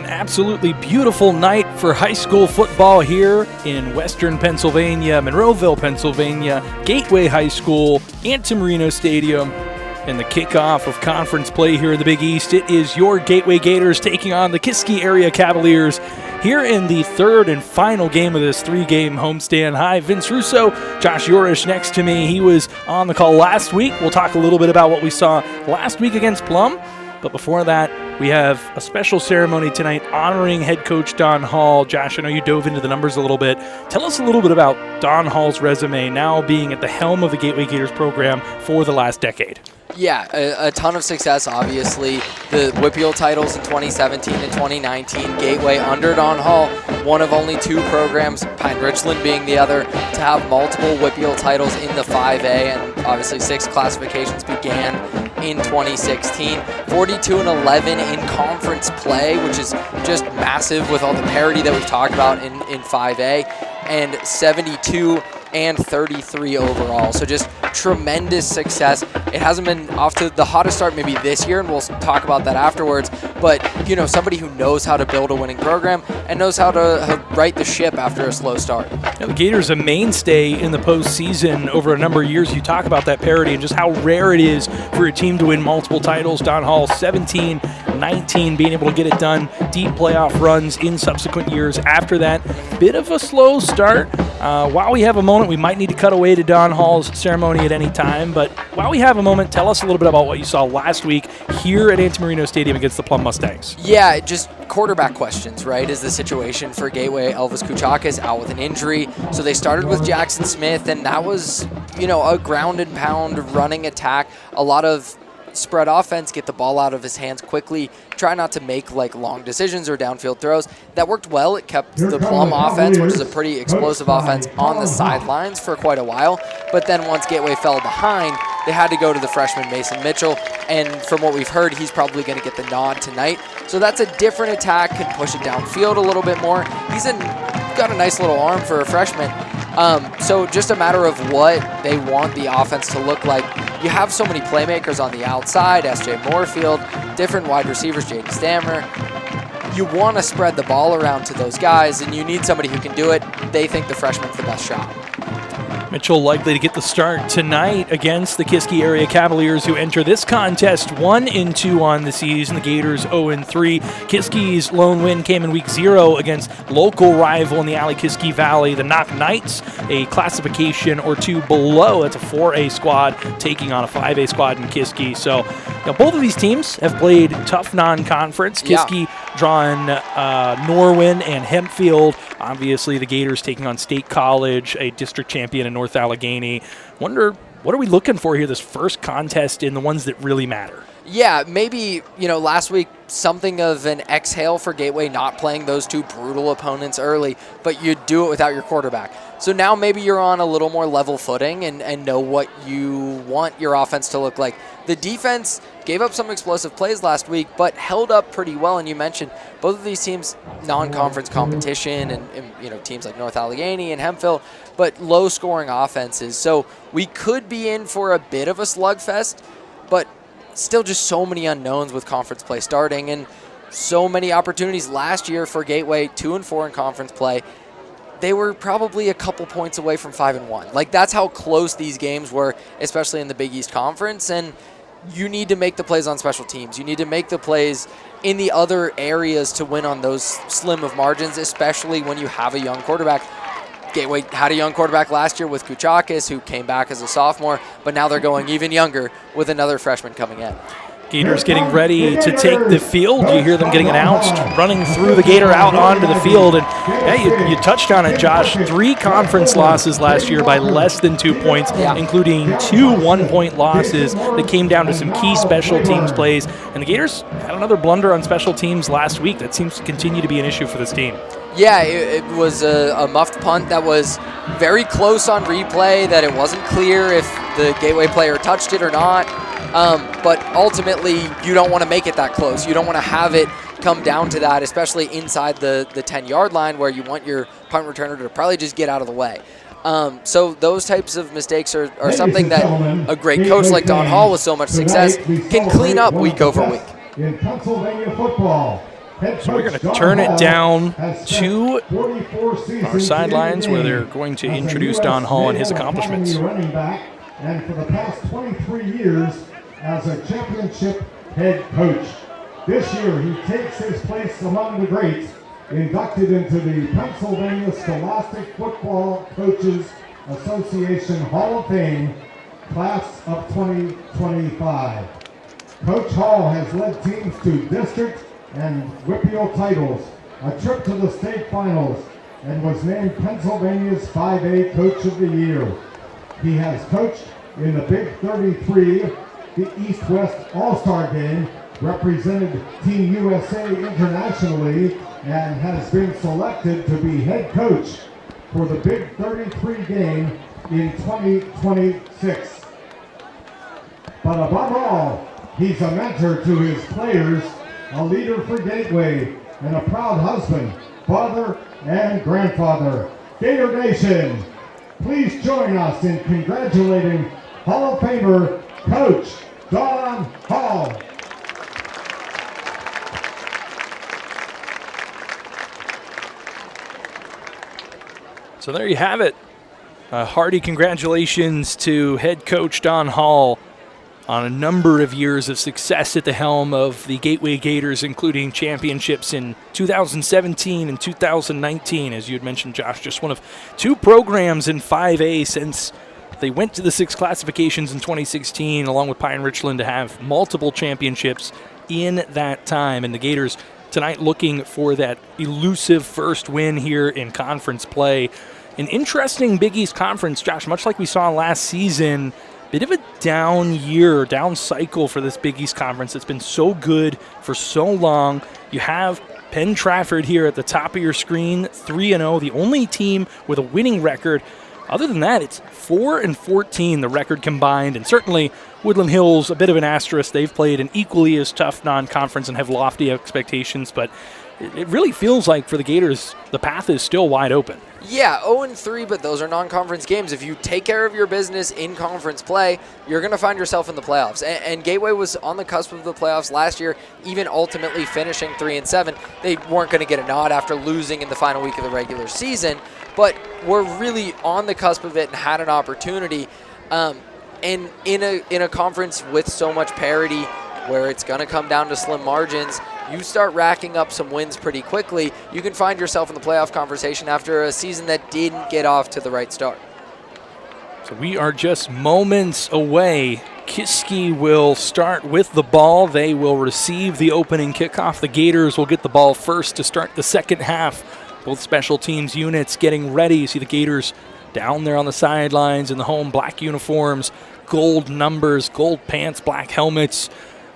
An absolutely beautiful night for high school football here in Western Pennsylvania, Monroeville, Pennsylvania, Gateway High School, Antimarino Stadium, and the kickoff of conference play here in the Big East. It is your Gateway Gators taking on the Kiski area Cavaliers here in the third and final game of this three-game homestand. Hi, Vince Russo, Josh Yorish next to me. He was on the call last week. We'll talk a little bit about what we saw last week against Plum. But before that, we have a special ceremony tonight honoring head coach Don Hall. Josh, I know you dove into the numbers a little bit. Tell us a little bit about Don Hall's resume now being at the helm of the Gateway Gators program for the last decade. Yeah, a ton of success, obviously. The WPIAL titles in 2017 and 2019. Gateway under Don Hall, one of only two programs, Pine Richland being the other, to have multiple WPIAL titles in the 5A, and obviously 6 classifications began in 2016. 42-11 in conference play, which is just massive with all the parity that we've talked about in 5A, and 72-33 overall. So just tremendous success. It hasn't been off to the hottest start maybe this year, and we'll talk about that afterwards, but you know, somebody who knows how to build a winning program and knows how to right the ship after a slow start. Now, the Gators a mainstay in the postseason over a number of years. You talk about that parity and just how rare it is for a team to win multiple titles. Don Hall 17-19, being able to get it done. Deep playoff runs in subsequent years after that. Bit of a slow start. While we have a moment, we might need to cut away to Don Hall's ceremony at any time, but while we have a moment, tell us a little bit about what you saw last week here at Antimarino Stadium against the Plum Mustangs. Yeah, just quarterback questions, right, is the situation for Gateway. Elvis Kuchakis out with an injury, so they started with Jackson Smith, and that was, you know, a ground and pound running attack, a lot of spread offense, get the ball out of his hands quickly, try not to make like long decisions or downfield throws. That worked well. It kept the Plum offense, which is a pretty explosive offense, on the sidelines for quite a while. But then once Gateway fell behind, they had to go to the freshman Mason Mitchell, and from what we've heard, he's probably going to get the nod tonight. So that's a different attack, can push it downfield a little bit more. He's got a nice little arm for a freshman. So just a matter of what they want the offense to look like. You have so many playmakers on the outside, S.J. Moorfield, different wide receivers, J.D. Stammer. You want to spread the ball around to those guys, and you need somebody who can do it. They think the freshman's the best shot. Mitchell likely to get the start tonight against the Kiski area Cavaliers, who enter this contest 1-2 on the season. The Gators 0-3. Kiski's lone win came in week 0 against local rival in the Kiski Valley, the Knock Knights, a classification or two below. That's a 4A squad taking on a 5A squad in Kiski. So now both of these teams have played tough non-conference. Kiski drawing Norwin and Hempfield. Obviously, the Gators taking on State College, a district champion in North Allegheny. Wonder, what are we looking for here, this first contest in the ones that really matter? Yeah, maybe, you know, last week something of an exhale for Gateway not playing those two brutal opponents early, but you do it without your quarterback. So now maybe you're on a little more level footing and know what you want your offense to look like. The defense gave up some explosive plays last week, but held up pretty well. And you mentioned both of these teams, non-conference competition, and you know, teams like North Allegheny and Hemphill, but low-scoring offenses. So we could be in for a bit of a slugfest, but still just so many unknowns with conference play starting, and so many opportunities last year for Gateway, 2-4 in conference play. They were probably a couple points away from 5-1. Like, that's how close these games were, especially in the Big East Conference. And you need to make the plays on special teams. You need to make the plays in the other areas to win on those slim of margins, especially when you have a young quarterback. Gateway had a young quarterback last year with Kuchakis, who came back as a sophomore, but now they're going even younger with another freshman coming in. Gators getting ready to take the field. You hear them getting announced, running through the Gator out onto the field. And yeah, you touched on it, Josh. 3 conference losses last year by less than 2 points, including 2 one-point losses that came down to some key special teams plays. And the Gators had another blunder on special teams last week. That seems to continue to be an issue for this team. Yeah, it was a muffed punt that was very close on replay, that it wasn't clear if the Gateway player touched it or not. But ultimately, you don't want to make it that close. You don't want to have it come down to that, especially inside the 10-yard line, where you want your punt returner to probably just get out of the way. So those types of mistakes are something that a great coach like Don Hall with so much success can clean up week over week. In Pennsylvania football, So we're going to turn it down to our sidelines where they're going to introduce Don Hall and his accomplishments. And for the past 23 years as a championship head coach. This year he takes his place among the greats, inducted into the Pennsylvania Scholastic Football Coaches Association Hall of Fame, class of 2025. Coach Hall has led teams to district and WPIAL titles, a trip to the state finals, and was named Pennsylvania's 5A Coach of the Year. He has coached in the Big 33, the East-West All-Star Game, represented Team USA internationally, and has been selected to be head coach for the Big 33 game in 2026. But above all, he's a mentor to his players, a leader for Gateway, and a proud husband, father, and grandfather. Gator Nation, please join us in congratulating Hall of Famer Coach Don Hall. So there you have it. A hearty congratulations to head coach Don Hall on a number of years of success at the helm of the Gateway Gators, including championships in 2017 and 2019. As you had mentioned, Josh, just one of two programs in 5A since they went to the 6 classifications in 2016, along with Pine Richland, to have multiple championships in that time. And the Gators tonight looking for that elusive first win here in conference play. An interesting Big East Conference, Josh, much like we saw last season. Bit of a down year, down cycle for this Big East Conference. It's been so good for so long. You have Penn Trafford here at the top of your screen, 3-0, the only team with a winning record. Other than that, it's 4-14, the record combined, and certainly Woodland Hills, a bit of an asterisk. They've played an equally as tough non-conference and have lofty expectations, but it really feels like for the Gators, the path is still wide open. Yeah, 0-3, but those are non-conference games. If you take care of your business in conference play, you're going to find yourself in the playoffs. And Gateway was on the cusp of the playoffs last year, even ultimately finishing 3-7. They weren't going to get a nod after losing in the final week of the regular season, but were really on the cusp of it and had an opportunity. And in a conference with so much parity, where it's going to come down to slim margins, you start racking up some wins pretty quickly, you can find yourself in the playoff conversation after a season that didn't get off to the right start. So we are just moments away. Kiski will start with the ball. They will receive the opening kickoff. The Gators will get the ball first to start the second half. Both special teams units getting ready. You see the Gators down there on the sidelines in the home black uniforms, gold numbers, gold pants, black helmets.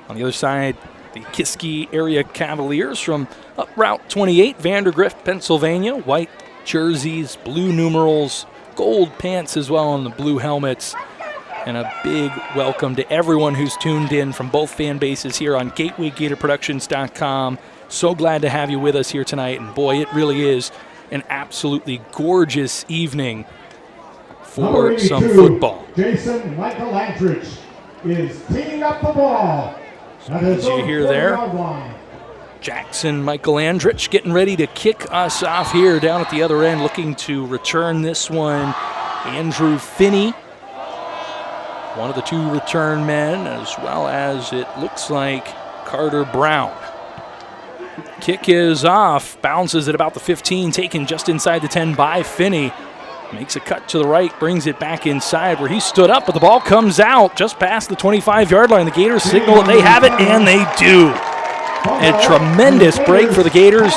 On the other side, the Kiski area Cavaliers from up Route 28, Vandergrift, Pennsylvania. White jerseys, blue numerals, gold pants as well on the blue helmets. And a big welcome to everyone who's tuned in from both fan bases here on GatewayGatorProductions.com. So glad to have you with us here tonight. And boy, it really is an absolutely gorgeous evening for some football. Jason Michael Andrich is teeing up the ball. As you hear there, Jackson Michael Andrich getting ready to kick us off here down at the other end, looking to return this one. Andrew Finney, one of the two return men, as well as it looks like Carter Brown. Kick is off, bounces at about the 15, taken just inside the 10 by Finney. Makes a cut to the right, brings it back inside where he stood up, but the ball comes out just past the 25-yard line. The Gators signal that they have it, and they do. A tremendous break for the Gators.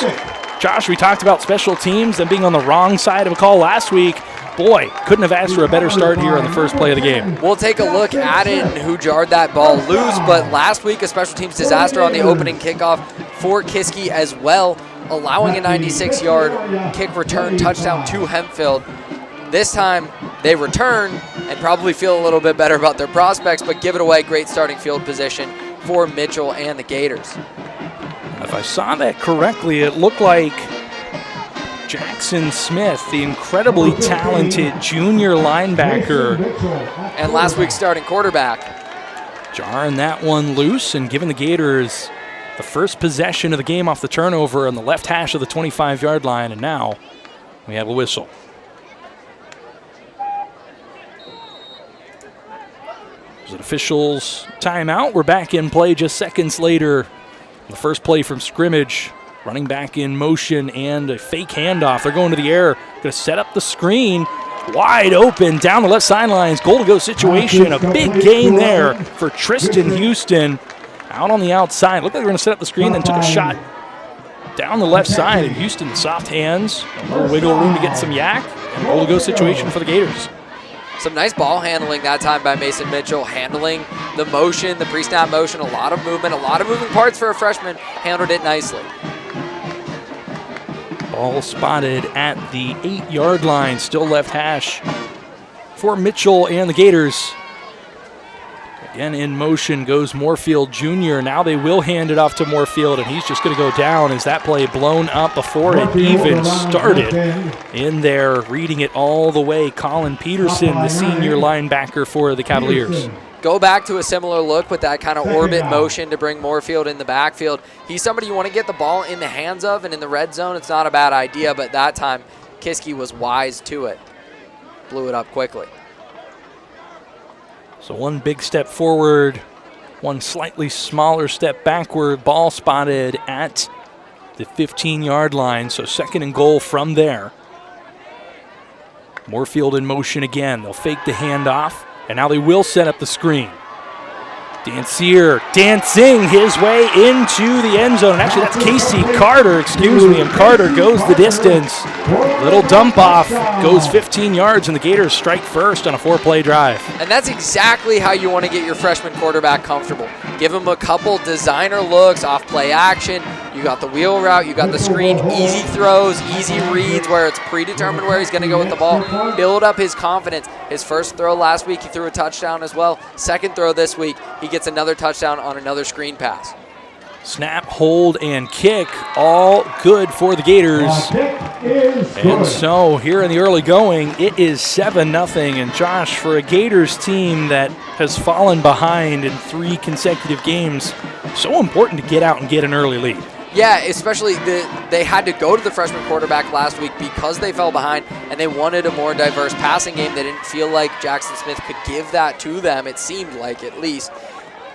Josh, we talked about special teams, them being on the wrong side of a call last week. Boy, couldn't have asked for a better start here on the first play of the game. We'll take a look at it and who jarred that ball loose, but last week a special teams disaster on the opening kickoff for Kiski as well, allowing a 96-yard kick return touchdown to Hempfield. This time they return and probably feel a little bit better about their prospects, but give it away. Great starting field position for Mitchell and the Gators. If I saw that correctly, it looked like Jackson Smith, the incredibly talented junior linebacker, and last week's starting quarterback, jarring that one loose and giving the Gators the first possession of the game off the turnover on the left hash of the 25-yard line, and now we have a whistle. There's an official's timeout. We're back in play just seconds later. The first play from scrimmage, running back in motion and a fake handoff. They're going to the air, going to set up the screen. Wide open down the left sidelines. Goal to go situation. A big gain there for Tristan Houston. Out on the outside. Looked like they were going to set up the screen, then took a shot down the left side. And Houston, soft hands. A little wiggle room to get some yak. And goal to go situation for the Gators. Some nice ball handling that time by Mason Mitchell, handling the motion, the pre-snap motion, a lot of movement, a lot of moving parts for a freshman. Handled it nicely. Ball spotted at the 8-yard line, still left hash for Mitchell and the Gators. Again in motion goes Moorfield Jr. Now they will hand it off to Moorfield, and he's just going to go down as that play blown up before it even started. In there, reading it all the way, Colin Peterson, the senior linebacker for the Cavaliers. Go back to a similar look with that kind of orbit motion to bring Moorfield in the backfield. He's somebody you want to get the ball in the hands of, and in the red zone, it's not a bad idea, but that time, Kiski was wise to it. Blew it up quickly. So one big step forward, one slightly smaller step backward. Ball spotted at the 15-yard line, so second and goal from there. Moorfield in motion again. They'll fake the handoff. And now they will set up the screen. Dancier dancing his way into the end zone. And actually, that's Casey Carter, and Carter goes the distance. Little dump off, goes 15 yards, and the Gators strike first on a 4-play drive. And that's exactly how you want to get your freshman quarterback comfortable. Give him a couple designer looks, off-play action. You got the wheel route, you got the screen, easy throws, easy reads where it's predetermined where he's going to go with the ball. Build up his confidence. His first throw last week, he threw a touchdown as well. Second throw this week, he gets another touchdown on another screen pass. Snap, hold, and kick, all good for the Gators. And so here in the early going, it is 7-0. And Josh, for a Gators team that has fallen behind in 3 consecutive games, so important to get out and get an early lead. Yeah, especially they had to go to the freshman quarterback last week because they fell behind and they wanted a more diverse passing game. They didn't feel like Jackson Smith could give that to them, it seemed like at least.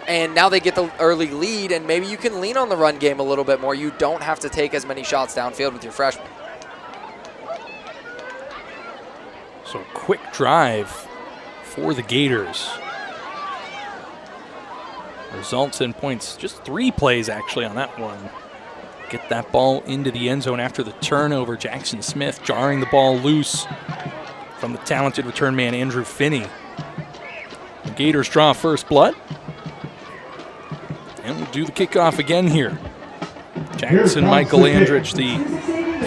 And now they get the early lead, and maybe you can lean on the run game a little bit more. You don't have to take as many shots downfield with your freshmen. So quick drive for the Gators. Results in points, just 3 plays actually on that one. Get that ball into the end zone after the turnover. Jackson Smith jarring the ball loose from the talented return man Andrew Finney. The Gators draw first blood. And we'll do the kickoff again here. Jackson Michael Andrich, the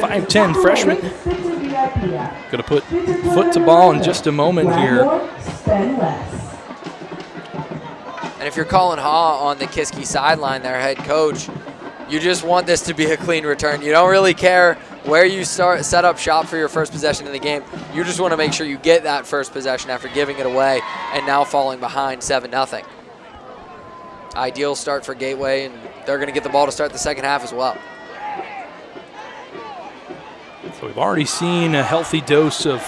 5'10 freshman. Going to put foot to ball in just a moment here. And if you're calling Haw on the Kiski sideline, their head coach, you just want this to be a clean return. You don't really care where you set up shop for your first possession in the game. You just want to make sure you get that first possession after giving it away and now falling behind 7-0. Ideal start for Gateway, and they're going to get the ball to start the second half as well. So we've already seen a healthy dose of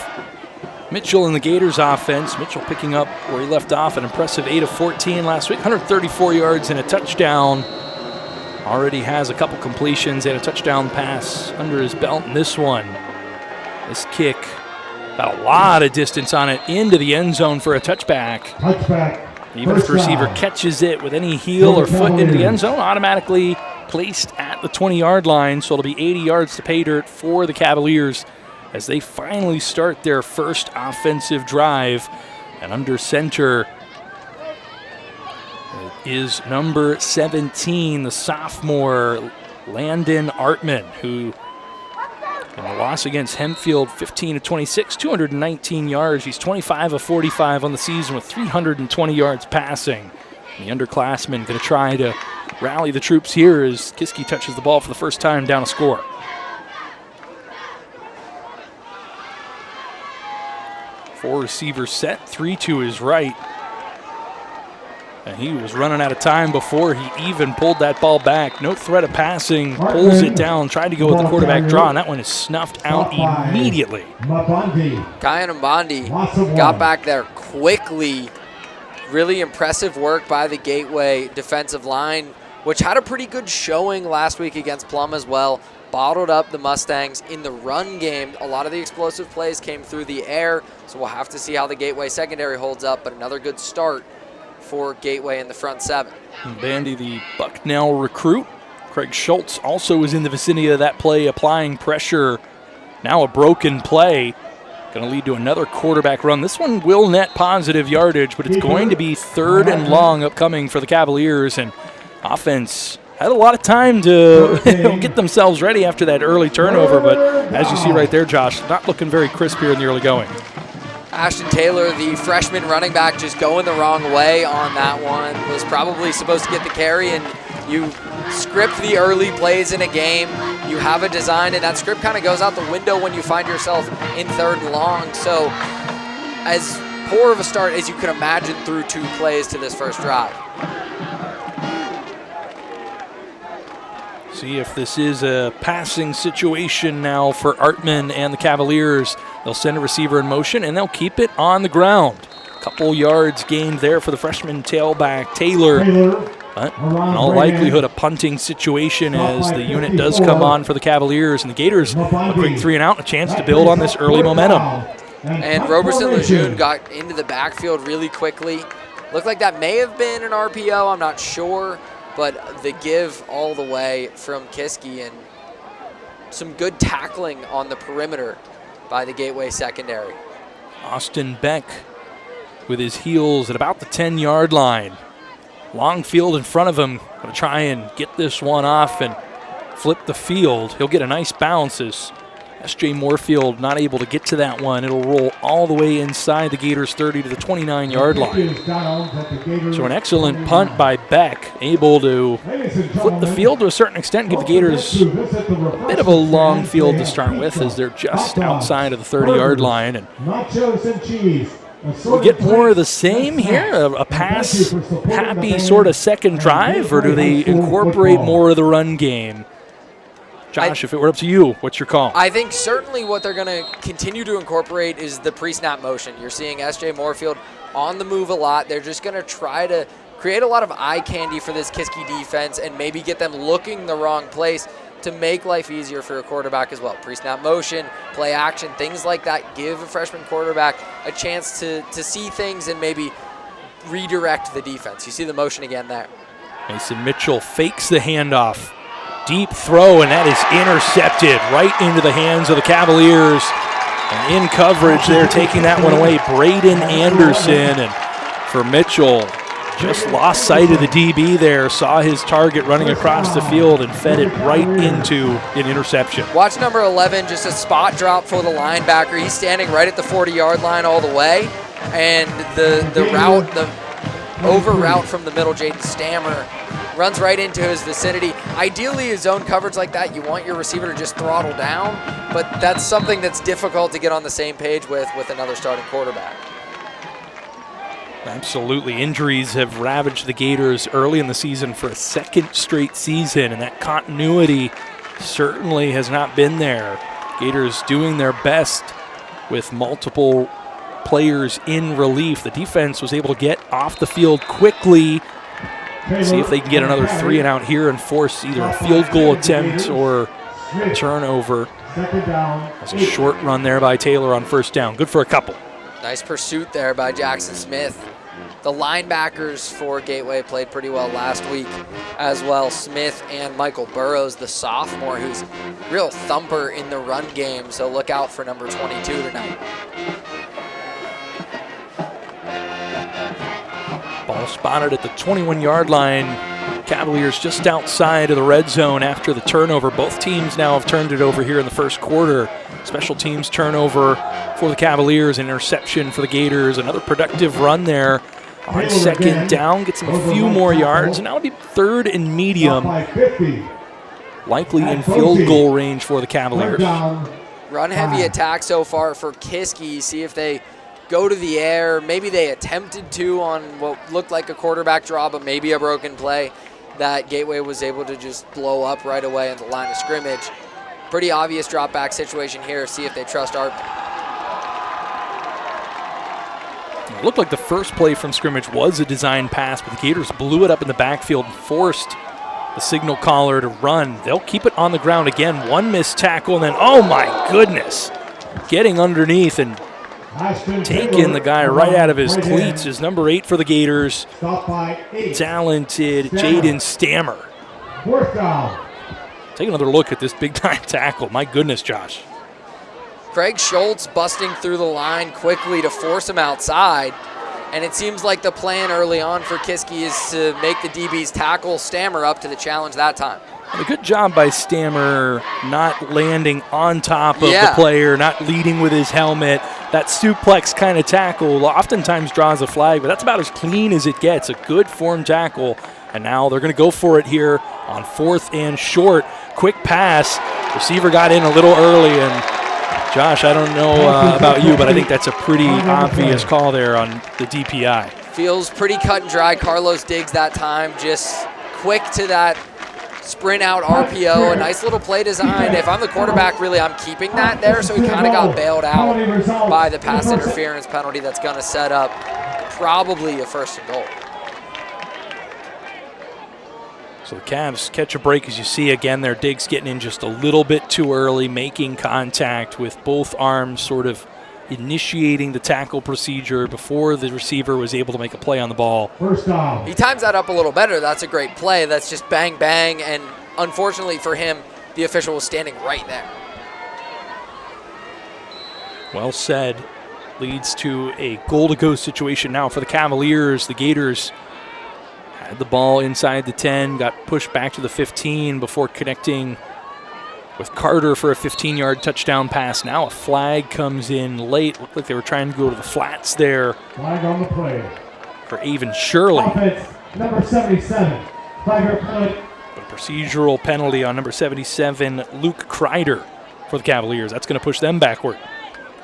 Mitchell in the Gators offense. Mitchell picking up where he left off, an impressive 8 of 14 last week, 134 yards and a touchdown. Already has a couple completions and a touchdown pass under his belt in this one. This kick got a lot of distance on it into the end zone for a touchback. Even if the receiver catches it with any heel or foot into the end zone, automatically placed at the 20-yard line. So it'll be 80 yards to pay dirt for the Cavaliers as they finally start their first offensive drive. And under center is number 17, the sophomore Landon Artman, who in the loss against Hempfield, 15 of 26, 219 yards. He's 25 of 45 on the season with 320 yards passing. And the underclassman going to try to rally the troops here as Kiski touches the ball for the first time down a score. Four receivers set, 3 to his right. And he was running out of time before he even pulled that ball back. No threat of passing, pulls it down, tried to go with the quarterback draw, and that one is snuffed out immediately. Kyan Mbandi got back there quickly. Really impressive work by the Gateway defensive line, which had a pretty good showing last week against Plum as well. Bottled up the Mustangs in the run game. A lot of the explosive plays came through the air, so we'll have to see how the Gateway secondary holds up, but another good start for Gateway in the front seven. Bandy, the Bucknell recruit. Craig Schultz also was in the vicinity of that play, applying pressure. Now a broken play. Going to lead to another quarterback run. This one will net positive yardage, but it's going to be 3rd and long upcoming for the Cavaliers. And offense had a lot of time to get themselves ready after that early turnover. But as you see right there, Josh, not looking very crisp here in the early going. Ashton Taylor, the freshman running back, just going the wrong way on that one. Was probably supposed to get the carry, and you script the early plays in a game. You have a design, and that script kind of goes out the window when you find yourself in 3rd and long. So as poor of a start as you could imagine through 2 plays to this first drive. See if this is a passing situation now for Artman and the Cavaliers. They'll send a receiver in motion, and they'll keep it on the ground. Couple yards gained there for the freshman tailback, Taylor. But in all likelihood, a punting situation as the unit does come on for the Cavaliers. And the Gators, a quick 3 and out, a chance to build on this early momentum. And Roberson Lejeune got into the backfield really quickly. Looked like that may have been an RPO, I'm not sure. But the give all the way from Kiski, and some good tackling on the perimeter by the Gateway secondary. Austin Beck with his heels at about the 10-yard line. Long field in front of him. Going to try and get this one off and flip the field. He'll get a nice bounce as S.J. Moorfield not able to get to that one. It'll roll all the way inside the Gators 30 to the 29-yard line. So an excellent punt by Beck, able to flip the field to a certain extent, give the Gators a bit of a long field to start with as they're just outside of the 30-yard line. And we get more of the same here, a pass-happy sort of second drive, or do they incorporate more of the run game? Josh, if it were up to you, what's your call? I think certainly what they're going to continue to incorporate is the pre-snap motion. You're seeing S.J. Moorfield on the move a lot. They're just going to try to create a lot of eye candy for this Kiski defense and maybe get them looking the wrong place to make life easier for a quarterback as well. Pre-snap motion, play action, things like that give a freshman quarterback a chance to see things and maybe redirect the defense. You see the motion again there. Mason Mitchell fakes the handoff. Deep throw, and that is intercepted right into the hands of the Cavaliers. And in coverage, they're taking that one away. Braden Anderson, and for Mitchell, just lost sight of the DB there, saw his target running across the field and fed it right into an interception. Watch number 11, just a spot drop for the linebacker. He's standing right at the 40-yard line all the way, and the over route from the middle, Jaden Stammer, runs right into his vicinity. Ideally, a zone coverage like that, you want your receiver to just throttle down, but that's something that's difficult to get on the same page with another starting quarterback. Absolutely. Injuries have ravaged the Gators early in the season for a 2nd straight season, and that continuity certainly has not been there. Gators doing their best with multiple players in relief. The defense was able to get off the field quickly. See if they can get another 3 and out here and force either a field goal attempt or a turnover. That's a short run there by Taylor on 1st down. Good for a couple. Nice pursuit there by Jackson Smith. The linebackers for Gateway played pretty well last week as well. Smith and Michael Burrows, the sophomore, who's real thumper in the run game. So look out for number 22 tonight. Ball spotted at the 21-yard line. Cavaliers just outside of the red zone after the turnover. Both teams now have turned it over here in the first quarter. Special teams turnover for the Cavaliers, an interception for the Gators. Another productive run there on 2nd down. Gets them a few more yards, and that'll be 3rd and medium. Likely in field goal range for the Cavaliers. Run-heavy attack so far for Kiski. See if they go to the air. Maybe they attempted to on what looked like a quarterback draw, but maybe a broken play that Gateway was able to just blow up right away in the line of scrimmage. Pretty obvious drop back situation here. See if they trust Art. It looked like the first play from scrimmage was a design pass, but the Gators blew it up in the backfield and forced the signal caller to run. They'll keep it on the ground again. One missed tackle, and then, oh my goodness, getting underneath and taking the guy right out of his cleats is number 8 for the Gators. Talented Jaden Stammer. Fourth down. Take another look at this big-time tackle. My goodness, Josh. Craig Schultz busting through the line quickly to force him outside. And it seems like the plan early on for Kiski is to make the DBs tackle Stammer up to the challenge that time. A good job by Stammer not landing on top of the player, not leading with his helmet. That suplex kind of tackle oftentimes draws a flag, but that's about as clean as it gets. A good form tackle. And now they're going to go for it here on 4th and short. Quick pass. Receiver got in a little early, and Josh, I don't know about you, but I think that's a pretty obvious call there on the DPI. Feels pretty cut and dry. Carlos Diggs that time, just quick to that sprint out RPO. A nice little play design. If I'm the quarterback, really, I'm keeping that there, so he kind of got bailed out by the pass interference penalty that's going to set up probably a 1st and goal. So the Cavs catch a break, as you see again there. Diggs getting in just a little bit too early, making contact with both arms, sort of initiating the tackle procedure before the receiver was able to make a play on the ball. First down. He times that up a little better. That's a great play. That's just bang, bang, and unfortunately for him, the official was standing right there. Well said. Leads to a goal-to-go situation now for the Cavaliers. The Gators had the ball inside the 10, got pushed back to the 15 before connecting with Carter for a 15-yard touchdown pass. Now a flag comes in late. Looked like they were trying to go to the flats there. Flag on the play. For Avon Shirley. Offense, number 77. Flag penalty. A procedural penalty on number 77, Luke Kreider, for the Cavaliers. That's going to push them backward.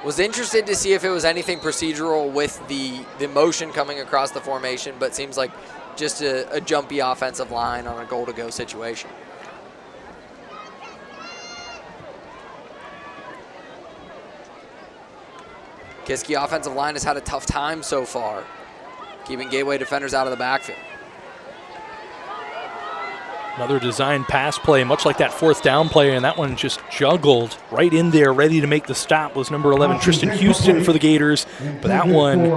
Was interested to see if it was anything procedural with the motion coming across the formation, but seems like just a jumpy offensive line on a goal-to-go situation. Kiski offensive line has had a tough time so far, keeping Gateway defenders out of the backfield. Another design pass play, much like that 4th down play, and that one just juggled right in there, ready to make the stop, was number 11, Tristan Houston for the Gators, but that one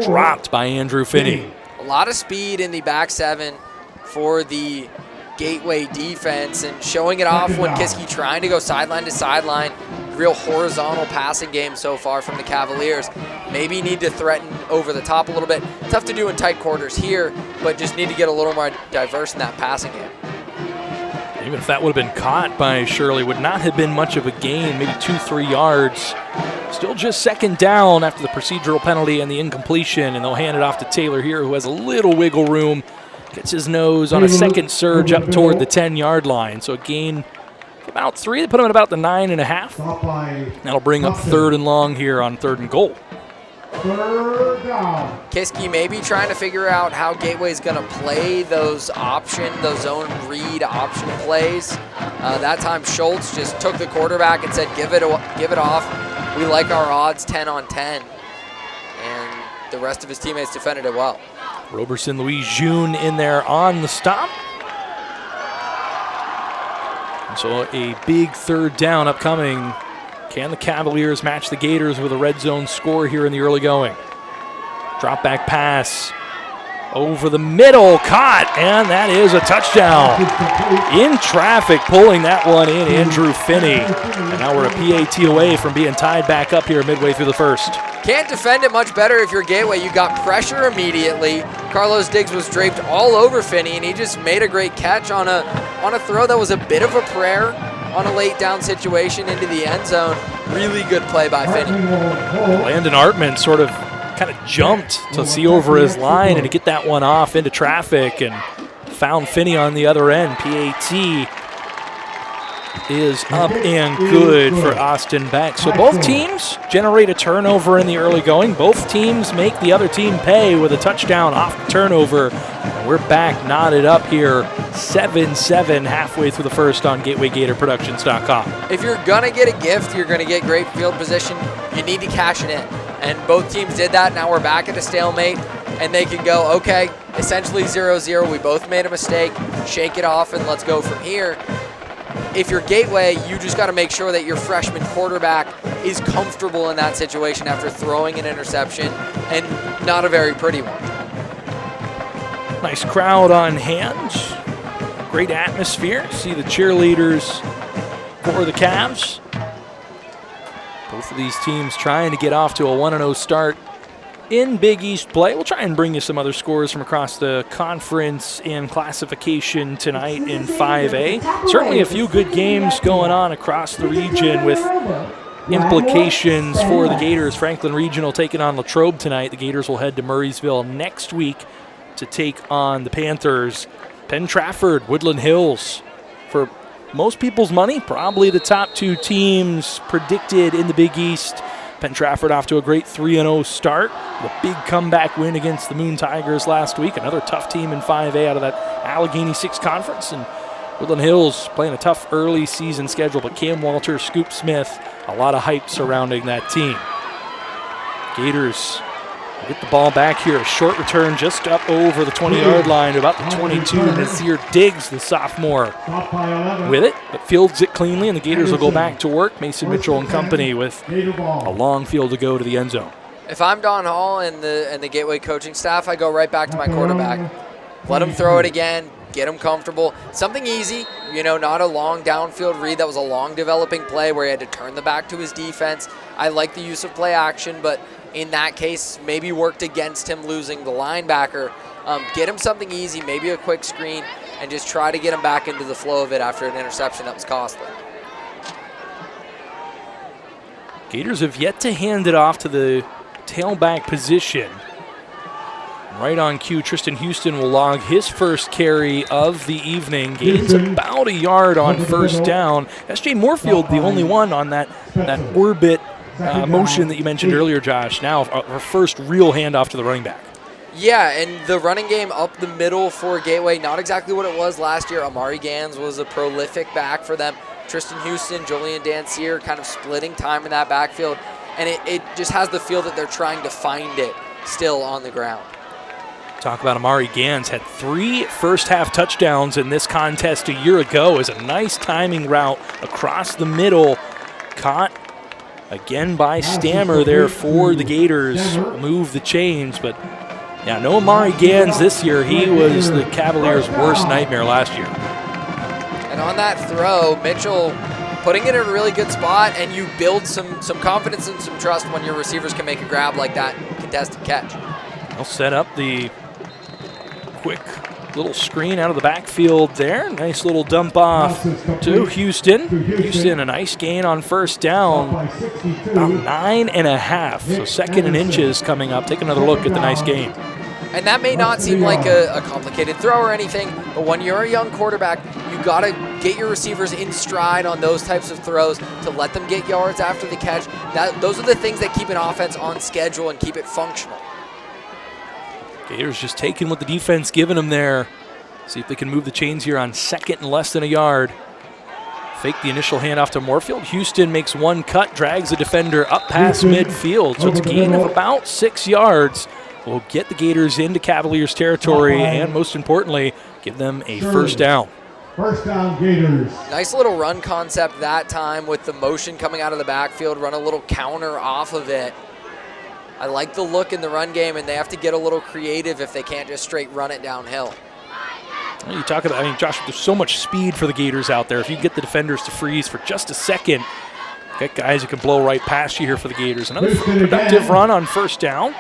dropped by Andrew Finney. A lot of speed in the back 7 for the Gateway defense, and showing it off when Kiski trying to go sideline to sideline. Real horizontal passing game so far from the Cavaliers. Maybe need to threaten over the top a little bit. Tough to do in tight quarters here, but just need to get a little more diverse in that passing game. Even if that would have been caught by Shirley, would not have been much of a gain, maybe 2-3 yards. Still just 2nd down after the procedural penalty and the incompletion, and they'll hand it off to Taylor here, who has a little wiggle room. Gets his nose on a second surge up toward the 10-yard line. So a gain of about 3. They put him at about the 9.5. That'll bring up 3rd and long here on 3rd and goal. 3rd down. Kiski maybe trying to figure out how Gateway's going to play those zone read option plays. That time Schultz just took the quarterback and said, give it off. We like our odds 10 on 10. And the rest of his teammates defended it well. Roberson Louise June in there on the stop. So a big 3rd down upcoming. Can the Cavaliers match the Gators with a red zone score here in the early going? Drop back pass over the middle, caught, and that is a touchdown. In traffic, pulling that one in, Andrew Finney. And now we're a PAT away from being tied back up here midway through the 1st. Can't defend it much better if you're Gateway. You got pressure immediately. Carlos Diggs was draped all over Finney, and he just made a great catch on a throw that was a bit of a prayer on a late down situation into the end zone. Really good play by Finney. Landon Artman sort of kind of jumped to see over his line and to get that one off into traffic and found Finney on the other end. PAT is up and good for Austin Beck. So both teams generate a turnover in the early going. Both teams make the other team pay with a touchdown off the turnover. And we're back knotted up here 7-7 halfway through the first on GatewayGatorProductions.com. If you're going to get a gift, you're going to get great field position, you need to cash it in. And both teams did that. Now we're back at a stalemate, and they can go, okay, essentially 0-0. We both made a mistake. Shake it off, and let's go from here. If you're Gateway, you just got to make sure that your freshman quarterback is comfortable in that situation after throwing an interception, and not a very pretty one. Nice crowd on hand. Great atmosphere. See the cheerleaders for the Cavs. Both of these teams trying to get off to a 1-0 start in Big East play. We'll try and bring you some other scores from across the conference and classification tonight in 5A. Certainly a few good games going on across the region with implications for the Gators. Franklin Regional taking on Latrobe tonight. The Gators will head to Murraysville next week to take on the Panthers. Penn Trafford, Woodland Hills. For most people's money, probably the top two teams predicted in the Big East. Penn Trafford off to a great 3-0 start. The big comeback win against the Moon Tigers last week. Another tough team in 5A out of that Allegheny 6 conference. And Woodland Hills playing a tough early season schedule, but Cam Walter, Scoop Smith, a lot of hype surrounding that team. Gators get the ball back here. A short return just up over the 20-yard line to about the 22. Nasir Diggs, the sophomore, with it, but fields it cleanly, and the Gators will go back to work. Mason Mitchell and company with a long field to go to the end zone. If I'm Don Hall and the Gateway coaching staff, I go right back to my quarterback. Let him throw it again. Get him comfortable. Something easy, not a long downfield read. That was a long developing play where he had to turn the back to his defense. I like the use of play action, but in that case, maybe worked against him losing the linebacker. Get him something easy, maybe a quick screen, and just try to get him back into the flow of it after an interception that was costly. Gators have yet to hand it off to the tailback position. Right on cue, Tristan Houston will log his first carry of the evening. Gains about a yard on first down. S.J. Moorfield, the only one on that orbit motion that you mentioned earlier, Josh. Now our first real handoff to the running back. Yeah, and the running game up the middle for Gateway, not exactly what it was last year. Amari Gans was a prolific back for them. Tristan Houston, Julian Dancier kind of splitting time in that backfield. And it just has the feel that they're trying to find it still on the ground. Talk about Amari Gans. Had 3 first-half touchdowns in this contest a year ago. Is a nice timing route across the middle. Caught again by Stammer there for the Gators. Move the chains, but yeah, no Amari Gans this year. He was the Cavaliers' worst nightmare last year. And on that throw, Mitchell putting it in a really good spot, and you build some confidence and some trust when your receivers can make a grab like that contested catch. They'll set up the quick little screen out of the backfield there. Nice little dump off to Houston. Houston, a nice gain on first down. About 9.5. So second and inches coming up. Take another look at the nice gain. And that may not seem like a complicated throw or anything, but when you're a young quarterback, you got to get your receivers in stride on those types of throws to let them get yards after the catch. Those are the things that keep an offense on schedule and keep it functional. Gators just taking what the defense giving them there. See if they can move the chains here on second and less than a yard. Fake the initial handoff to Moorfield. Houston makes one cut, drags the defender up past midfield. So it's a gain of about 6 yards. Will get the Gators into Cavaliers territory and, most importantly, give them a first down. First down, Gators. Nice little run concept that time with the motion coming out of the backfield. Run a little counter off of it. I like the look in the run game, and they have to get a little creative if they can't just straight run it downhill. You talk about, Josh, there's so much speed for the Gators out there. If you get the defenders to freeze for just a second, get guys who can blow right past you here for the Gators. Another productive run on first down.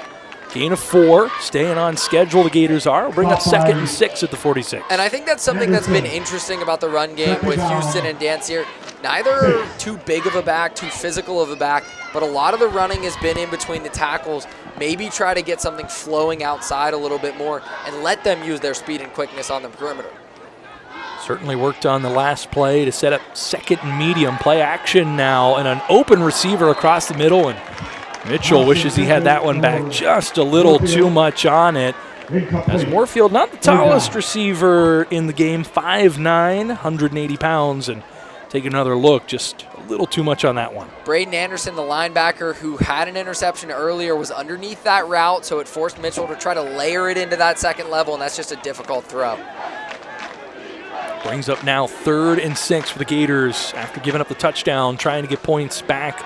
Gain of 4, staying on schedule the Gators are. We'll bring up second and 6 at the 46. And I think that's something that's been interesting about the run game with Houston and Dancier. Neither too big of a back, too physical of a back, but a lot of the running has been in between the tackles. Maybe try to get something flowing outside a little bit more and let them use their speed and quickness on the perimeter. Certainly worked on the last play to set up second and medium. Play action now, and an open receiver across the middle, and Mitchell wishes he had that one back just a little too much on it. As Moorfield, not the tallest receiver in the game, 5'9", 180 pounds, and take another look, just a little too much on that one. Braden Anderson, the linebacker who had an interception earlier, was underneath that route, so it forced Mitchell to try to layer it into that second level, and that's just a difficult throw. Brings up now 3rd and 6 for the Gators after giving up the touchdown, trying to get points back.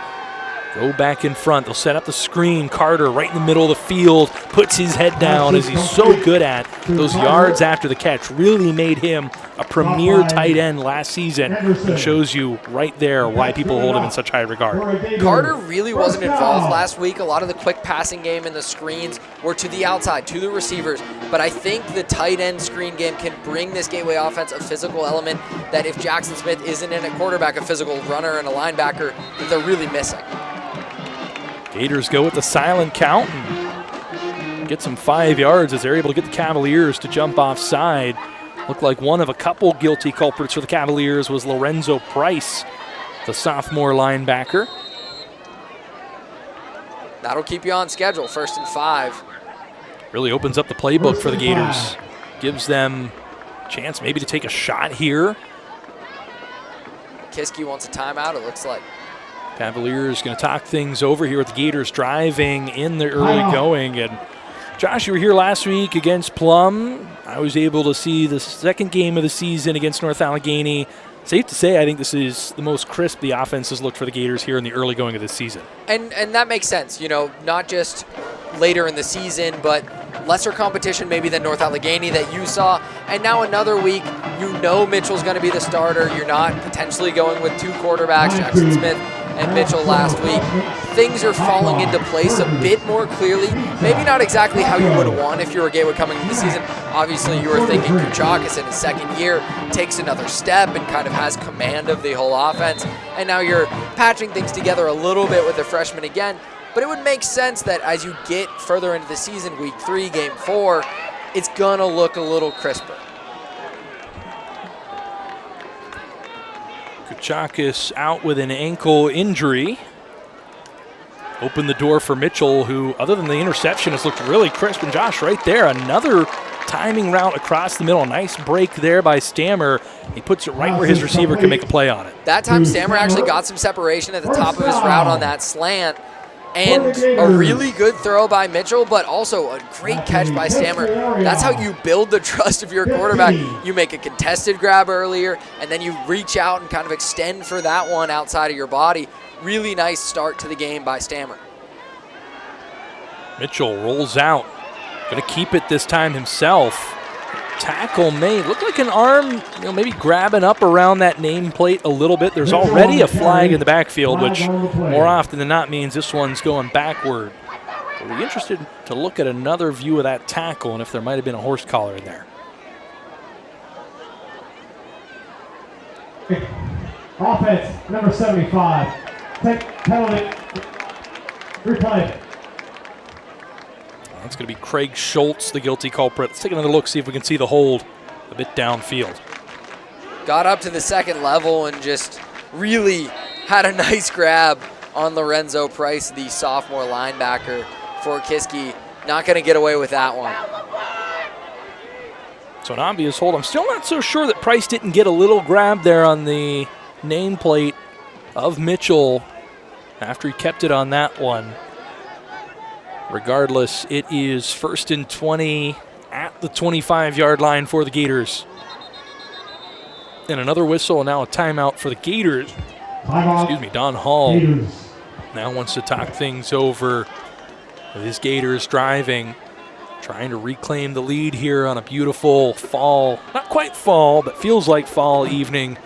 Go back in front. They'll set up the screen. Carter right in the middle of the field, puts his head down as he's so good at those yards after the catch. Really made him a premier tight end last season, and shows you right there why people hold him in such high regard. Carter really wasn't involved last week. A lot of the quick passing game and the screens were to the outside, to the receivers. But I think the tight end screen game can bring this Gateway offense a physical element that if Jackson Smith isn't in at quarterback, a physical runner and a linebacker, that they're really missing. Gators go with the silent count and get some 5 yards as they're able to get the Cavaliers to jump offside. Looked like one of a couple guilty culprits for the Cavaliers was Lorenzo Price, the sophomore linebacker. That'll keep you on schedule, 1st and 5. Really opens up the playbook for the Gators. Gives them a chance maybe to take a shot here. Kiski wants a timeout, it looks like. Cavaliers going to talk things over here with the Gators driving in the early going. And Josh, you were here last week against Plum. I was able to see the second game of the season against North Allegheny. Safe to say, I think this is the most crisp the offense has looked for the Gators here in the early going of this season. And that makes sense, you know, not just later in the season, but lesser competition maybe than North Allegheny that you saw. And now another week, you know Mitchell's going to be the starter. You're not potentially going with 2 quarterbacks, Jackson Smith and Mitchell last week. Things are falling into place a bit more clearly. Maybe not exactly how you would have won if you were Gateway coming into the season. Obviously, you were thinking Kuchakis in his second year takes another step and kind of has command of the whole offense. And now you're patching things together a little bit with the freshman again. But it would make sense that as you get further into the season, week 3, game 4, it's going to look a little crisper. Kuchakis out with an ankle injury. Opened the door for Mitchell, who, other than the interception, has looked really crisp. And Josh, right there, another timing route across the middle. Nice break there by Stammer. He puts it right where his receiver can make a play on it. That time, Stammer actually got some separation at the top of his route on that slant. And a really good throw by Mitchell, but also a great catch by Stammer. That's how you build the trust of your quarterback. You make a contested grab earlier, and then you reach out and kind of extend for that one outside of your body. Really nice start to the game by Stammer. Mitchell rolls out. Going to keep it this time himself. Tackle made. Looked like an arm, maybe grabbing up around that nameplate a little bit. There's already a flag in the backfield, which more often than not means this one's going backward. We'll be interested to look at another view of that tackle and if there might have been a horse collar in there. Offense, number 75. Take penalty. Replay. That's going to be Craig Schultz, the guilty culprit. Let's take another look, see if we can see the hold a bit downfield. Got up to the second level and just really had a nice grab on Lorenzo Price, the sophomore linebacker for Kiski. Not going to get away with that one. So an obvious hold. I'm still not so sure that Price didn't get a little grab there on the nameplate of Mitchell after he kept it on that one. Regardless, it is 1st and 20 at the 25-yard line for the Gators. And another whistle, and now a timeout for the Gators. Don Hall now wants to talk things over with his Gators driving, trying to reclaim the lead here on a beautiful fall, not quite fall, but feels like fall evening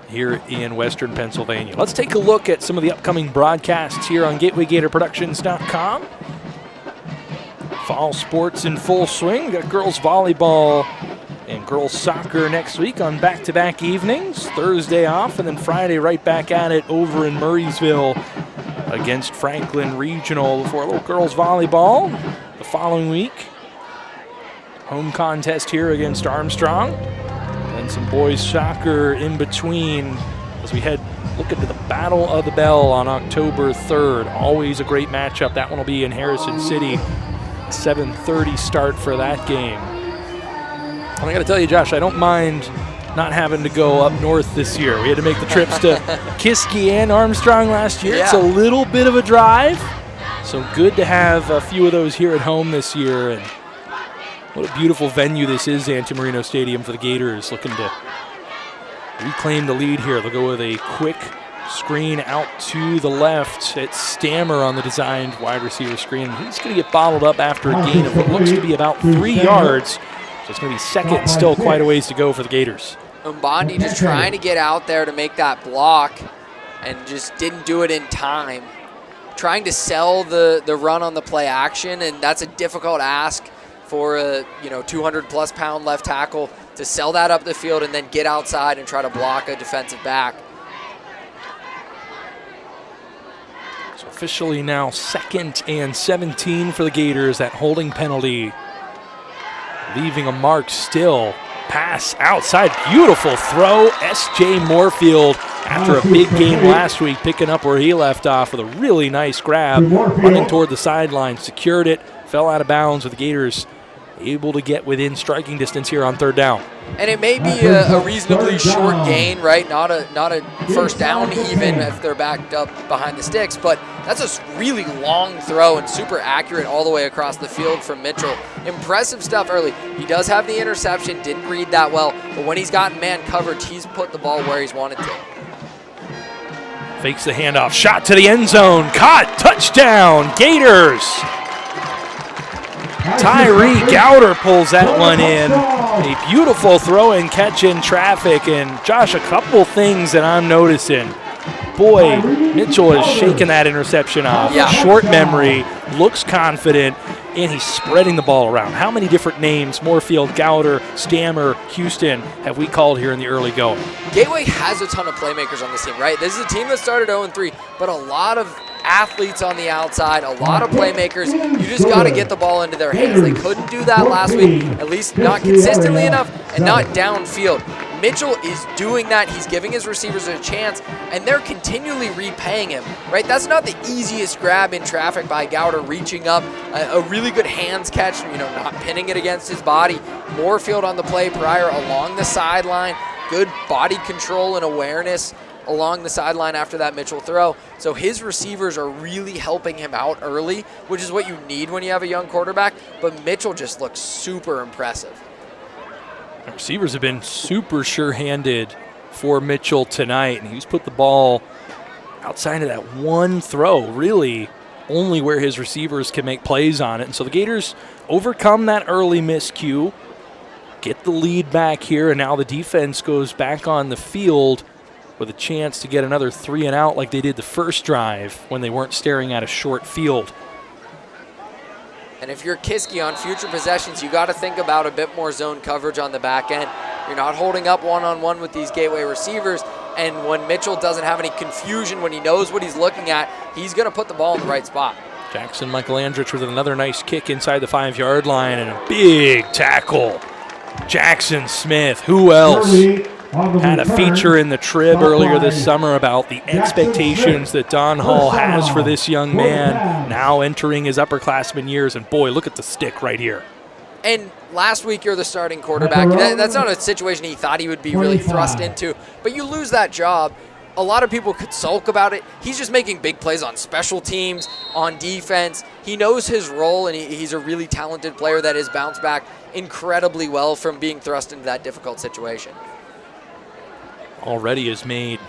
here in Western Pennsylvania. Let's take a look at some of the upcoming broadcasts here on GatewayGatorProductions.com. Fall sports in full swing. We've got girls volleyball and girls soccer next week on back-to-back evenings. Thursday off, and then Friday right back at it over in Murraysville against Franklin Regional for a little girls volleyball. The following week, home contest here against Armstrong. and some boys soccer in between as we look into the Battle of the Bell on October 3rd. Always a great matchup. That one will be in Harrison City. 7:30 start for that game. And I got to tell you, Josh, I don't mind not having to go up north this year. We had to make the trips to Kiski and Armstrong last year. Yeah. It's a little bit of a drive, so good to have a few of those here at home this year. And what a beautiful venue this is, Antimarino Stadium, for the Gators, looking to reclaim the lead here. They'll go with a quick screen out to the left. It's Stammer on the designed wide receiver screen. He's going to get bottled up after a gain of what looks to be about 3 yards. So it's going to be second and still quite a ways to go for the Gators. Umbondi just trying to get out there to make that block and just didn't do it in time. Trying to sell the run on the play action, and that's a difficult ask for a 200-plus pound left tackle to sell that up the field and then get outside and try to block a defensive back. So officially now 2nd and 17 for the Gators. That holding penalty leaving a mark still. Pass outside, beautiful throw. S.J. Moorfield, after a big game last week, picking up where he left off with a really nice grab, running toward the sideline, secured it, fell out of bounds with the Gators able to get within striking distance here on 3rd down. And it may be a reasonably short gain, right? Not a first down even if they're backed up behind the sticks, but that's a really long throw and super accurate all the way across the field from Mitchell. Impressive stuff early. He does have the interception, didn't read that well, but when he's gotten man coverage, he's put the ball where he's wanted to. Fakes the handoff, shot to the end zone, caught, touchdown, Gators! Tyree Gowder pulls that one in. A beautiful throw and catch in traffic. And Josh, a couple things that I'm noticing. Boy, Mitchell is shaking that interception off. Yeah. Short memory, looks confident, and he's spreading the ball around. How many different names, Moorfield, Gowder, Stammer, Houston, have we called here in the early going? Gateway has a ton of playmakers on this team, right? This is a team that started 0-3, but a lot of athletes on the outside, a lot of playmakers. You just got to get the ball into their hands. They couldn't do that last week, at least not consistently enough and not downfield. Mitchell is doing that. He's giving his receivers a chance, and they're continually repaying him, right? That's not the easiest grab in traffic by Gowder, reaching up. A really good hands catch, not pinning it against his body. Moorfield on the play prior along the sideline. Good body control and awareness along the sideline after that Mitchell throw. So his receivers are really helping him out early, which is what you need when you have a young quarterback. But Mitchell just looks super impressive. The receivers have been super sure-handed for Mitchell tonight, and he's put the ball outside of that one throw, really only where his receivers can make plays on it. And so the Gators overcome that early miscue, get the lead back here, and now the defense goes back on the field with a chance to get another 3 and out like they did the first drive when they weren't staring at a short field. And if you're Kiski on future possessions, you got to think about a bit more zone coverage on the back end. You're not holding up one-on-one with these Gateway receivers, and when Mitchell doesn't have any confusion, when he knows what he's looking at, he's going to put the ball in the right spot. Jackson Michael Andrich with another nice kick inside the 5-yard line and a big tackle. Jackson Smith, who else? Had a feature in the Trib earlier this summer about the expectations that Don Hall has for this young man now entering his upperclassman years. And boy, look at the stick right here. And last week you're the starting quarterback. That's not a situation he thought he would be really thrust into. But you lose that job. A lot of people could sulk about it. He's just making big plays on special teams, on defense. He knows his role, and he's a really talented player that has bounced back incredibly well from being thrust into that difficult situation. Already has made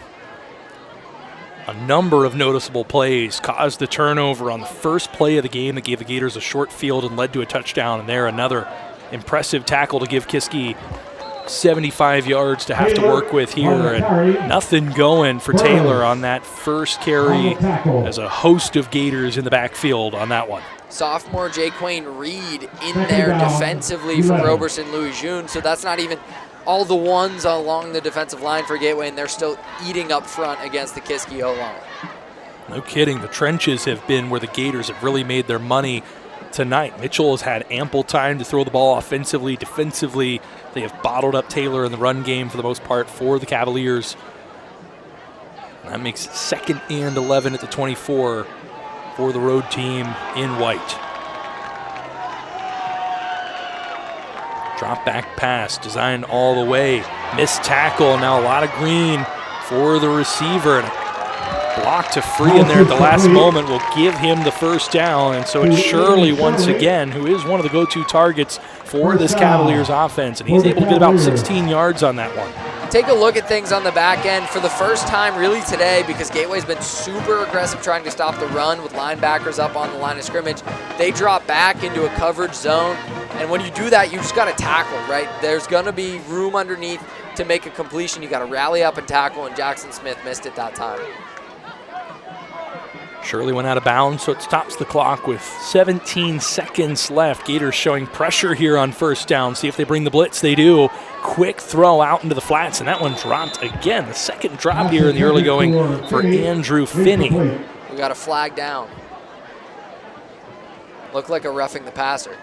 a number of noticeable plays, caused the turnover on the first play of the game that gave the Gators a short field and led to a touchdown. And there, another impressive tackle to give Kiski 75 yards to have to work with here. And nothing going for Taylor on that first carry as a host of Gators in the backfield on that one. Sophomore Jaquan Reed in there defensively for Roberson Louis June, so that's not even all the ones along the defensive line for Gateway, and they're still eating up front against the Kiski O-line. No kidding. The trenches have been where the Gators have really made their money tonight. Mitchell has had ample time to throw the ball offensively, defensively. They have bottled up Taylor in the run game for the most part for the Cavaliers. And that makes it 2nd and 11 at the 24 for the road team in white. Drop back pass, designed all the way. Missed tackle, now a lot of green for the receiver. And blocked to free in there at the last moment will give him the first down. And so it's Shirley once again, who is one of the go-to targets for this Cavaliers offense. And he's able to get about 16 yards on that one. Take a look at things on the back end for the first time really today, because Gateway's been super aggressive trying to stop the run with linebackers up on the line of scrimmage. They drop back into a coverage zone, and when you do that, you just got to tackle, right? There's going to be room underneath to make a completion. You got to rally up and tackle, and Jackson Smith missed it that time. Shirley went out of bounds, so it stops the clock with 17 seconds left. Gators showing pressure here on first down. See if they bring the blitz. They do. Quick throw out into the flats, and that one dropped again. The second drop here in the early going for Andrew Finney. We got a flag down. Looked like a roughing the passer.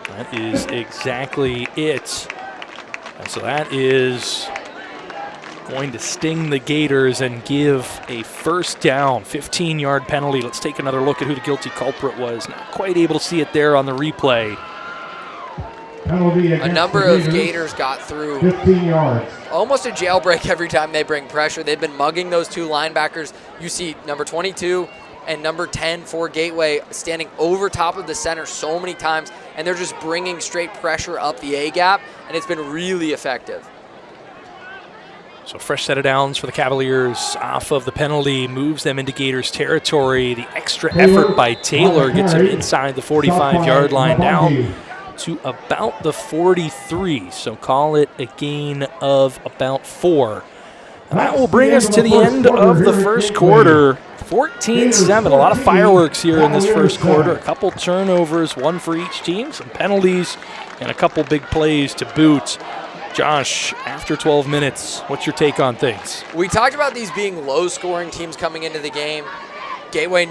That is exactly it. And so that is going to sting the Gators and give a first down, 15-yard penalty. Let's take another look at who the guilty culprit was. Not quite able to see it there on the replay. A number of Gators got through 15 yards. Almost a jailbreak every time they bring pressure. They've been mugging those two linebackers. You see number 22 and number 10 for Gateway standing over top of the center so many times, and they're just bringing straight pressure up the A-gap, and it's been really effective. So fresh set of downs for the Cavaliers off of the penalty, moves them into Gators territory. The extra effort by Taylor gets him inside the 45-yard line, down to about the 43. So call it a gain of about 4. And that will bring us to the end of the first quarter. 14-7, a lot of fireworks here in this first quarter. A couple turnovers, one for each team, some penalties, and a couple big plays to boot. Josh, after 12 minutes, what's your take on things? We talked about these being low-scoring teams coming into the game. Gateway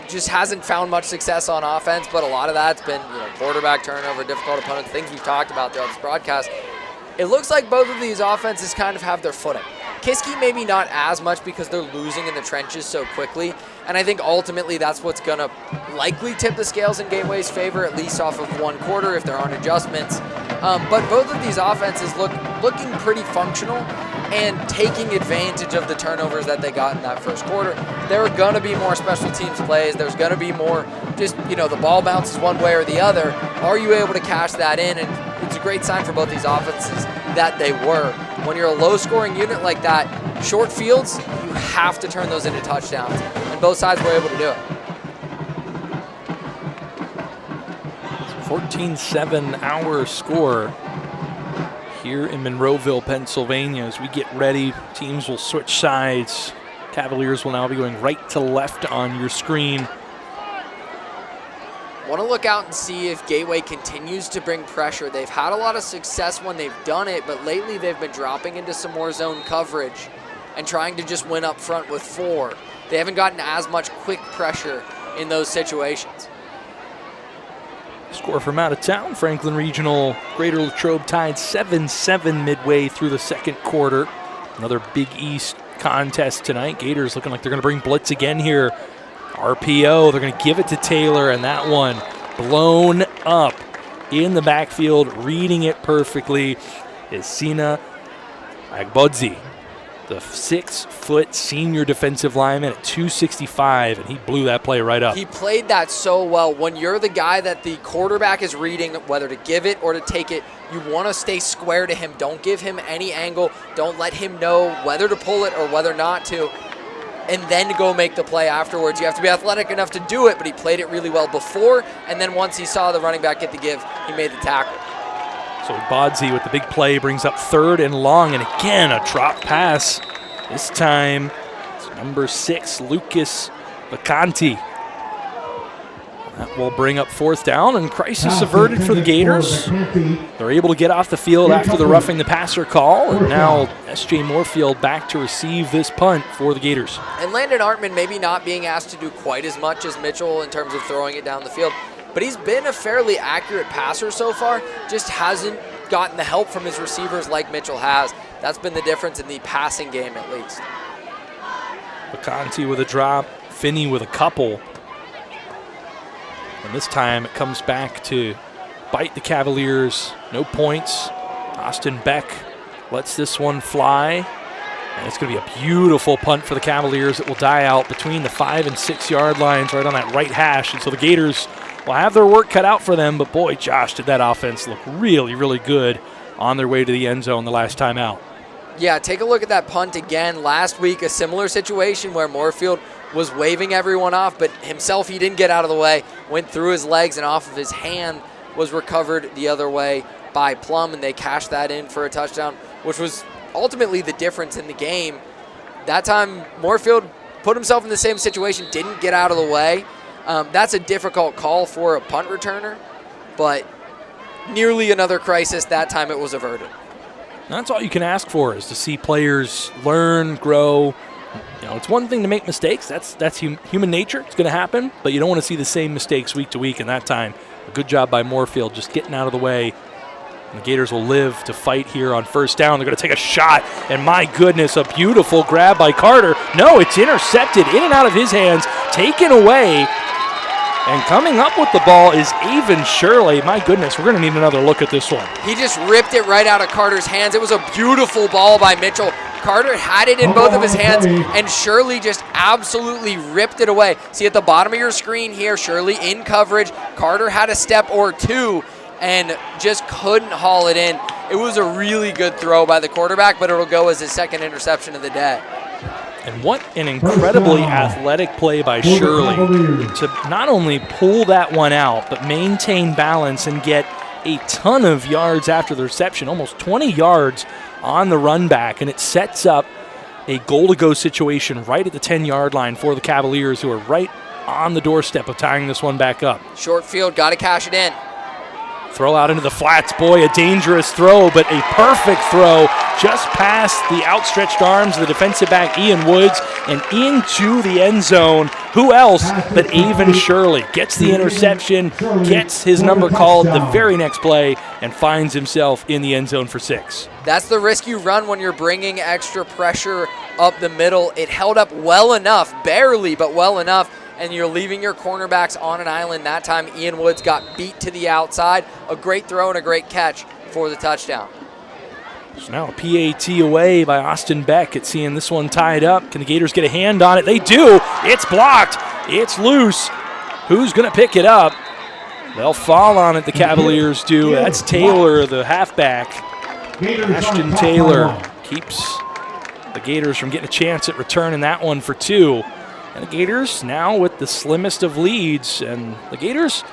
just hasn't found much success on offense, but a lot of that's been quarterback turnover, difficult opponents, things we've talked about throughout this broadcast. It looks like both of these offenses kind of have their footing. Kiski maybe not as much because they're losing in the trenches so quickly, and I think ultimately that's what's going to likely tip the scales in Gateway's favor, at least off of one quarter if there aren't adjustments. But both of these offenses looking pretty functional and taking advantage of the turnovers that they got in that first quarter. There are going to be more special teams plays. There's going to be more just, the ball bounces one way or the other. Are you able to cash that in? And it's a great sign for both these offenses that they were. When you're a low-scoring unit like that, short fields, you have to turn those into touchdowns. And both sides were able to do it. 14-7 our score here in Monroeville, Pennsylvania. As we get ready, teams will switch sides. Cavaliers will now be going right to left on your screen. Want to look out and see if Gateway continues to bring pressure. They've had a lot of success when they've done it, but lately they've been dropping into some more zone coverage and trying to just win up front with 4. They haven't gotten as much quick pressure in those situations. Score from out of town. Franklin Regional, Greater Latrobe tied 7-7 midway through the second quarter. Another Big East contest tonight. Gators looking like they're going to bring blitz again here. RPO, they're going to give it to Taylor, and that one blown up in the backfield. Reading it perfectly is Sina Agbodzi, the 6-foot senior defensive lineman at 265, and he blew that play right up. He played that so well. When you're the guy that the quarterback is reading, whether to give it or to take it, you want to stay square to him. Don't give him any angle. Don't let him know whether to pull it or whether not to, and then go make the play afterwards. You have to be athletic enough to do it, but he played it really well before, and then once he saw the running back get the give, he made the tackle. So Bodzi with the big play brings up 3rd and long, and again a drop pass. This time it's number 6, Lucas Vacanti. That will bring up 4th down, and crisis averted for the Gators. They're able to get off the field after the roughing the passer call, and now S.J. Moorfield back to receive this punt for the Gators. And Landon Hartman maybe not being asked to do quite as much as Mitchell in terms of throwing it down the field, but he's been a fairly accurate passer so far, just hasn't gotten the help from his receivers like Mitchell has. That's been the difference in the passing game at least. Bacanti with a drop, Finney with a couple. And this time it comes back to bite the Cavaliers. No points. Austin Beck lets this one fly. And it's going to be a beautiful punt for the Cavaliers that will die out between the 5 and 6 yard lines right on that right hash. And so the Gators will have their work cut out for them. But boy, Josh, did that offense look really, really good on their way to the end zone the last time out. Yeah, take a look at that punt again. Last week, a similar situation where Moorfield was waving everyone off, but himself, he didn't get out of the way, went through his legs and off of his hand, was recovered the other way by Plum, and they cashed that in for a touchdown, which was ultimately the difference in the game. That time, Moorfield put himself in the same situation, didn't get out of the way. That's a difficult call for a punt returner, but nearly another crisis. That time it was averted. That's all you can ask for, is to see players learn, grow. You know, it's one thing to make mistakes. That's human nature. It's going to happen, but you don't want to see the same mistakes week to week. And that time, a good job by Moorfield just getting out of the way. And the Gators will live to fight here on 1st down. They're going to take a shot, and my goodness, a beautiful grab by Carter. No, it's intercepted in and out of his hands, taken away. And coming up with the ball is Avon Shirley. My goodness, we're going to need another look at this one. He just ripped it right out of Carter's hands. It was a beautiful ball by Mitchell. Carter had it in both of his hands, and Shirley just absolutely ripped it away. See at the bottom of your screen here, Shirley in coverage. Carter had a step or two and just couldn't haul it in. It was a really good throw by the quarterback, but it'll go as his 2nd interception of the day. And what an incredibly athletic play by Shirley to not only pull that one out, but maintain balance and get a ton of yards after the reception, almost 20 yards on the run back, and it sets up a goal-to-go situation right at the 10-yard line for the Cavaliers, who are right on the doorstep of tying this one back up. Short field, got to cash it in. Throw out into the flats. Boy, a dangerous throw, but a perfect throw just past the outstretched arms of the defensive back, Ian Woods, and into the end zone. Who else but Avon Shirley gets the interception, gets his number called the very next play, and finds himself in the end zone for 6. That's the risk you run when you're bringing extra pressure up the middle. It held up well enough, barely, but well enough, and you're leaving your cornerbacks on an island. That time, Ian Woods got beat to the outside. A great throw and a great catch for the touchdown. So now a PAT away by Austin Beck at seeing this one tied up. Can the Gators get a hand on it? They do. It's blocked. It's loose. Who's going to pick it up? They'll fall on it, the Cavaliers do. That's Taylor, the halfback. Ashton Taylor keeps the Gators from getting a chance at returning that one for 2. And the Gators now with the slimmest of leads. And the Gators,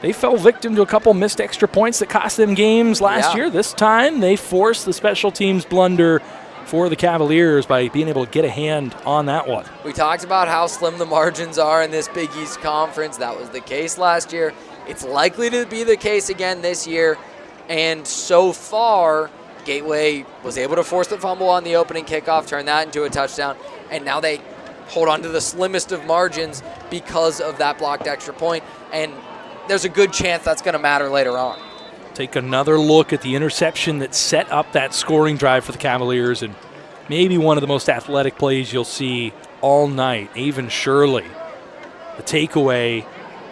they fell victim to a couple missed extra points that cost them games last year. This time they forced the special teams blunder for the Cavaliers by being able to get a hand on that one. We talked about how slim the margins are in this Big East Conference. That was the case last year. It's likely to be the case again this year. And so far, Gateway was able to force the fumble on the opening kickoff, turn that into a touchdown, and now they hold on to the slimmest of margins because of that blocked extra point, and there's a good chance that's going to matter later on. Take another look at the interception that set up that scoring drive for the Cavaliers, and maybe one of the most athletic plays you'll see all night. Avon Shirley, the takeaway,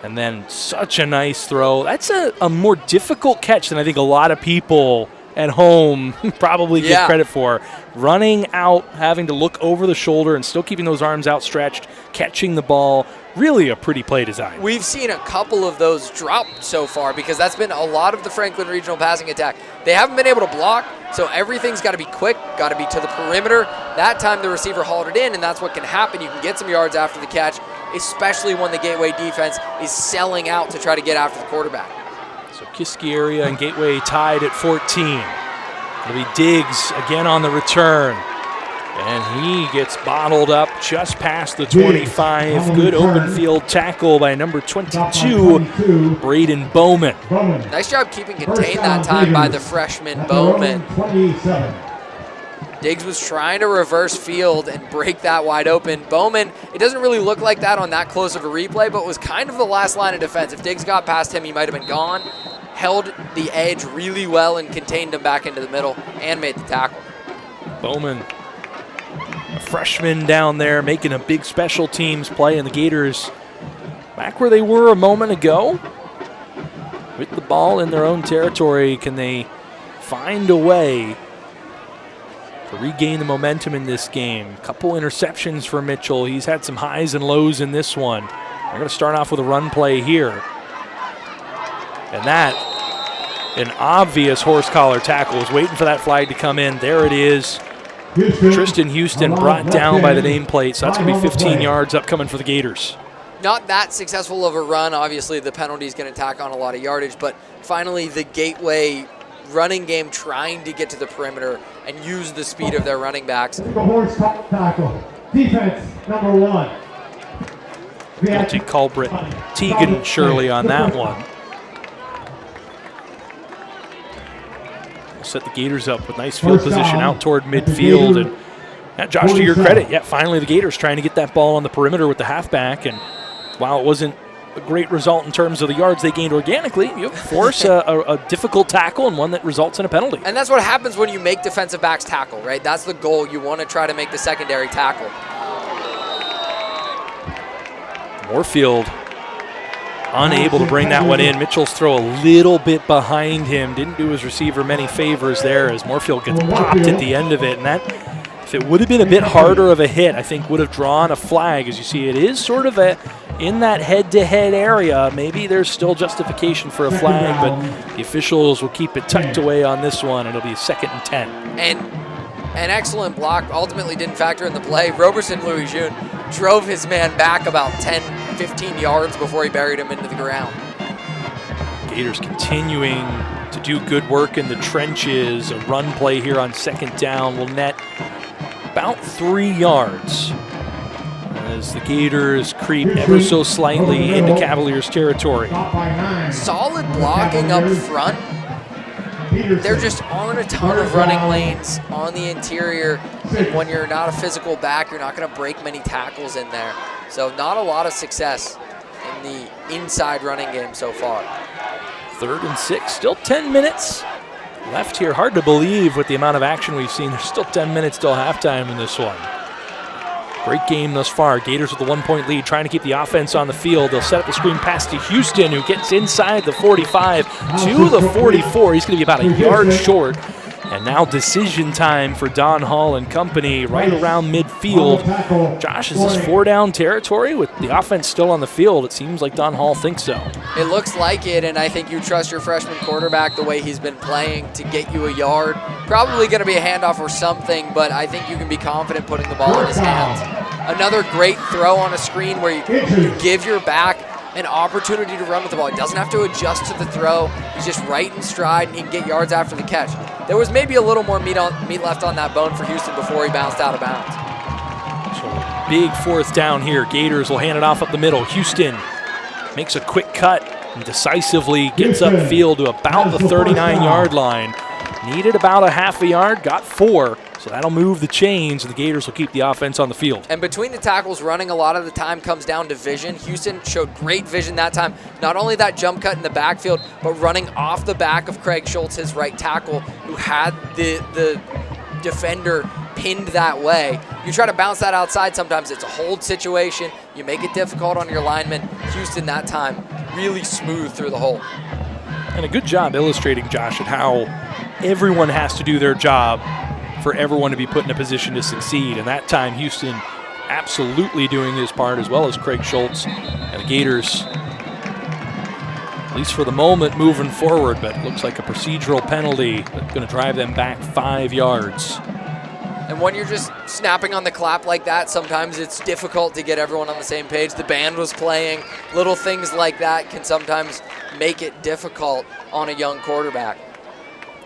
and then such a nice throw. That's a more difficult catch than I think a lot of people at home probably give credit for. Running out, having to look over the shoulder and still keeping those arms outstretched, catching the ball. Really a pretty play design. We've seen a couple of those drop so far because that's been a lot of the Franklin Regional passing attack. They haven't been able to block, so everything's got to be quick, got to be to the perimeter. That time the receiver hauled it in, and that's what can happen. You can get some yards after the catch, especially when the Gateway defense is selling out to try to get after the quarterback. So Kiski area and Gateway tied at 14. It'll be Diggs again on the return. And he gets bottled up just past the 25. Good open field tackle by number 22, Braden Bowman. Nice job keeping contained that time by the freshman Bowman. Diggs was trying to reverse field and break that wide open. Bowman, it doesn't really look like that on that close of a replay, but was kind of the last line of defense. If Diggs got past him, he might have been gone. Held the edge really well and contained him back into the middle and made the tackle. Bowman, a freshman down there, making a big special teams play, and the Gators back where they were a moment ago with the ball in their own territory. Can they find a way to regain the momentum in this game? Couple interceptions for Mitchell. He's had some highs and lows in this one. They're going to start off with a run play here. And that, an obvious horse collar tackle. Was waiting for that flag to come in. There it is. Tristan Houston brought down by the nameplate, so that's going to be 15 yards upcoming for the Gators. Not that successful of a run. Obviously, the penalty is going to tack on a lot of yardage, but finally the Gateway running game trying to get to the perimeter and use the speed of their running backs. The horse tackle. Defense, number 1. Guilty culprit Tegan Shirley on that one. We'll set the Gators up with nice field position out toward midfield. And yeah, Josh, to your credit, finally the Gators trying to get that ball on the perimeter with the halfback. And while it wasn't a great result in terms of the yards they gained organically, you force a difficult tackle and one that results in a penalty. And that's what happens when you make defensive backs tackle, right? That's the goal. You want to try to make the secondary tackle. Moorfield unable to bring that one in. Mitchell's throw a little bit behind him. Didn't do his receiver many favors there as Moorfield gets popped at the end of it. And that, if it would have been a bit harder of a hit, I think would have drawn a flag. As you see, it is sort of in that head-to-head area. Maybe there's still justification for a flag, but the officials will keep it tucked away on this one. It'll be 2nd and 10. And an excellent block ultimately didn't factor in the play. Roberson Louis-June drove his man back about 10, 15 yards before he buried him into the ground. Gators continuing to do good work in the trenches. A run play here on 2nd down will net about 3 yards as the Gators creep ever so slightly into Cavaliers territory. Solid blocking up front. There just aren't a ton of running lanes on the interior. And when you're not a physical back, you're not going to break many tackles in there. So not a lot of success in the inside running game so far. 3rd and 6, still 10 minutes left here. Hard to believe with the amount of action we've seen. There's still 10 minutes till halftime in this one. Great game thus far. Gators with a 1-point lead, trying to keep the offense on the field. They'll set up the screen pass to Houston, who gets inside the 45 to the 44. He's going to be about a yard short. And now decision time for Don Hall and company right around midfield. Josh, is this 4-down territory with the offense still on the field? It seems like Don Hall thinks so. It looks like it, and I think you trust your freshman quarterback the way he's been playing to get you a yard. Probably going to be a handoff or something, but I think you can be confident putting the ball in his hands. Another great throw on a screen where you give your back an opportunity to run with the ball. He doesn't have to adjust to the throw. He's just right in stride, and he can get yards after the catch. There was maybe a little more meat left on that bone for Houston before he bounced out of bounds. So big 4th down here. Gators will hand it off up the middle. Houston makes a quick cut and decisively gets upfield to about the 39-yard line. Needed about a half a yard, got 4. So that'll move the chains, and the Gators will keep the offense on the field. And between the tackles, running a lot of the time comes down to vision. Houston showed great vision that time. Not only that jump cut in the backfield, but running off the back of Craig Schultz, his right tackle, who had the defender pinned that way. You try to bounce that outside, sometimes it's a hold situation. You make it difficult on your lineman. Houston that time really smooth through the hole. And a good job illustrating, Josh, at how everyone has to do their job for everyone to be put in a position to succeed. And that time, Houston absolutely doing his part, as well as Craig Schultz. And the Gators, at least for the moment, moving forward, but it looks like a procedural penalty that's going to drive them back 5 yards. And when you're just snapping on the clap like that, sometimes it's difficult to get everyone on the same page. The band was playing. Little things like that can sometimes make it difficult on a young quarterback.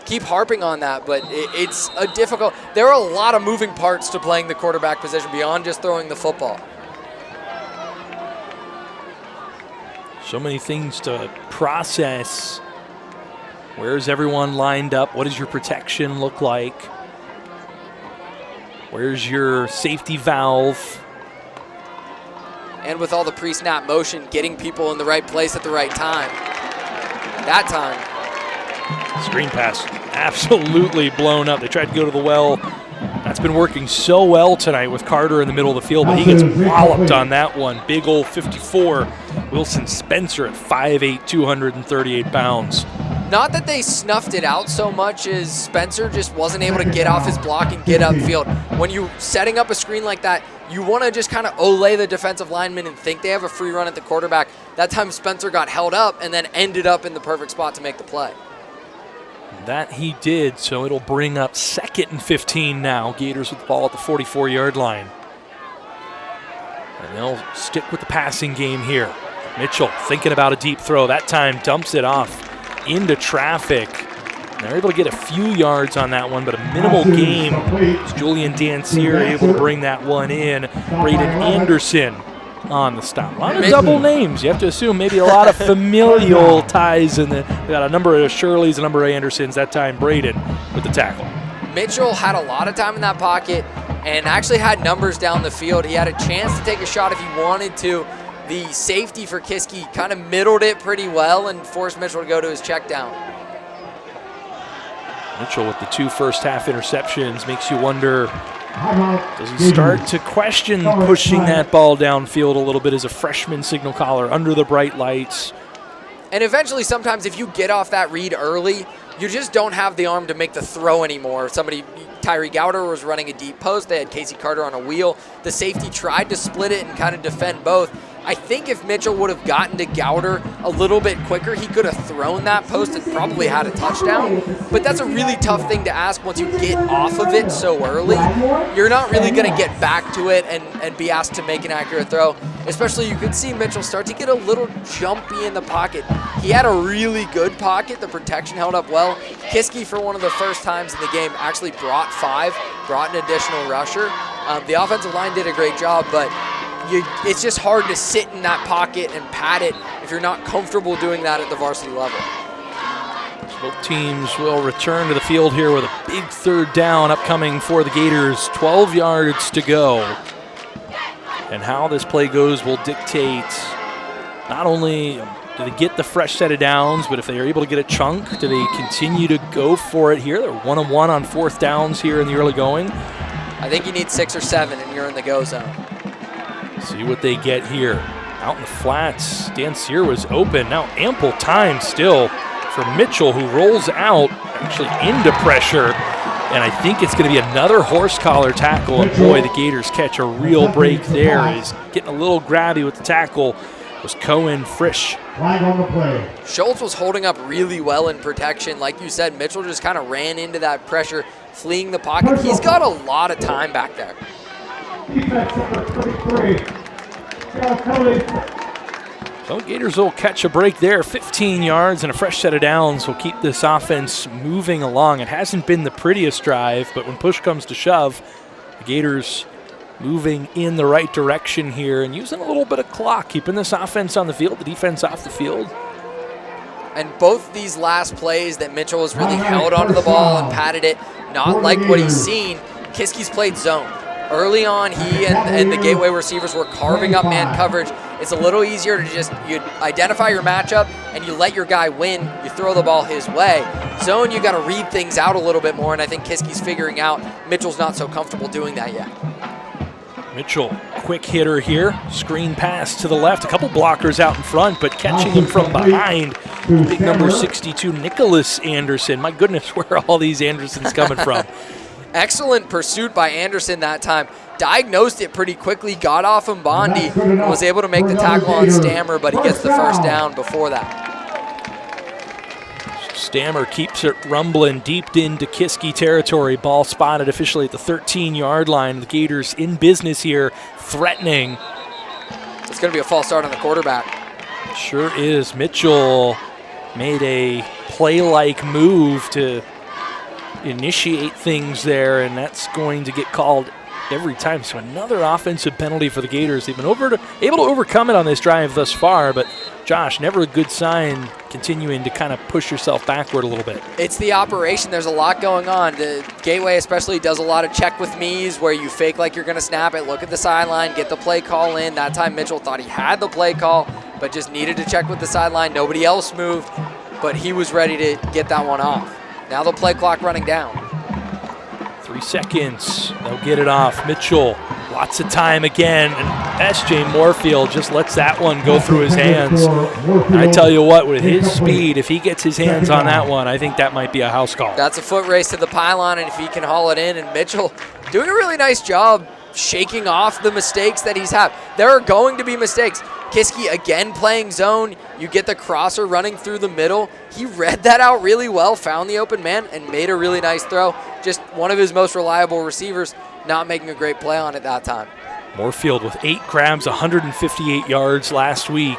keep harping on that, but it's a difficult. There are a lot of moving parts to playing the quarterback position beyond just throwing the football. So many things to process. Where's everyone lined up? What does your protection look like? Where's your safety valve? And with all the pre-snap motion, getting people in the right place at the right time. That time. Screen pass absolutely blown up. They tried to go to the well. That's been working so well tonight with Carter in the middle of the field, but he gets walloped on that one. Big old 54. Wilson Spencer at 5'8", 238 pounds. Not that they snuffed it out so much as Spencer just wasn't able to get off his block and get upfield. When you're setting up a screen like that, you want to just kind of olay the defensive lineman and think they have a free run at the quarterback. That time Spencer got held up and then ended up in the perfect spot to make the play. That he did, so it'll bring up 2nd and 15 now. Gators with the ball at the 44-yard line. And they'll stick with the passing game here. Mitchell thinking about a deep throw. That time dumps it off into traffic. They're able to get a few yards on that one, but a minimal game. It's Julian Dancier able to bring that one in. Braden Anderson on the stop. A lot of double names. You have to assume maybe a lot of familial ties. We got a number of Shirleys, a number of Andersons. That time Braden with the tackle. Mitchell had a lot of time in that pocket and actually had numbers down the field. He had a chance to take a shot if he wanted to. The safety for Kiski kind of middled it pretty well and forced Mitchell to go to his check down. Mitchell with the 2 first-half interceptions makes you wonder, does he start to question pushing that ball downfield a little bit as a freshman signal caller under the bright lights? And eventually, sometimes if you get off that read early, you just don't have the arm to make the throw anymore. Tyree Gowder was running a deep post. They had Casey Carter on a wheel. The safety tried to split it and kind of defend both. I think if Mitchell would have gotten to Gowder a little bit quicker, he could have thrown that post and probably had a touchdown. But that's a really tough thing to ask once you get off of it so early. You're not really going to get back to it and be asked to make an accurate throw. Especially you could see Mitchell start to get a little jumpy in the pocket. He had a really good pocket. The protection held up well. Kiski, for one of the first times in the game, actually brought an additional rusher. The offensive line did a great job, but it's just hard to sit in that pocket and pad it if you're not comfortable doing that at the varsity level. Both teams will return to the field here with a big 3rd down upcoming for the Gators. 12 yards to go. And how this play goes will dictate not only do they get the fresh set of downs, but if they are able to get a chunk, do they continue to go for it here? They're 1-1 on 4th downs here in the early going. I think you need 6 or 7 and you're in the go zone. See what they get here. Out in the flats, Dancier was open. Now ample time still for Mitchell, who rolls out actually into pressure. And I think it's going to be another horse collar tackle. And boy, the Gators catch a real break there. He's getting a little grabby with the tackle. Was Cohen Frisch. Flag on the play. Schultz was holding up really well in protection. Like you said, Mitchell just kind of ran into that pressure, fleeing the pocket. He's got a lot of time back there. Defense number 33. So Gators will catch a break there. 15 yards and a fresh set of downs will keep this offense moving along. It hasn't been the prettiest drive, but when push comes to shove, the Gators moving in the right direction here and using a little bit of clock, keeping this offense on the field, the defense off the field. And both these last plays that Mitchell has really held onto the ball and patted it, not like what he's seen. Kiski's played zone. Early on, he and the Gateway receivers were carving up man coverage. It's a little easier to just you identify your matchup and you let your guy win. You throw the ball his way. Zone, you got to read things out a little bit more, and I think Kiski's figuring out Mitchell's not so comfortable doing that yet. Mitchell, quick hitter here. Screen pass to the left. A couple blockers out in front, but catching him from behind. Big number 62, Nicholas Anderson. My goodness, where are all these Andersons coming from? Excellent pursuit by Anderson that time. Diagnosed it pretty quickly, got off Bondi, and was able to make the tackle on Stammer, but he gets the first down before that. Stammer keeps it rumbling deep into Kiski territory. Ball spotted officially at the 13-yard line. The Gators in business here, threatening. It's going to be a false start on the quarterback. Sure is. Mitchell made a play-like move to initiate things there, and that's going to get called every time. So another offensive penalty for the Gators. They've been able to overcome it on this drive thus far, but Josh, never a good sign continuing to kind of push yourself backward a little bit. It's the operation. There's a lot going on. The Gateway especially does a lot of check with me's where you fake like you're going to snap it, look at the sideline, get the play call in. That time Mitchell thought he had the play call, but just needed to check with the sideline. Nobody else moved, but he was ready to get that one off. Now the play clock running down. 3 seconds. They'll get it off. Mitchell, lots of time again, and S.J. Moorfield just lets that one go through his hands. I tell you what, with his speed, if he gets his hands on that one, I think that might be a house call. That's a foot race to the pylon, and if he can haul it in, and Mitchell doing a really nice job shaking off the mistakes that he's had. There are going to be mistakes. Kiski again playing zone. You get the crosser running through the middle. He read that out really well, found the open man, and made a really nice throw. Just one of his most reliable receivers, not making a great play on it that time. Moorfield with 8 grabs, 158 yards last week.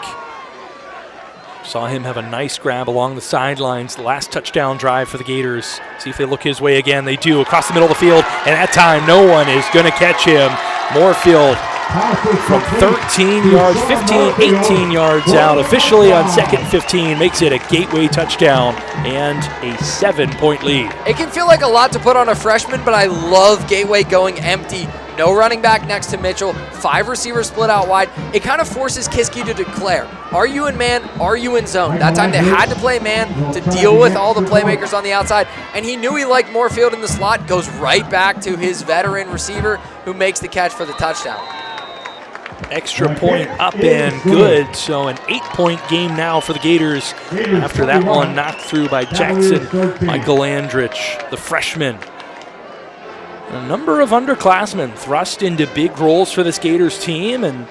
Saw him have a nice grab along the sidelines. The last touchdown drive for the Gators. See if they look his way again. They do, across the middle of the field, and that time no one is going to catch him. Moorfield from 13 yards, 15, 18 yards out, officially on 2nd and 15, makes it a Gateway touchdown and a 7-point lead. It can feel like a lot to put on a freshman, but I love Gateway going empty. No running back next to Mitchell, 5 receivers split out wide. It kind of forces Kiski to declare, are you in man, are you in zone? That time they had to play man to deal with all the playmakers on the outside, and he knew he liked Moorfield in the slot, goes right back to his veteran receiver who makes the catch for the touchdown. Extra point up and good, so an 8-point game now for the Gators after that one knocked through by Jackson Michael Andrich, the freshman. A number of underclassmen thrust into big roles for this Gators team, and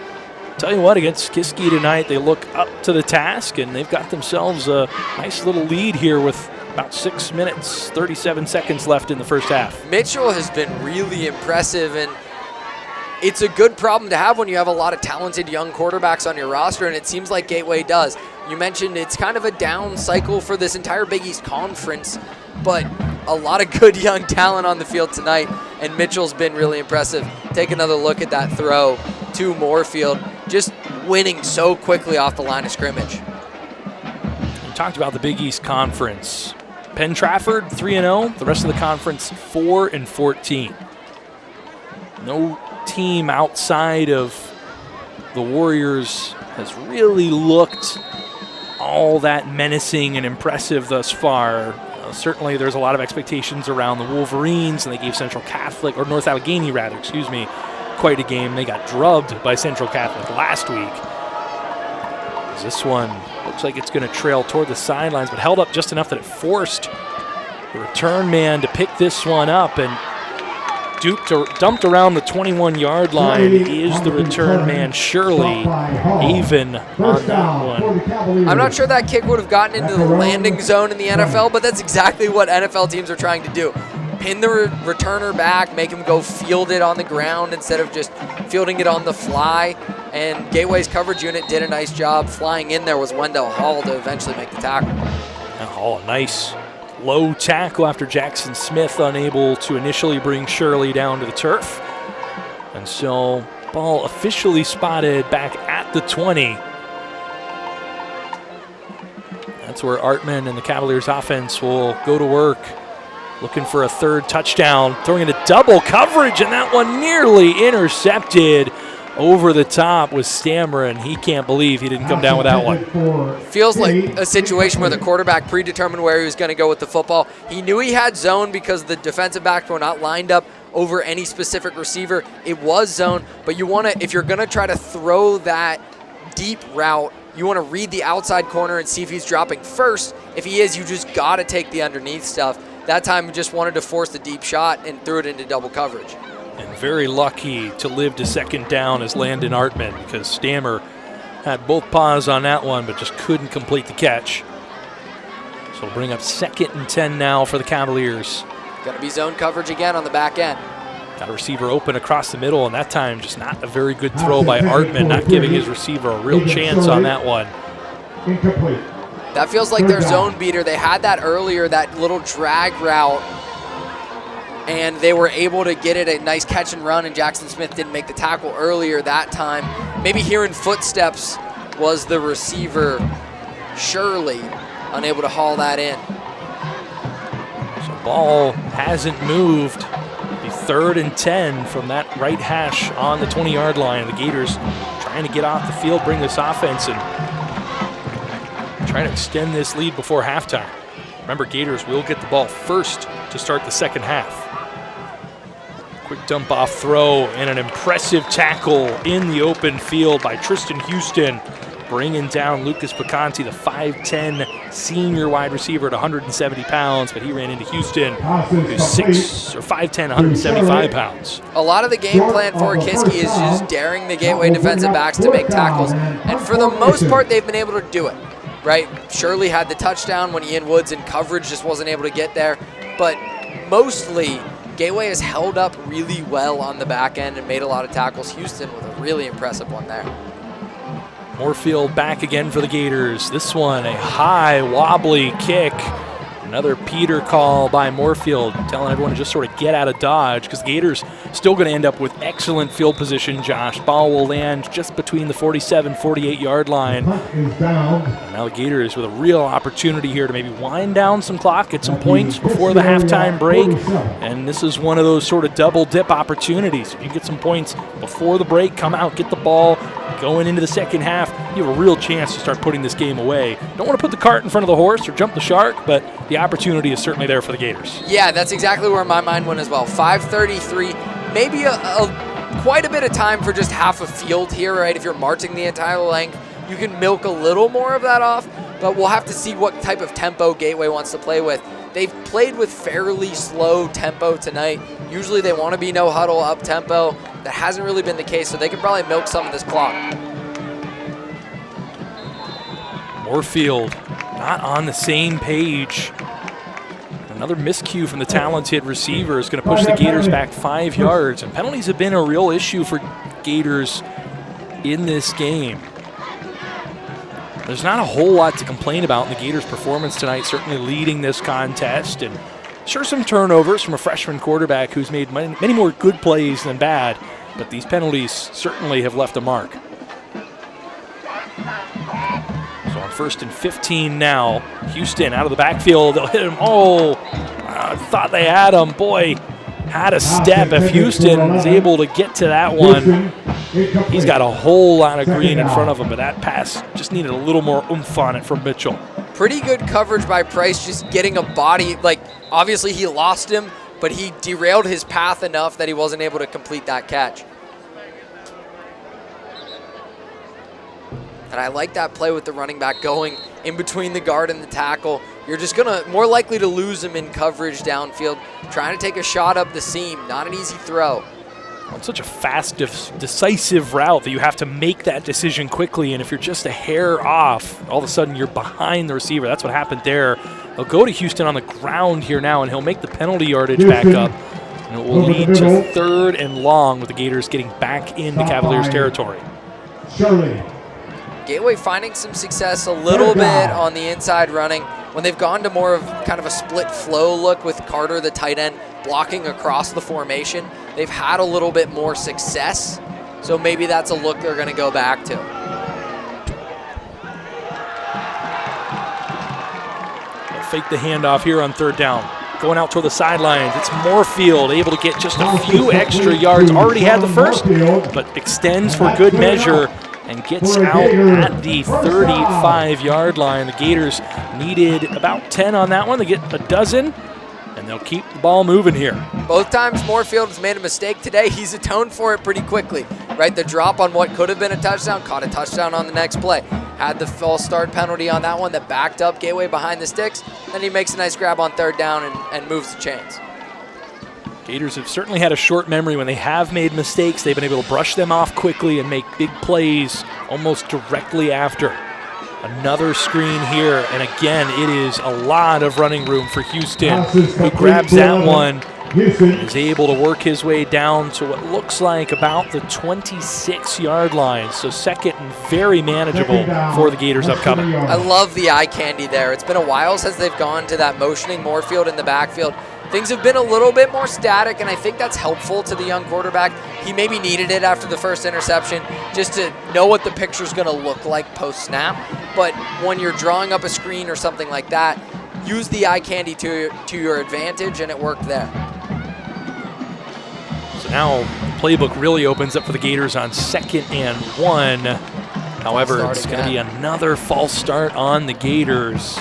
tell you what, against Kiski tonight, they look up to the task, and they've got themselves a nice little lead here with about 6 minutes, 37 seconds left in the first half. Mitchell has been really impressive, and it's a good problem to have when you have a lot of talented young quarterbacks on your roster, and it seems like Gateway does. You mentioned it's kind of a down cycle for this entire Big East Conference, but a lot of good young talent on the field tonight, and Mitchell's been really impressive. Take another look at that throw to Moorfield, just winning so quickly off the line of scrimmage. We talked about the Big East Conference. Penn Trafford 3-0, the rest of the conference 4-14. No team outside of the Warriors has really looked all that menacing and impressive thus far. Certainly there's a lot of expectations around the Wolverines, and they gave Central Catholic, or North Allegheny rather, excuse me, quite a game. They got drubbed by Central Catholic last week. This one looks like it's going to trail toward the sidelines, but held up just enough that it forced the return man to pick this one up, and dumped around the 21-yard line is the return man, Shirley, even on that one. I'm not sure that kick would have gotten into the landing zone in the NFL, but that's exactly what NFL teams are trying to do. Pin the returner back, make him go field it on the ground instead of just fielding it on the fly. And Gateway's coverage unit did a nice job. Flying in there was Wendell Hall to eventually make the tackle. Hall, a nice low tackle after Jackson Smith unable to initially bring Shirley down to the turf. And so ball officially spotted back at the 20. That's where Artman and the Cavaliers offense will go to work, looking for a 3rd touchdown, throwing into double coverage, and that one nearly intercepted. Over the top was Stammer, and he can't believe he didn't come down with that one. Feels like a situation where the quarterback predetermined where he was going to go with the football. He knew he had zone because the defensive backs were not lined up over any specific receiver. It was zone, but you want to, if you're going to try to throw that deep route, you want to read the outside corner and see if he's dropping first. If he is, you just got to take the underneath stuff. That time, he just wanted to force the deep shot and threw it into double coverage. And very lucky to live to 2nd down as Landon Artman, because Stammer had both paws on that one but just couldn't complete the catch. So we'll bring up 2nd and 10 now for the Cavaliers. Going to be zone coverage again on the back end. Got a receiver open across the middle, and that time just not a very good throw by Artman, not giving his receiver a real chance on that one. Incomplete. That feels like their zone beater. They had that earlier, that little drag route and they were able to get it a nice catch and run, and Jackson Smith didn't make the tackle earlier that time. Maybe hearing footsteps was the receiver, Shirley, unable to haul that in. So ball hasn't moved. The 3rd and 10 from that right hash on the 20-yard line. The Gators trying to get off the field, bring this offense, and trying to extend this lead before halftime. Remember, Gators will get the ball first to start the second half. Quick dump off throw and an impressive tackle in the open field by Tristan Houston, bringing down Lucas Picanti, the 5'10" senior wide receiver at 170 pounds, but he ran into Houston, who's 5'10", 175 pounds. A lot of the game plan for Kiski is just daring the Gateway defensive backs to make tackles, and for the most part, they've been able to do it, right? Shirley had the touchdown when Ian Woods in coverage just wasn't able to get there, but mostly Gateway has held up really well on the back end and made a lot of tackles. Houston with a really impressive one there. Moorfield back again for the Gators. This one, a high, wobbly kick. Another Peter call by Moorfield, telling everyone to just sort of get out of dodge, because the Gators still going to end up with excellent field position, Josh. Ball will land just between the 47, 48-yard line. And now the Gators with a real opportunity here to maybe wind down some clock, get some points before the halftime break. And this is one of those sort of double dip opportunities. If you get some points before the break, come out, get the ball, going into the second half, you have a real chance to start putting this game away. Don't want to put the cart in front of the horse or jump the shark, but the opportunity is certainly there for the Gators. Yeah, that's exactly where my mind went as well. 5:33, maybe quite a bit of time for just half a field here, right? If you're marching the entire length, you can milk a little more of that off, but we'll have to see what type of tempo Gateway wants to play with. They've played with fairly slow tempo tonight. Usually they want to be no huddle, up tempo. That hasn't really been the case, so they can probably milk some of this clock. Moorfield not on the same page. Another miscue from the talented receiver is going to push the Gators back 5 yards. And penalties have been a real issue for Gators in this game. There's not a whole lot to complain about in the Gators' performance tonight, certainly leading this contest. And sure, some turnovers from a freshman quarterback who's made many more good plays than bad, but these penalties certainly have left a mark. So on 1st and 15 now, Houston out of the backfield. They'll hit him. Oh, I thought they had him. Boy, had a step. If Houston is able to get to that one, he's got a whole lot of green in front of him, but that pass just needed a little more oomph on it from Mitchell. Pretty good coverage by Price, just getting a body. Like, obviously he lost him, but he derailed his path enough that he wasn't able to complete that catch. And I like that play with the running back going in between the guard and the tackle. You're just more likely to lose him in coverage downfield, trying to take a shot up the seam. Not an easy throw. Well, it's such a fast, decisive route that you have to make that decision quickly, and if you're just a hair off, all of a sudden you're behind the receiver. That's what happened there. They'll go to Houston on the ground here now, and he'll make the penalty yardage back up, and it will lead to 3rd and long with the Gators getting back into Cavaliers territory. Shirley. Gateway finding some success a little bit on the inside running when they've gone to more of kind of a split flow look with Carter, the tight end, blocking across the formation. They've had a little bit more success, so maybe that's a look they're going to go back to. They'll fake the handoff here on 3rd down. Going out toward the sidelines, it's Moorfield able to get just a few extra yards. Already had the first, but extends for good measure and gets out at the 35-yard line. The Gators needed about 10 on that one. They get a dozen, and they'll keep the ball moving here. Both times Moorfield has made a mistake today, he's atoned for it pretty quickly, right? The drop on what could have been a touchdown, caught a touchdown on the next play. Had the false start penalty on that one that backed up Gateway behind the sticks. Then he makes a nice grab on 3rd down and moves the chains. Gators have certainly had a short memory. When they have made mistakes, they've been able to brush them off quickly and make big plays almost directly after. Another screen here, and again, it is a lot of running room for Houston, who grabs that one Houston. Is able to work his way down to what looks like about the 26-yard line. So second and very manageable for the Gators upcoming. I love the eye candy there. It's been a while since they've gone to that motioning Moorfield in the backfield. Things have been a little bit more static, and I think that's helpful to the young quarterback. He maybe needed it after the first interception just to know what the picture's going to look like post-snap. But when you're drawing up a screen or something like that, use the eye candy to your advantage, and it worked there. So now the playbook really opens up for the Gators on 2nd and 1. However, it's going to be another false start on the Gators.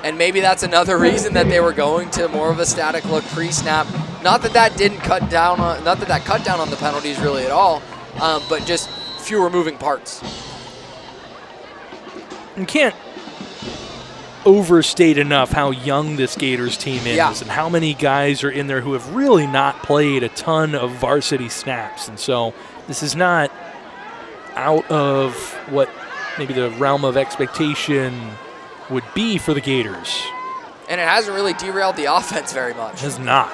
And maybe that's another reason that they were going to more of a static look pre-snap. Not that that didn't cut down on, not that that cut down on the penalties really at all, but just fewer moving parts. You can't overstate enough how young this Gators team is and how many guys are in there who have really not played a ton of varsity snaps. And so this is not out of what maybe the realm of expectation would be for the Gators. And it hasn't really derailed the offense very much. It has not.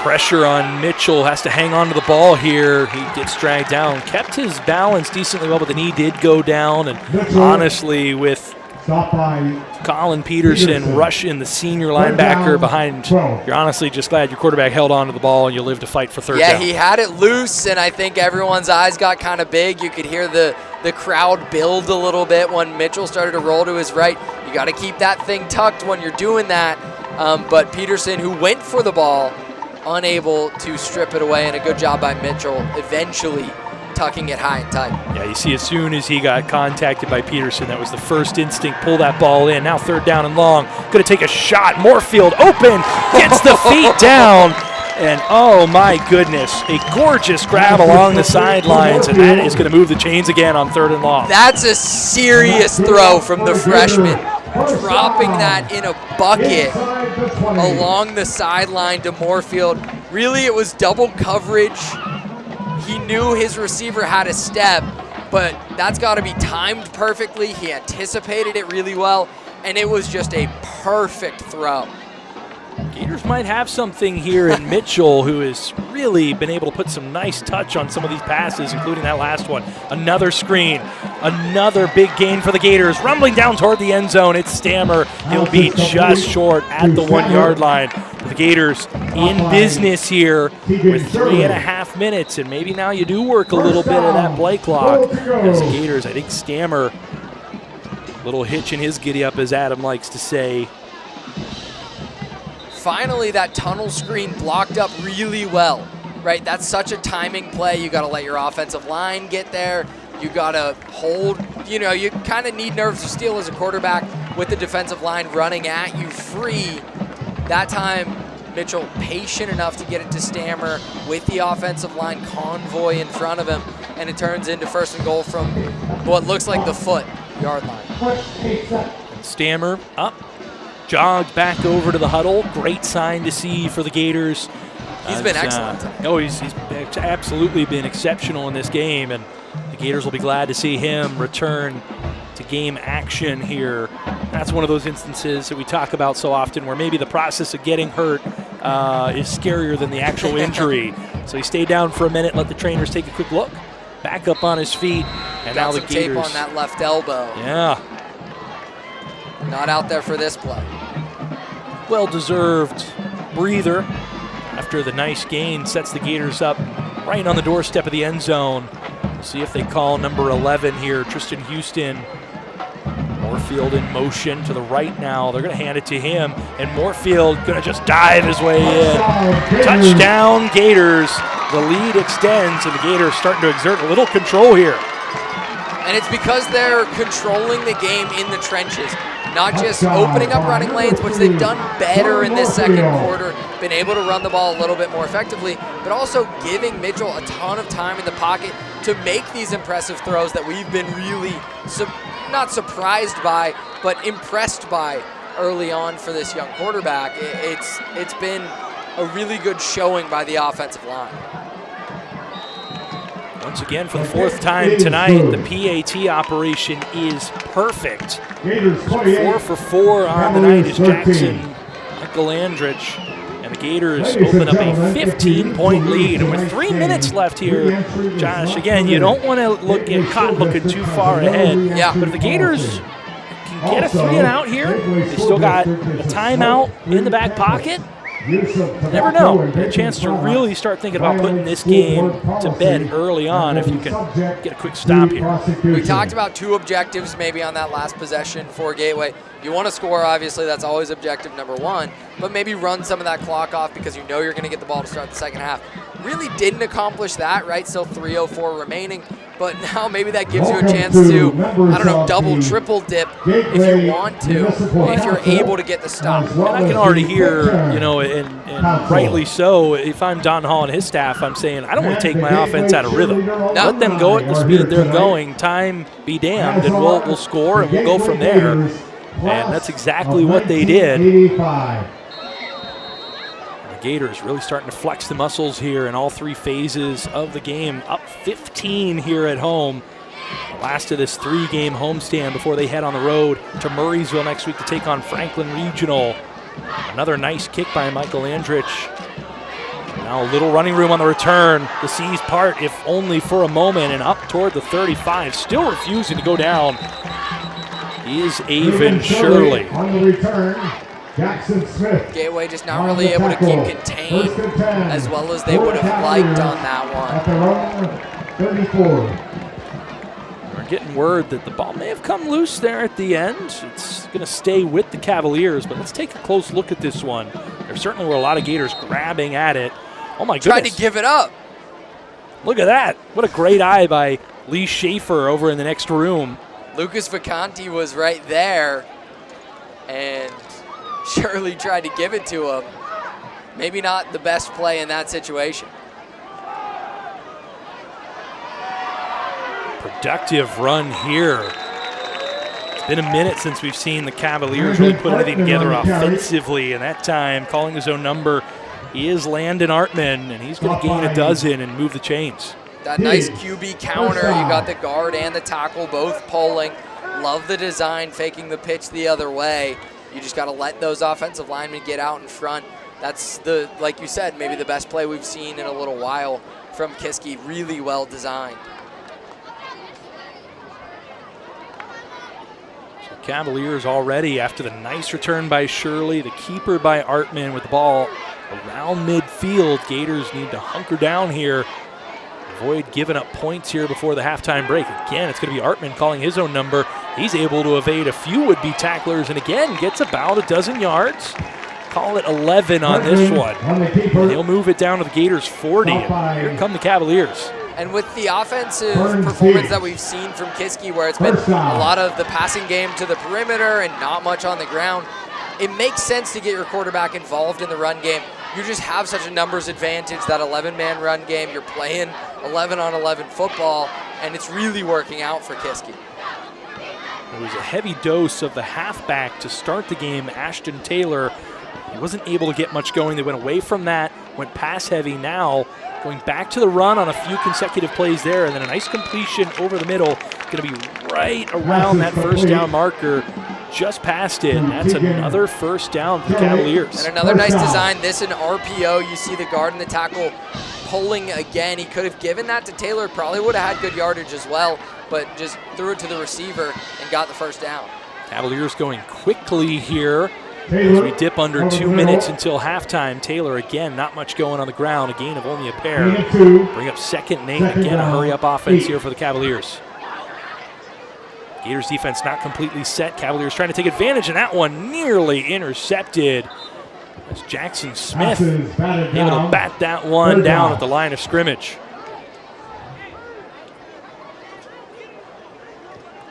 Pressure on Mitchell, has to hang on to the ball here. He gets dragged down, kept his balance decently well, but the knee did go down. And honestly, with Colin Peterson rushing the senior linebacker behind, you're honestly just glad your quarterback held on to the ball and you lived to fight for third down. Yeah, he had it loose, and I think everyone's eyes got kind of big. You could hear the crowd build a little bit when Mitchell started to roll to his right. You got to keep that thing tucked when you're doing that. But Peterson, who went for the ball, unable to strip it away, and a good job by Mitchell eventually tucking it high and tight. Yeah, you see as soon as he got contacted by Peterson, that was the first instinct, pull that ball in. Now 3rd down and long, going to take a shot. Moorfield open, gets the feet down, and oh my goodness, a gorgeous grab along the sidelines, and that is going to move the chains again on 3rd and long. That's a serious throw from the freshman, dropping that in a bucket along the sideline to Moorfield. Really, it was double coverage. He knew his receiver had a step, but that's got to be timed perfectly. He anticipated it really well, and it was just a perfect throw. Gators might have something here in Mitchell, who has really been able to put some nice touch on some of these passes, including that last one. Another screen, another big gain for the Gators, rumbling down toward the end zone. It's Stammer. He'll be just short at the 1-yard line. The Gators in business here with 3.5 minutes, and maybe now you do work a little bit of that play clock. As the Gators, I think Stammer, little hitch in his giddy-up, as Adam likes to say. Finally, that tunnel screen blocked up really well, right? That's such a timing play. You got to let your offensive line get there. You got to hold, you know, you kind of need nerves of steel as a quarterback with the defensive line running at you free. That time, Mitchell patient enough to get it to Stammer with the offensive line convoy in front of him, and it turns into 1st and goal from what looks like the yard line. And Stammer up, jogged back over to the huddle. Great sign to see for the Gators. He's been excellent. He's absolutely been exceptional in this game, and the Gators will be glad to see him return to game action here. That's one of those instances that we talk about so often where maybe the process of getting hurt is scarier than the actual injury. So he stayed down for a minute, let the trainers take a quick look, back up on his feet, and now the Gators. Tape on that left elbow. Yeah. Not out there for this play. Well-deserved breather after the nice gain sets the Gators up right on the doorstep of the end zone. We'll see if they call number 11 here, Tristan Houston. Moorfield in motion to the right now. They're going to hand it to him, and Moorfield going to just dive his way in. Touchdown, Gators. The lead extends, and the Gators starting to exert a little control here. And it's because they're controlling the game in the trenches, not just opening up running lanes, which they've done better in this second quarter, been able to run the ball a little bit more effectively, but also giving Mitchell a ton of time in the pocket to make these impressive throws that we've been really not surprised by, but impressed by early on for this young quarterback. It's been a really good showing by the offensive line. Once again, for the 4th time tonight, the PAT operation is perfect. 4 for 4 on the night is Jackson Michael Andrich. The Gators open up a 15-point lead. And with 3 minutes left here, Josh, again, you don't want to get caught looking too far ahead. Yeah. But if the Gators can get a 3 and out here, they still got a timeout in the back pocket. You never know. A chance to really start thinking about putting this game to bed early on if you can get a quick stop here. We talked about 2 objectives maybe on that last possession for Gateway. You want to score, obviously, that's always objective number 1, but maybe run some of that clock off because you know you're going to get the ball to start the second half. Really didn't accomplish that, right? Still 3:04 remaining, but now maybe that gives you a chance to, I don't know, double, triple dip if you want to, if you're able to get the stop. And I can already hear, you know, and rightly so, if I'm Don Hall and his staff, I'm saying I don't want to take my offense out of rhythm. Let them go at the speed they're going. Time be damned, and we'll score and we'll go from there. And that's exactly what they did. The Gators really starting to flex the muscles here in all 3 phases of the game. Up 15 here at home. The last of this 3-game homestand before they head on the road to Murraysville next week to take on Franklin Regional. Another nice kick by Michael Andrich. Now a little running room on the return. The C's part, if only for a moment, and up toward the 35. Still refusing to go down is Avon Shirley. On the return, Jackson Smith. Gateway just not really able to keep contained as well as they would have liked on that one. At their own 34. We're getting word that the ball may have come loose there at the end. It's going to stay with the Cavaliers, but let's take a close look at this one. There certainly were a lot of Gators grabbing at it. Oh my goodness. Tried to give it up. Look at that. What a great eye by Lee Schaefer over in the next room. Lucas Vacanti was right there, and Shirley tried to give it to him. Maybe not the best play in that situation. Productive run here. It's been a minute since we've seen the Cavaliers really put anything together offensively, and that time, calling his own number, he is Landon Artman, and he's going to gain a dozen and move the chains. That nice QB counter. You got the guard and the tackle both pulling. Love the design, faking the pitch the other way. You just got to let those offensive linemen get out in front. That's the, like you said, maybe the best play we've seen in a little while from Kiski. Really well designed. So Cavaliers already after the nice return by Shirley, the keeper by Artman with the ball around midfield. Gators need to hunker down here. Avoid giving up points here before the halftime break. Again, it's going to be Artman calling his own number. He's able to evade a few would-be tacklers and again gets about a dozen yards. Call it 11 on this one. And he'll move it down to the Gators 40. And here come the Cavaliers. And with the offensive performance that we've seen from Kiski, where it's been a lot of the passing game to the perimeter and not much on the ground, it makes sense to get your quarterback involved in the run game. You just have such a numbers advantage, that 11-man run game. You're playing 11-on-11 football, and it's really working out for Kiski. It was a heavy dose of the halfback to start the game, Ashton Taylor. He wasn't able to get much going. They went away from that, went pass heavy. Now going back to the run on a few consecutive plays there, and then a nice completion over the middle. Going to be right around that first down marker. Just past it, and that's another first down for the Cavaliers. And another nice design. This an RPO. You see the guard and the tackle pulling again. He could have given that to Taylor. Probably would have had good yardage as well, but just threw it to the receiver and got the first down. Cavaliers going quickly here as we dip under 2 minutes until halftime. Taylor again, not much going on the ground. A gain of only a pair. Bring up 2nd and 8. Again, a hurry-up offense here for the Cavaliers. Gators defense not completely set. Cavaliers trying to take advantage, and that one nearly intercepted. As Jackson Smith able to bat that one down at the line of scrimmage.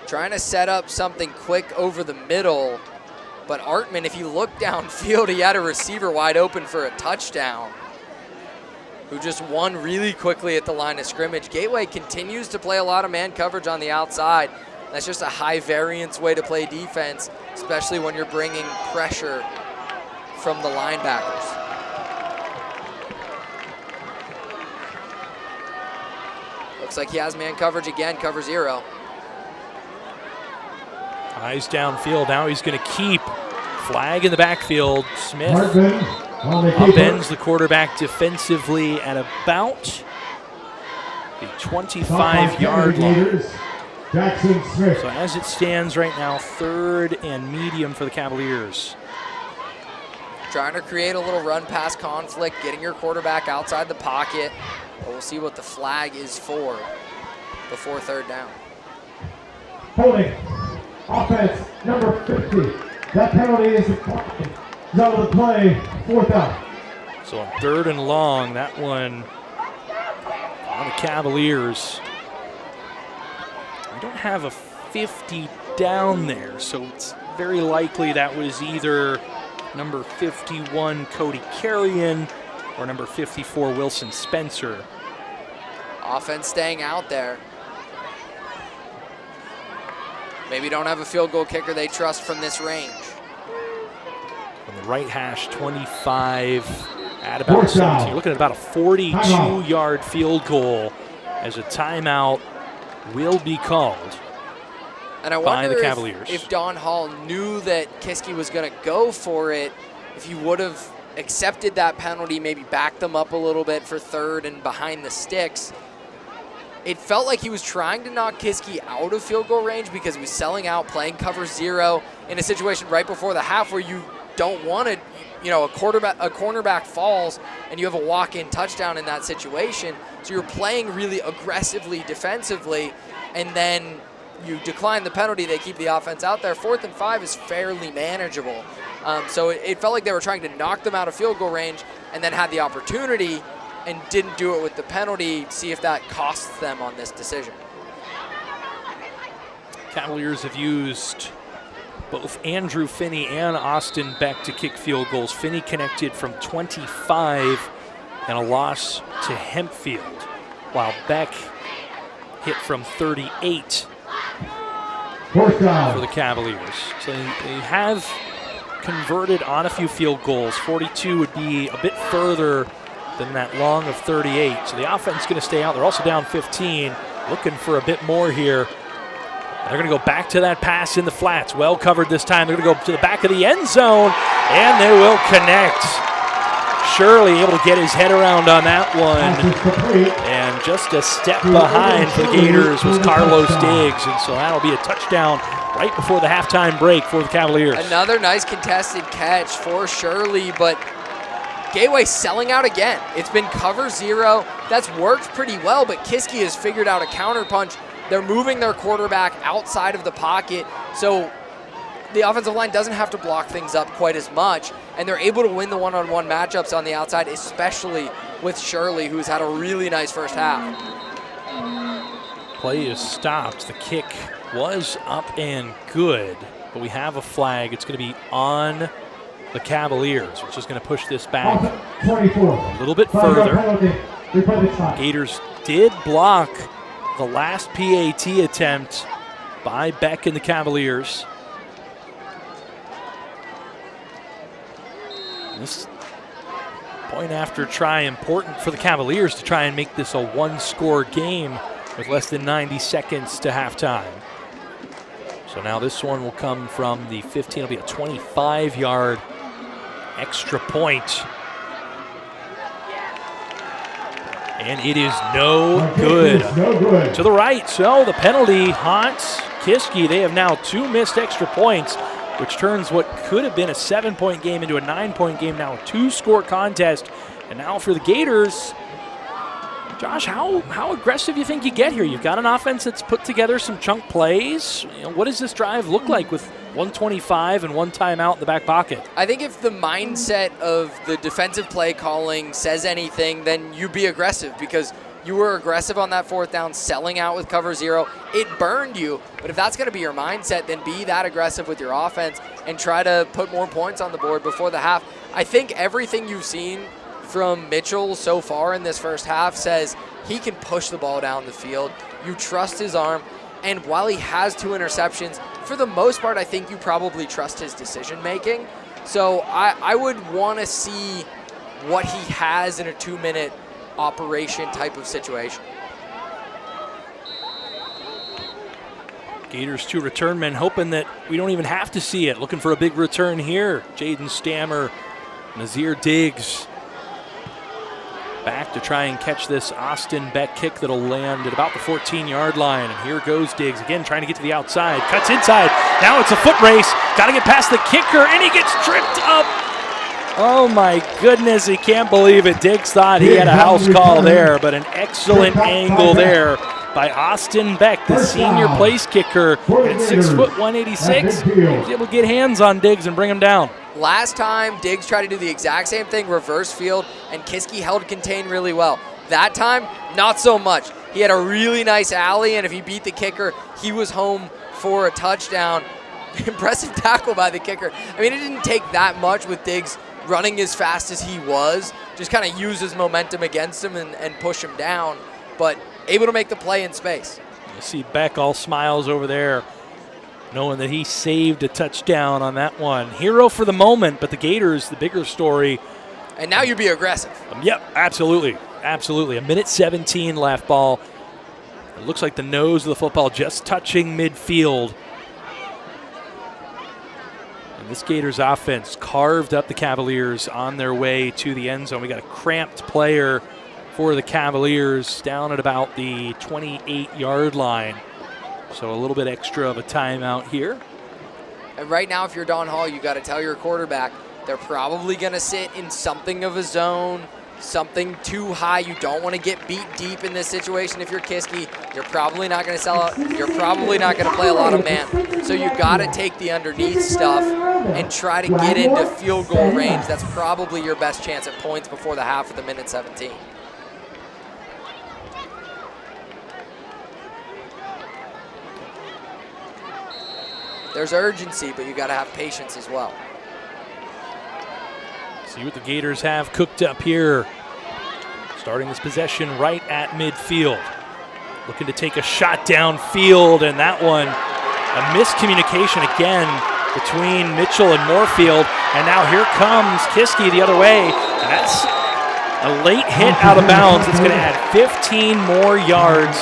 Trying to set up something quick over the middle, but Artman, if you look downfield, he had a receiver wide open for a touchdown, who just won really quickly at the line of scrimmage. Gateway continues to play a lot of man coverage on the outside. That's just a high variance way to play defense, especially when you're bringing pressure from the linebackers. Looks like he has man coverage again, cover 0. Eyes downfield, now he's going to keep. Flag in the backfield. Smith Upends the quarterback defensively at about the 25-yard line. Jackson Smith. So as it stands right now, 3rd and medium for the Cavaliers. Trying to create a little run-pass conflict, getting your quarterback outside the pocket. But we'll see what the flag is for before 3rd down. Holding. Offense number 50. That penalty is out of the play. 4th down. So on 3rd and long, that one on the Cavaliers. I don't have a 50 down there, so it's very likely that was either number 51, Cody Carrion, or number 54, Wilson Spencer. Offense staying out there. Maybe don't have a field goal kicker they trust from this range. From the right hash, 25 at about 17. You're looking at about a 42-yard field goal as a timeout will be called and I by wonder the Cavaliers. If Don Hall knew that Kiski was going to go for it, if he would have accepted that penalty, maybe backed them up a little bit for 3rd and behind the sticks. It felt like he was trying to knock Kiski out of field goal range because he was selling out, playing cover 0 in a situation right before the half where you don't want to, a cornerback falls and you have a walk-in touchdown in that situation. So you're playing really aggressively defensively, and then you decline the penalty, they keep the offense out there. 4th and 5 is fairly manageable. So it felt like they were trying to knock them out of field goal range and then had the opportunity and didn't do it with the penalty. See if that costs them on this decision. Cavaliers have used both Andrew Finney and Austin Beck to kick field goals. Finney connected from 25 and a loss to Hempfield, while Beck hit from 38 for the Cavaliers. So they have converted on a few field goals. 42 would be a bit further than that long of 38. So the offense is going to stay out. They're also down 15, looking for a bit more here. They're going to go back to that pass in the flats. Well covered this time. They're going to go to the back of the end zone, and they will connect. Shirley able to get his head around on that one. And just a step behind for the Gators was Carlos Diggs. And so that'll be a touchdown right before the halftime break for the Cavaliers. Another nice contested catch for Shirley, but Gateway selling out again. It's been cover 0. That's worked pretty well, but Kiski has figured out a counterpunch. They're moving their quarterback outside of the pocket, so the offensive line doesn't have to block things up quite as much, and they're able to win the one-on-one matchups on the outside, especially with Shirley, who's had a really nice first half. Play is stopped. The kick was up and good, but we have a flag. It's going to be on the Cavaliers, which is going to push this back a little bit further. Gators did block the last PAT attempt by Beck and the Cavaliers. This point after try important for the Cavaliers to try and make this a one-score game with less than 90 seconds to halftime. So now this one will come from the 15. It'll be a 25-yard extra point. And it is no good. To the right, so the penalty haunts Kiski. They have now 2 missed extra points, which turns what could have been a 7-point game into a 9-point game, now a 2-score contest. And now for the Gators, Josh, how aggressive do you think you get here? You've got an offense that's put together some chunk plays. What does this drive look like with 125 and 1 timeout in the back pocket? I think if the mindset of the defensive play calling says anything, then you be aggressive, because you were aggressive on that 4th down, selling out with cover 0. It burned you, but if that's going to be your mindset, then be that aggressive with your offense and try to put more points on the board before the half. I think everything you've seen from Mitchell so far in this first half says he can push the ball down the field. You trust his arm, and while he has 2 interceptions, for the most part, I think you probably trust his decision-making. So I would want to see what he has in a 2-minute operation type of situation. Gators 2 return men hoping that we don't even have to see it. Looking for a big return here. Jaden Stammer Nazir Diggs back to try and catch this Austin Beck kick that'll land at about the 14-yard line. And here goes Diggs again, trying to get to the outside. Cuts inside. Now it's a foot race. Got to get past the kicker, and he gets tripped up. Oh my goodness, he can't believe it. Diggs thought he had a house call there, but an excellent angle there by Austin Beck, the senior place kicker at 6 foot 186. He was able to get hands on Diggs and bring him down. Last time, Diggs tried to do the exact same thing, reverse field, and Kiski held contained really well. That time, not so much. He had a really nice alley, and if he beat the kicker, he was home for a touchdown. Impressive tackle by the kicker. I mean, it didn't take that much with Diggs running as fast as he was. Just kind of use his momentum against him and push him down, but able to make the play in space. You see Beck all smiles over there, knowing that he saved a touchdown on that one. Hero for the moment, but the Gators, the bigger story. And now you be aggressive. Yep, absolutely. Absolutely. 1:17 left. Ball. It looks like the nose of the football just touching midfield. And this Gators offense carved up the Cavaliers on their way to the end zone. We got a cramped player for the Cavaliers down at about the 28-yard line. So a little bit extra of a timeout here. And right now, if you're Don Hall, you got to tell your quarterback they're probably going to sit in something of a zone, something too high. You don't want to get beat deep in this situation. If you're Kiski, you're probably not going to sell out. You're probably not going to play a lot of man. So you got to take the underneath stuff and try to get into field goal range. That's probably your best chance at points before the half of the 1:17. There's urgency, but you got to have patience as well. See what the Gators have cooked up here. Starting this possession right at midfield. Looking to take a shot downfield, and that one, a miscommunication again between Mitchell and Moorfield. And now here comes Kiski the other way. And that's a late hit out of bounds. It's going to add 15 more yards.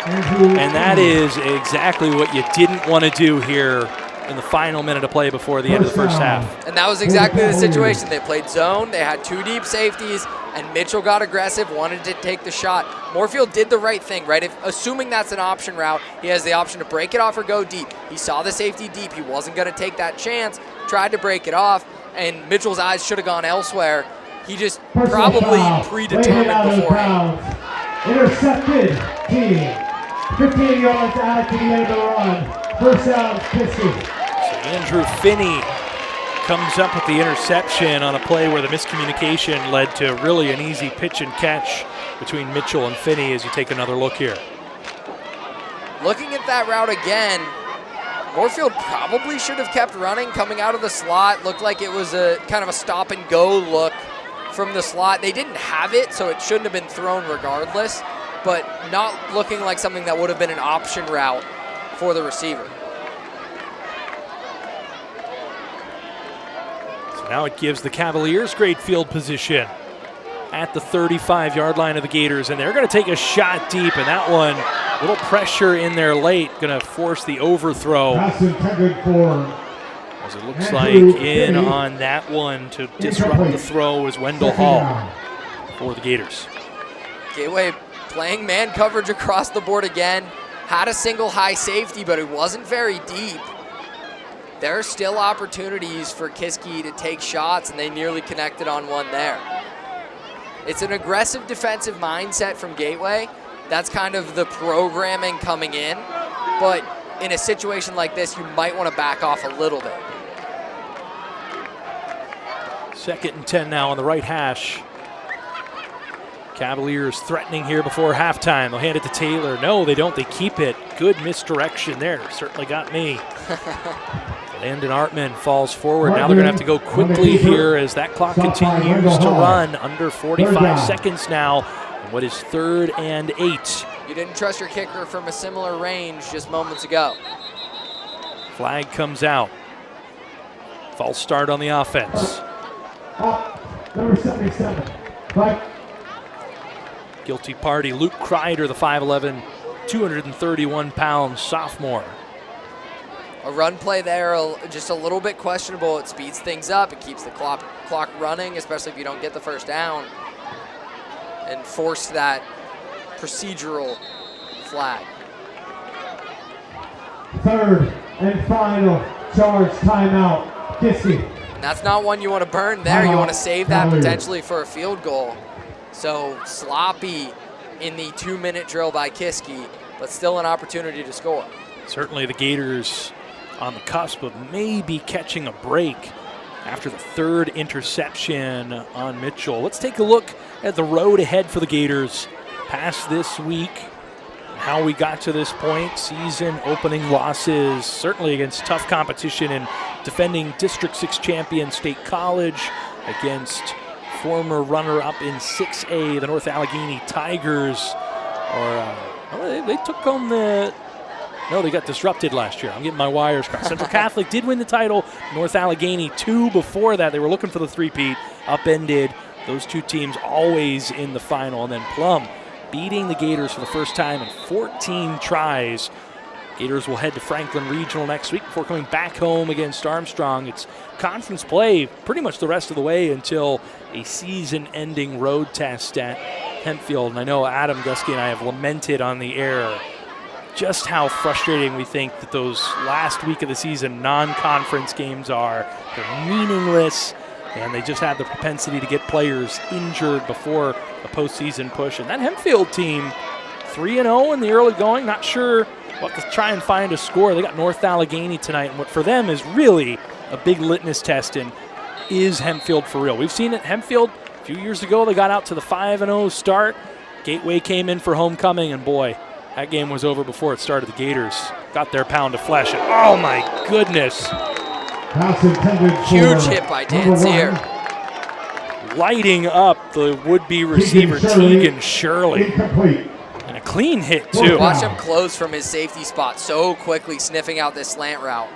And that is exactly what you didn't want to do here in the final minute of play before the end of the first half. And that was exactly the situation. They played zone, they had two deep safeties, and Mitchell got aggressive, wanted to take the shot. Moorfield did the right thing, right? Assuming that's an option route, he has the option to break it off or go deep. He saw the safety deep. He wasn't going to take that chance, tried to break it off, and Mitchell's eyes should have gone elsewhere. He just probably predetermined beforehand. Intercepted team. 15 yards out to the end of the run. First down, Kiski. So Andrew Finney comes up with the interception on a play where the miscommunication led to really an easy pitch and catch between Mitchell and Finney as you take another look here. Looking at that route again, Moorfield probably should have kept running coming out of the slot. Looked like it was a kind of a stop and go look from the slot. They didn't have it, so it shouldn't have been thrown regardless, but not looking like something that would have been an option route for the receiver. So now it gives the Cavaliers great field position at the 35-yard line of the Gators, and they're going to take a shot deep, and that one, a little pressure in there late, going to force the overthrow. Pass intended for, as it looks like in on that one to disrupt the throw is Wendell Hall for the Gators. Gateway playing man coverage across the board again. Had a single high safety, but it wasn't very deep. There are still opportunities for Kiski to take shots, and they nearly connected on one there. It's an aggressive defensive mindset from Gateway. That's kind of the programming coming in. But in a situation like this, you might want to back off a little bit. 2nd and 10 now on the right hash. Cavaliers threatening here before halftime. They'll hand it to Taylor. No, they don't. They keep it. Good misdirection there. Certainly got me. Landon Artman falls forward. Now they're going to have to go quickly here as that clock continues to run. Under 45 seconds now. And what is 3rd and 8? You didn't trust your kicker from a similar range just moments ago. Flag comes out. False start on the offense. Number 77. Fight. Guilty party, Luke Kreider, the 5'11", 231-pound sophomore. A A run play there, just a little bit questionable. It speeds things up. It keeps the clock running, especially if you don't get the first down, and force that procedural flag. Third and final charge timeout. Kiski. And that's not one you want to burn there. You want to save that potentially for a field goal. So sloppy in the 2-minute drill by Kiski, but still an opportunity to score. Certainly the Gators on the cusp of maybe catching a break after the third interception on Mitchell. Let's take a look at the road ahead for the Gators past this week, how we got to this point. Season opening losses, certainly against tough competition in defending District 6 champion State College, against former runner-up in 6A, the North Allegheny Tigers. They took home the... No, they got disrupted last year. I'm getting my wires crossed. Central Catholic did win the title. North Allegheny 2 before that. They were looking for the three-peat, upended. Those two teams always in the final. And then Plum beating the Gators for the first time in 14 tries. Gators will head to Franklin Regional next week before coming back home against Armstrong. It's conference play pretty much the rest of the way until a season-ending road test at Hempfield. And I know Adam Gusky and I have lamented on the air just how frustrating we think that those last week of the season non-conference games are. They're meaningless, and they just have the propensity to get players injured before a postseason push. And that Hempfield team, 3-0 in the early going, not sure what to try and find a score. They got North Allegheny tonight, and what for them is really a big litmus test in, is Hempfield for real? We've seen it. Hempfield, a few years ago, they got out to the 5-0 start. Gateway came in for homecoming, and boy, that game was over before it started. The Gators got their pound of flesh, and oh my goodness. Huge hit by Danzier. Lighting up the would-be receiver, Tegan Shirley. And a clean hit, too. Watch him close from his safety spot so quickly, sniffing out this slant route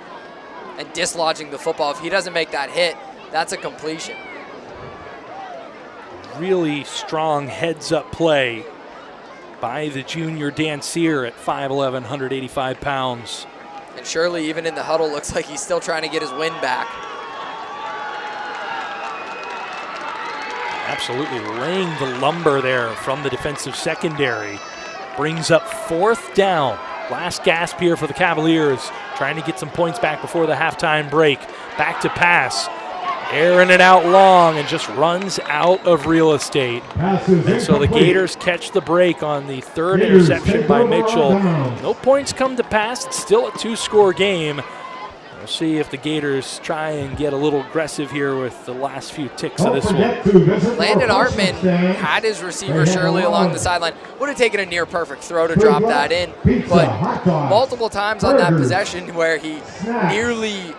and dislodging the football. If he doesn't make that hit, that's a completion. Really strong heads-up play by the junior Danzier at 5'11", 185 pounds. And Shirley, even in the huddle, looks like he's still trying to get his wind back. Absolutely laying the lumber there from the defensive secondary. Brings up 4th down. Last gasp here for the Cavaliers, trying to get some points back before the halftime break. Back to pass. Airing it out long and just runs out of real estate. And so the Gators catch the break on the third interception by Mitchell. No points come to pass. It's still a 2-score game. We'll see if the Gators try and get a little aggressive here with the last few ticks of this one. Landon Artman had his receiver Shirley along the sideline. Would have taken a near perfect throw to drop that in, but multiple times on that possession where he nearly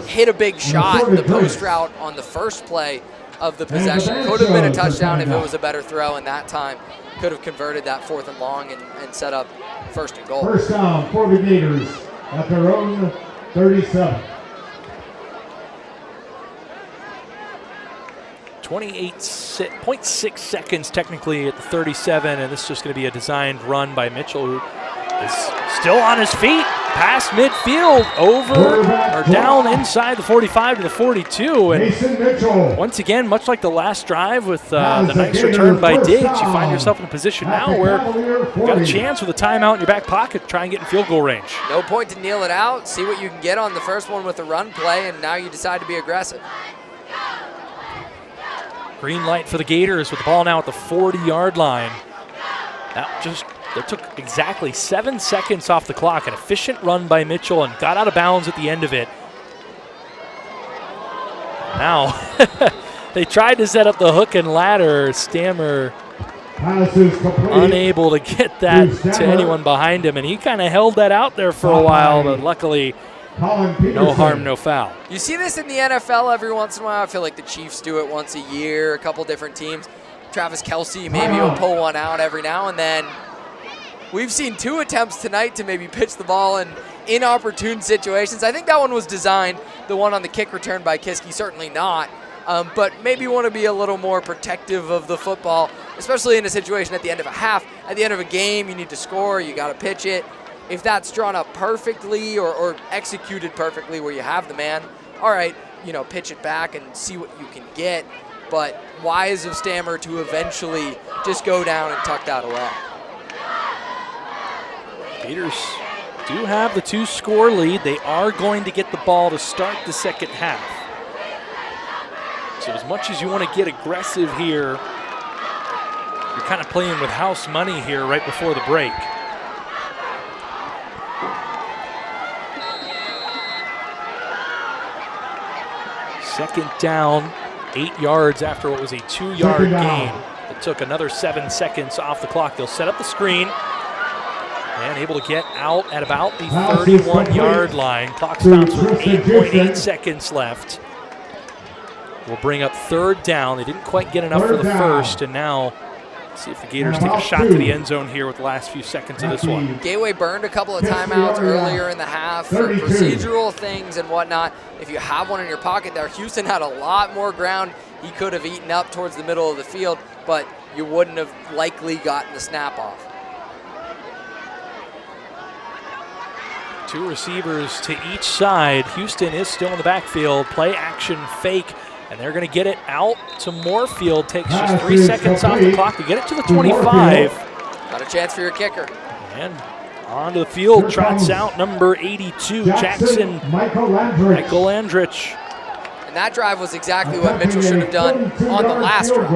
hit a big shot, the post route on the first play of the possession. Could have been a touchdown if it was a better throw, and that time could have converted that 4th and long and set up 1st and goal. First down for the Gators at their own 37. 28.6 seconds technically at the 37, and this is just going to be a designed run by Mitchell, who is still on his feet, past midfield, over or down inside the 45 to the 42. And once again, much like the last drive with the nice return by Diggs, you find yourself in a position now where you've got a chance with a timeout in your back pocket to try and get in field goal range. No point to kneel it out, see what you can get on the first one with a run play, and now you decide to be aggressive. Green light for the Gators with the ball now at the 40-yard line. That took exactly 7 seconds off the clock. An efficient run by Mitchell and got out of bounds at the end of it. Now, they tried to set up the hook and ladder. Stammer unable to get that to anyone behind him, and he kind of held that out there for a while, but luckily no harm, no foul. You see this in the NFL every once in a while. I feel like the Chiefs do it once a year, a couple different teams. Travis Kelce maybe will pull one out every now and then. We've seen 2 attempts tonight to maybe pitch the ball in inopportune situations. I think that one was designed, the one on the kick return by Kiski, certainly not. But maybe want to be a little more protective of the football, especially in a situation at the end of a half. At the end of a game, you need to score, you got to pitch it. if that's drawn up perfectly or executed perfectly where you have the man, all right, pitch it back and see what you can get. But wise of Stammer to eventually just go down and tuck that away. Gators do have the 2-score lead. They are going to get the ball to start the second half. So as much as you want to get aggressive here, you're kind of playing with house money here right before the break. Second down, 8 yards after what was a 2-yard gain. It took another 7 seconds off the clock. They'll set up the screen and able to get out at about the 31-yard line. Clock stops with 8.8 seconds left. We'll bring up third down. They didn't quite get enough for the first, and now let's see if the Gators take a shot to the end zone here with the last few seconds of this one. Gateway burned a couple of timeouts earlier in the half for procedural things and whatnot. If you have one in your pocket there, Houston had a lot more ground he could have eaten up towards the middle of the field, but you wouldn't have likely gotten the snap off. 2 receivers to each side. Houston is still in the backfield. Play action fake. And they're going to get it out to Moorfield. Takes just 3 seconds off the clock to get it to the 25. Got a chance for your kicker. And onto the field, trots out number 82, Jackson Michael Landrich. And that drive was exactly what Mitchell should have done on the last drive.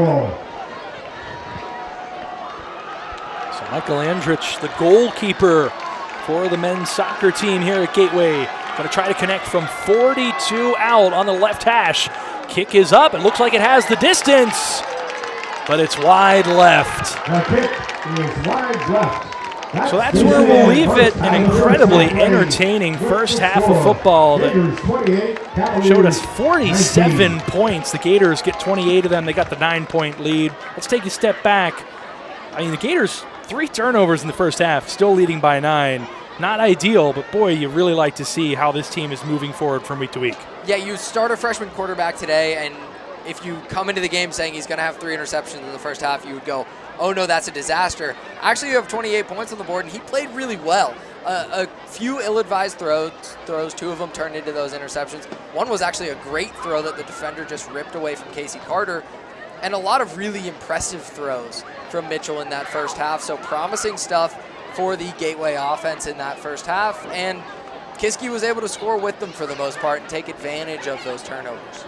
So Michael Landrich, the goalkeeper for the men's soccer team here at Gateway. Going to try to connect from 42 out on the left hash. Kick is up. It looks like it has the distance, but it's wide left. The kick is wide left. So that's where we'll leave it. An incredibly entertaining first half of football that showed us 47 points. The Gators get 28 of them. They got the 9-point lead. Let's take a step back. I mean, the Gators, 3 turnovers in the first half, still leading by 9. Not ideal, but boy, you really like to see how this team is moving forward from week to week. Yeah, you start a freshman quarterback today, and if you come into the game saying he's going to have 3 interceptions in the first half, you would go, oh no, that's a disaster. Actually, you have 28 points on the board, and he played really well. A few ill-advised throws, 2 of them turned into those interceptions. One was actually a great throw that the defender just ripped away from Casey Carter, and a lot of really impressive throws from Mitchell in that first half. So promising stuff for the Gateway offense in that first half, and Kiski was able to score with them for the most part and take advantage of those turnovers.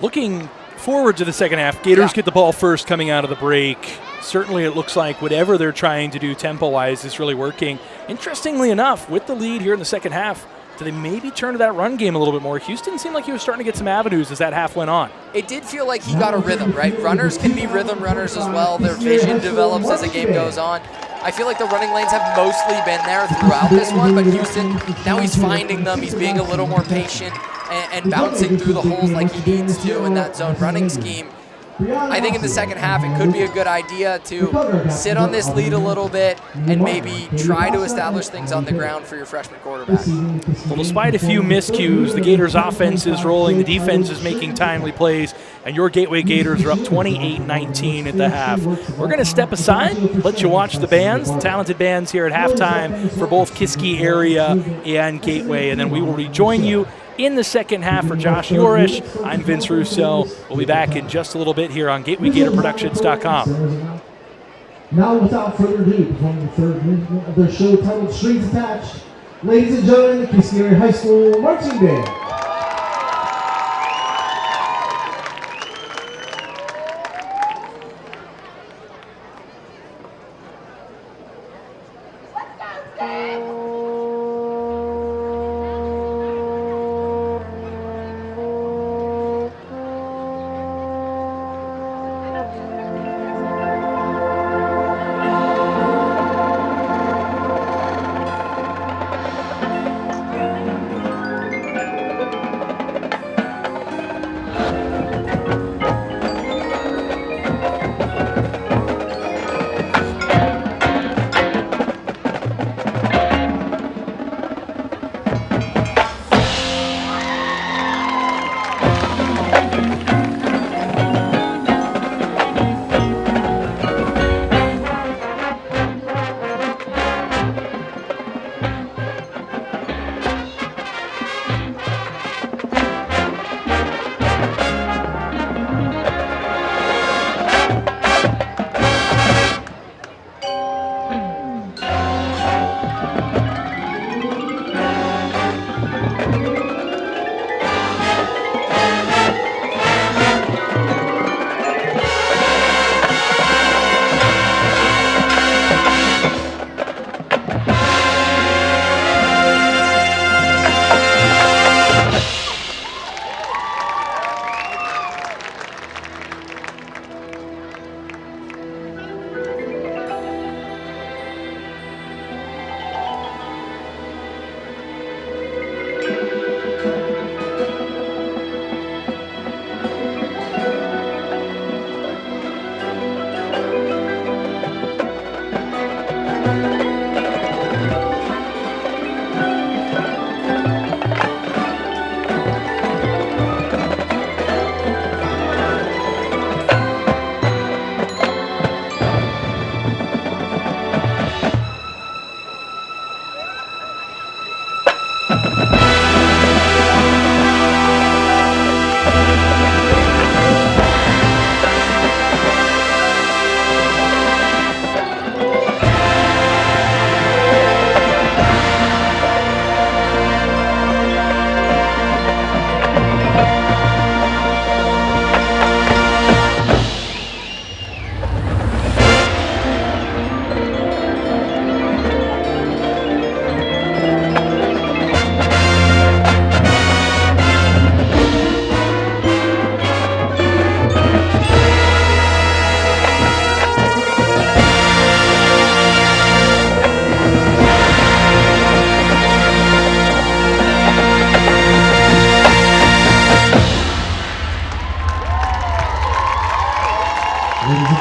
Looking forward to the second half, Gators get the ball first coming out of the break. Certainly it looks like whatever they're trying to do tempo-wise is really working. Interestingly enough, with the lead here in the second half, do they maybe turn to that run game a little bit more? Houston seemed like he was starting to get some avenues as that half went on. It did feel like he got a rhythm, right? Runners can be rhythm runners as well. Their vision develops as the game goes on. I feel like the running lanes have mostly been there throughout this one, but Houston, now he's finding them. He's being a little more patient and bouncing through the holes like he needs to in that zone running scheme. I think in the second half it could be a good idea to sit on this lead a little bit and maybe try to establish things on the ground for your freshman quarterback. Well, despite a few miscues, the Gators offense is rolling, the defense is making timely plays, and your Gateway Gators are up 28-19 at the half. We're going to step aside, let you watch the bands, the talented bands here at halftime for both Kiski area and Gateway, and then we will rejoin you in the second half. For Josh Yorish, I'm Vince Russo. We'll be back in just a little bit here on GatewayGatorProductions.com. Now, without further ado, performing the third movement of their show titled Strings Attached, ladies and gentlemen, the Kiski Area High School Marching Band.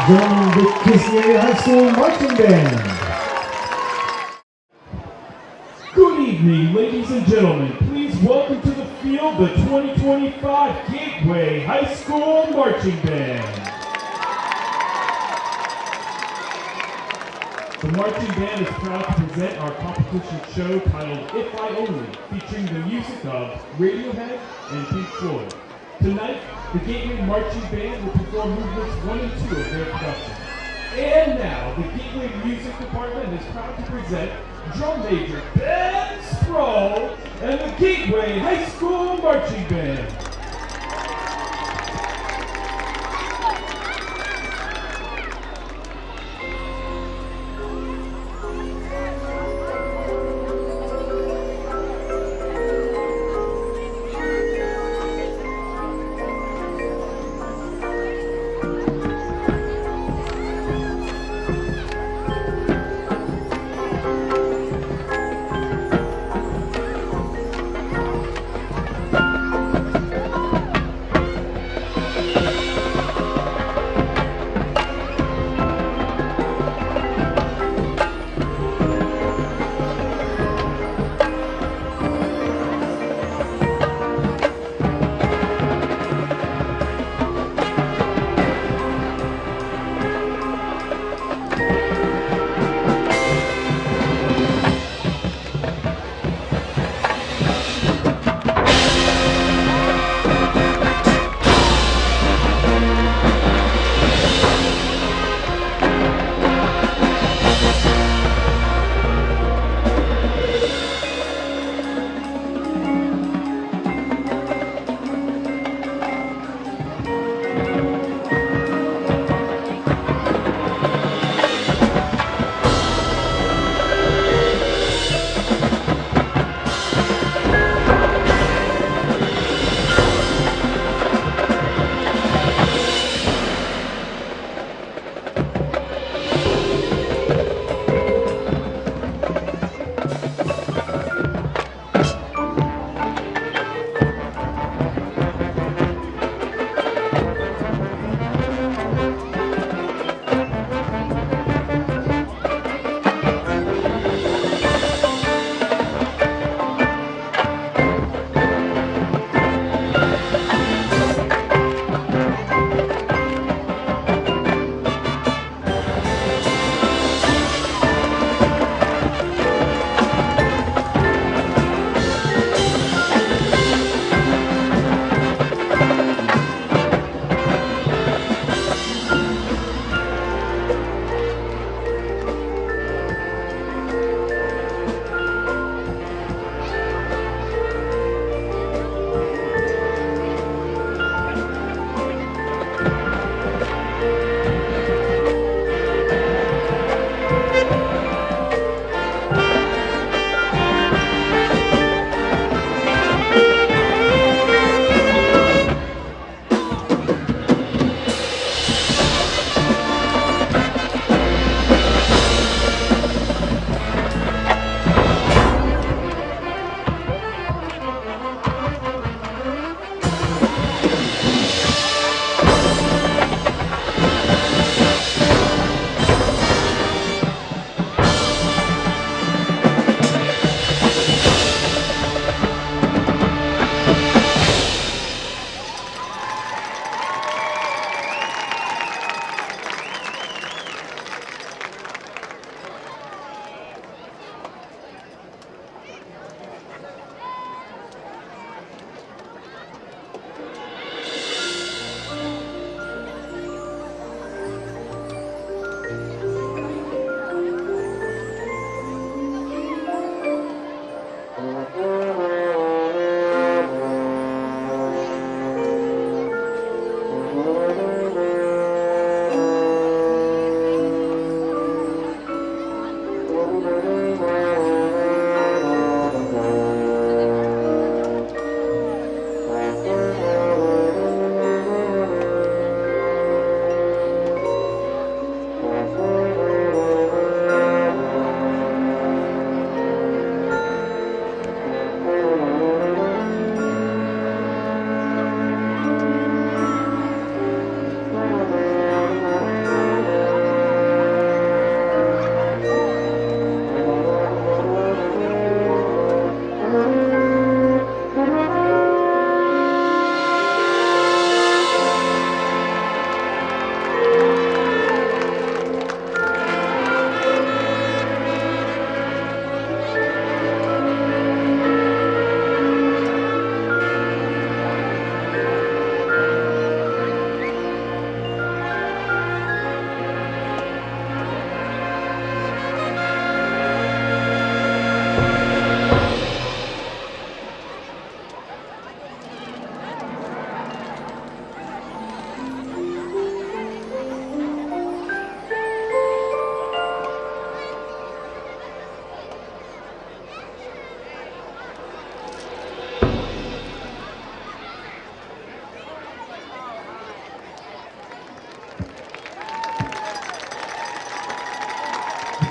joining the Kiski Area High School Marching Band. Good evening, ladies and gentlemen. Please welcome to the field the 2025 Gateway High School Marching Band. The marching band is proud to present our competition show titled If I Only, featuring the music of Radiohead and Pink Floyd. Tonight, the Gateway Marching Band will perform movements 1 and 2 of their production. And now, the Gateway Music Department is proud to present Drum Major Ben Sproul and the Gateway High School Marching Band.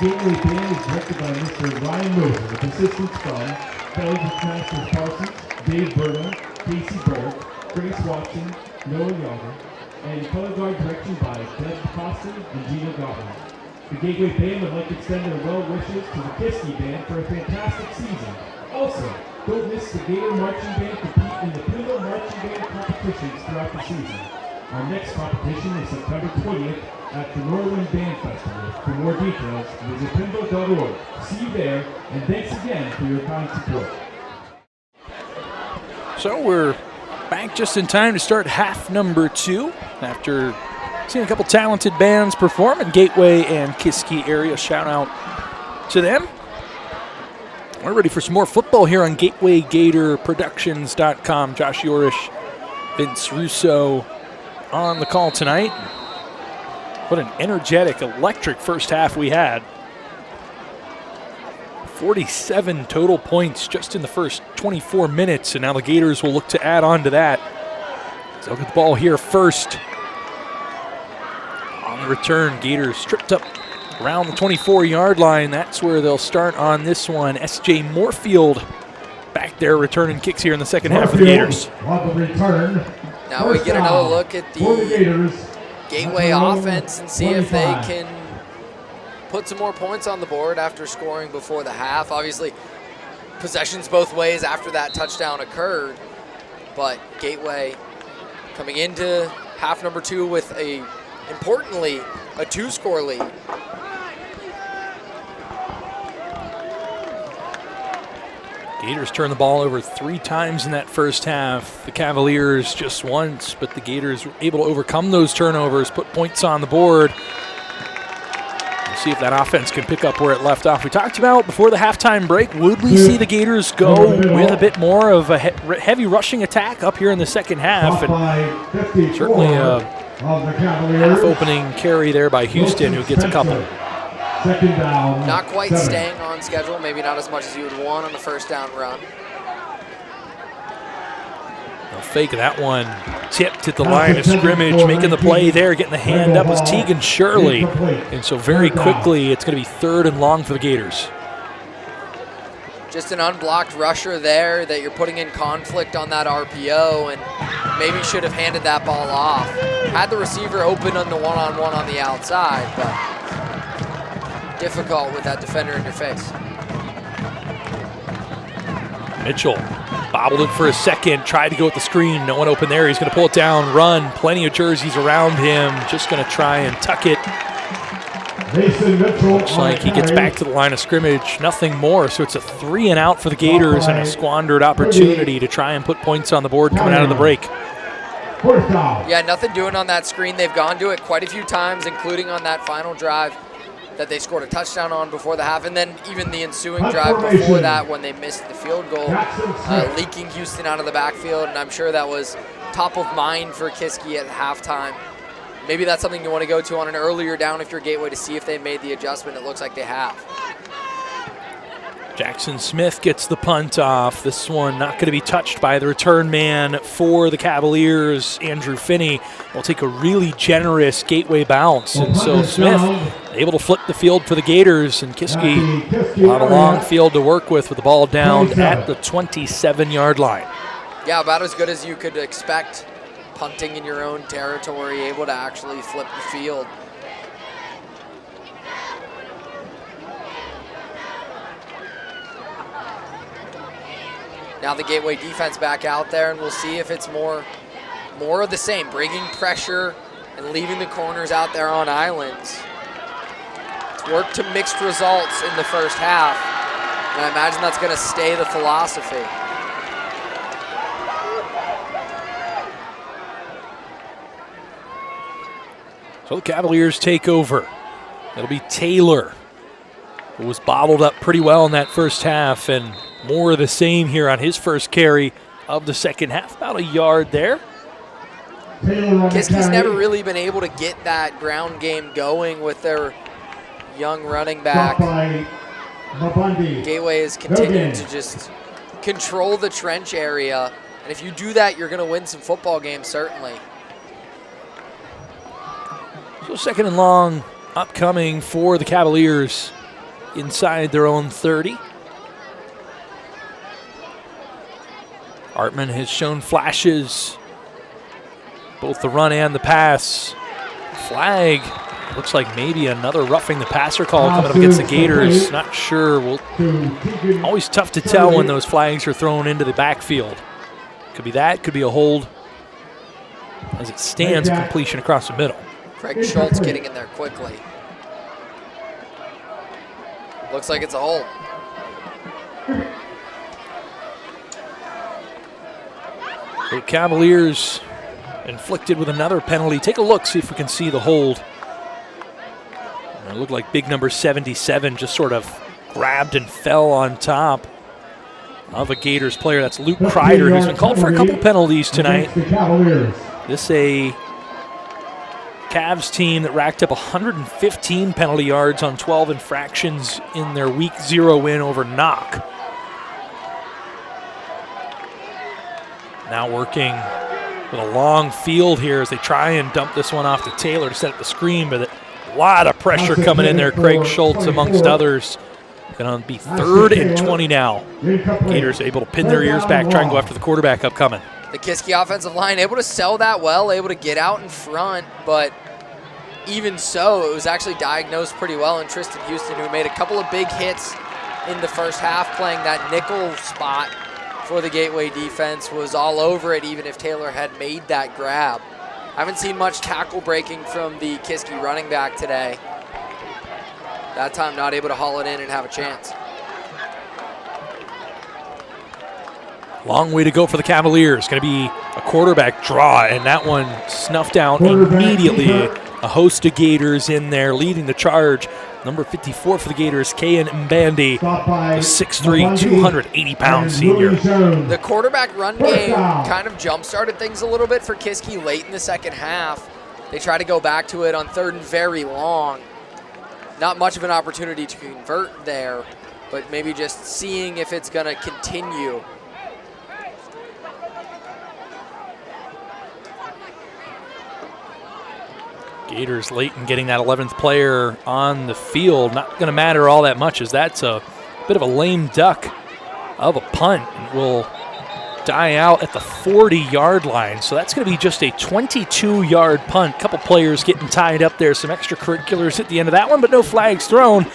Gateway Band is directed by Mr. Ryan Moser, with assistance from Kelly Masters Parsons, Dave Burton, Casey Berg, Grace Watson, Noah Yager, and color guard direction by Deb Costin and Gina Goblin. The Gateway Band would like to extend their well wishes to the Kiski Band for a fantastic season. Also, don't miss the Gator Marching Band compete in the Pinto Marching Band competitions throughout the season. Our next competition is September 20th at the Northern Band Festival. For more details, visit pinto.org. See you there, and thanks again for your kind support. So we're back just in time to start half number 2 after seeing a couple talented bands perform in Gateway and Kiski area. Shout out to them. We're ready for some more football here on GatewayGatorProductions.com. Josh Yorish, Vince Russo on the call tonight. What an energetic, electric first half we had. 47 total points just in the first 24 minutes, and now the Gators will look to add on to that. So look at the ball here first. On the return, Gators stripped up around the 24-yard line. That's where they'll start on this one. S.J. Moorfield back there returning kicks here in the second half for the Gators. On the return. Now we get another look at the Gateway offense and see if they can put some more points on the board after scoring before the half. Obviously, possessions both ways after that touchdown occurred, but Gateway coming into half number 2 with importantly, a 2-score lead. Gators turned the ball over 3 times in that first half. The Cavaliers just once, but the Gators were able to overcome those turnovers, put points on the board. We'll see if that offense can pick up where it left off. We talked about before the halftime break, would we see the Gators go with a bit more of a heavy rushing attack up here in the second half? And certainly a half-opening carry there by Houston, who gets a couple. Second down. Not quite staying on schedule, maybe not as much as you would want on the first down run. They'll fake that one. Tipped at the line of scrimmage, making the play there, getting the hand up was Tegan Shirley. And so very quickly, it's going to be 3rd and long for the Gators. Just an unblocked rusher there that you're putting in conflict on that RPO, and maybe should have handed that ball off. Had the receiver open on the one-on-one on the outside, but difficult with that defender in your face. Mitchell bobbled it for a second, tried to go with the screen. No one open there. He's going to pull it down, run. Plenty of jerseys around him. Just going to try and tuck it. Looks like he gets back to the line of scrimmage. Nothing more. So it's a 3 and out for the Gators and a squandered opportunity to try and put points on the board coming out of the break. Yeah, nothing doing on that screen. They've gone to it quite a few times, including on that final drive that they scored a touchdown on before the half, and then even the ensuing drive before that when they missed the field goal, leaking Houston out of the backfield, and I'm sure that was top of mind for Kiski at halftime. Maybe that's something you want to go to on an earlier down if you're Gateway to see if they made the adjustment. It looks like they have. Jackson Smith gets the punt off. This one not going to be touched by the return man for the Cavaliers. Andrew Finney will take a really generous Gateway bounce. And so Smith able to flip the field for the Gators, and Kiski on a long field to work with the ball down at the 27-yard line. Yeah, about as good as you could expect, punting in your own territory, able to actually flip the field. Now the Gateway defense back out there, and we'll see if it's more of the same, bringing pressure and leaving the corners out there on islands. It's worked to mixed results in the first half, and I imagine that's going to stay the philosophy. So the Cavaliers take over. It'll be Taylor, who was bottled up pretty well in that first half, and more of the same here on his first carry of the second half. About a yard there. Kiski's never really been able to get that ground game going with their young running back. Gateway is continuing to just control the trench area, and if you do that, you're going to win some football games, certainly. So 2nd and long upcoming for the Cavaliers. inside their own 30. Artman has shown flashes, both the run and the pass. Flag. Looks like maybe another roughing the passer call coming up against the Gators. Not sure. Always tough to tell when those flags are thrown into the backfield. Could be that, could be a hold. As it stands, a completion across the middle. Craig Schultz getting in there quickly. Looks like it's a hold. The Cavaliers inflicted with another penalty. Take a look, see if we can see the hold. It looked like big number 77 just sort of grabbed and fell on top of a Gators player. That's Luke Kreider, who's been called for a couple penalties tonight. This a Cavs team that racked up 115 penalty yards on 12 infractions in their Week 0 win over Knock. Now working with a long field here as they try and dump this one off to Taylor to set up the screen, but a lot of pressure coming in there. Craig Schultz amongst others. Going to be 3rd and 20 now. Gators able to pin their ears back, try and go after the quarterback upcoming. The Kiski offensive line able to sell that well, able to get out in front, but even so, it was actually diagnosed pretty well. And Tristan Houston, who made a couple of big hits in the first half, playing that nickel spot for the Gateway defense, was all over it even if Taylor had made that grab. I haven't seen much tackle breaking from the Kiski running back today. That time not able to haul it in and have a chance. Long way to go for the Cavaliers. Going to be a quarterback draw, and that one snuffed out immediately. A host of Gators in there leading the charge. Number 54 for the Gators, Kayan Mbandi, the 6'3", 280-pound senior. The quarterback run game kind of jump-started things a little bit for Kiski late in the second half. They try to go back to it on 3rd and very long. Not much of an opportunity to convert there, but maybe just seeing if it's going to continue. Gators late in getting that 11th player on the field. Not going to matter all that much, as that's a bit of a lame duck of a punt. And will die out at the 40-yard line. So that's going to be just a 22-yard punt. A couple players getting tied up there. Some extracurriculars at the end of that one, but no flags thrown.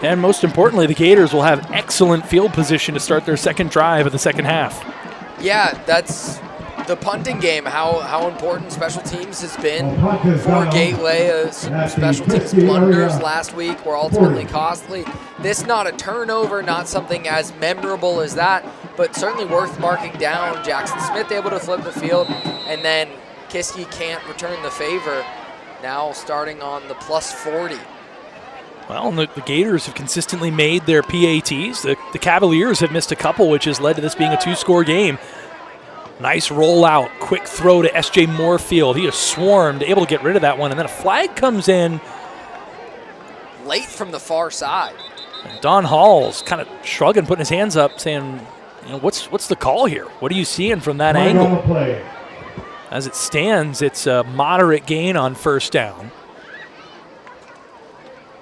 And most importantly, the Gators will have excellent field position to start their second drive of the second half. Yeah, that's the punting game, how important special teams has been for Gateway. Some special teams blunders last week were ultimately costly. This not a turnover, not something as memorable as that, but certainly worth marking down. Jackson Smith able to flip the field, and then Kiski can't return the favor, now starting on the plus 40. Well, the Gators have consistently made their PATs. The Cavaliers have missed a couple, which has led to this being a 2-score game. Nice rollout, quick throw to S.J. Moorfield. He is swarmed, able to get rid of that one, and then a flag comes in. Late from the far side. And Don Hall's kind of shrugging, putting his hands up, saying, you know, what's the call here? What are you seeing from that angle? As it stands, it's a moderate gain on 1st down.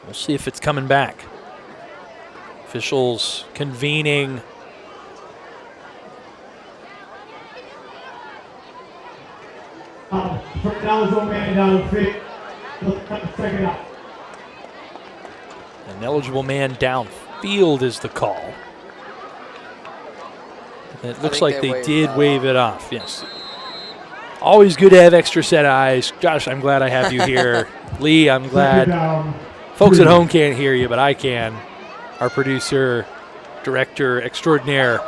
We'll see if it's coming back. Officials convening. An eligible man downfield is the call. And it looks like they did wave it off, yes. Always good to have extra set eyes. Josh, I'm glad I have you here. Lee, I'm glad. Folks at home can't hear you, but I can. Our producer, director extraordinaire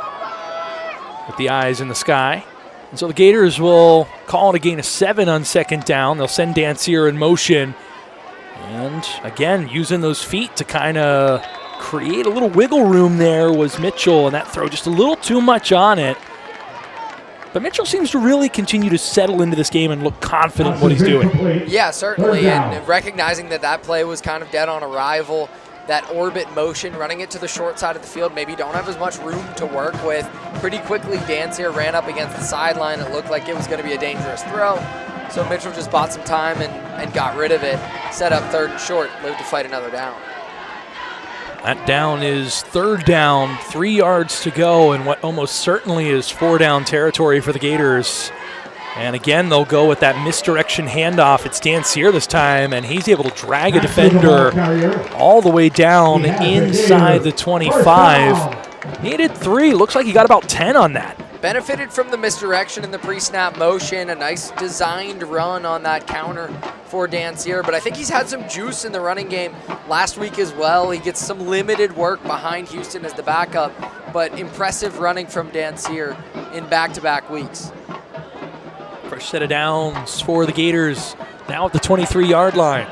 with the eyes in the sky. And so the Gators will call it a gain of 7 on 2nd down. They'll send Dancier in motion. And again, using those feet to kind of create a little wiggle room there was Mitchell, and that throw just a little too much on it. But Mitchell seems to really continue to settle into this game and look confident in what he's doing. Yeah, certainly, and recognizing that play was kind of dead on arrival. That orbit motion, running it to the short side of the field, maybe don't have as much room to work with. Pretty quickly, Dancier ran up against the sideline. It looked like it was going to be a dangerous throw. So Mitchell just bought some time and got rid of it. Set up 3rd and short, lived to fight another down. That down is third down, 3 yards to go, and what almost certainly is 4-down territory for the Gators. And again, they'll go with that misdirection handoff. It's Dancier this time, and he's able to drag a defender all the way down inside the 25. Needed 3. Looks like he got about 10 on that. Benefited from the misdirection in the pre-snap motion, a nice designed run on that counter for Dancier, but I think he's had some juice in the running game last week as well. He gets some limited work behind Houston as the backup, but impressive running from Dancier in back-to-back weeks. First set of downs for the Gators, now at the 23-yard line.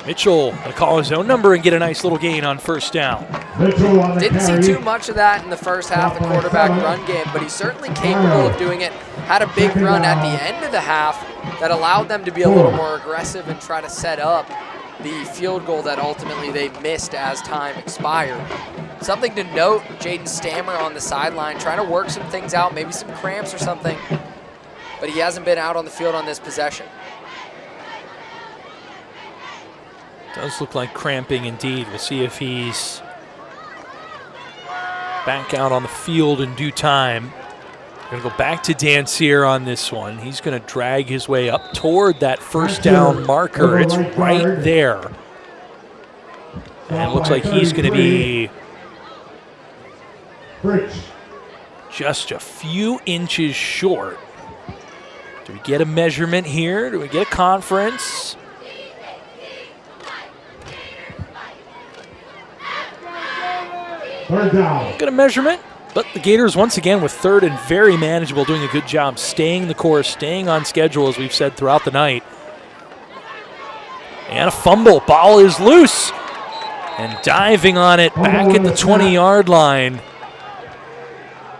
Mitchell going to call his own number and get a nice little gain on first down. Didn't see too much of that in the first half, the quarterback run game, but he's certainly capable of doing it. Had a big run at the end of the half that allowed them to be a little more aggressive and try to set up the field goal that ultimately they missed as time expired. Something to note, Jaden Stammer on the sideline trying to work some things out, maybe some cramps or something, but he hasn't been out on the field on this possession. Does look like cramping indeed. We'll see if he's back out on the field in due time. We're going to go back to Dancier on this one. He's going to drag his way up toward that first down marker. It's right there. And it looks like he's going to be just a few inches short. Do we get a measurement here? Do we get a conference? Third down. Get a measurement, but the Gators once again with third and very manageable, doing a good job staying the course, staying on schedule as we've said throughout the night. And a fumble, ball is loose. And diving on it back at the 20-yard line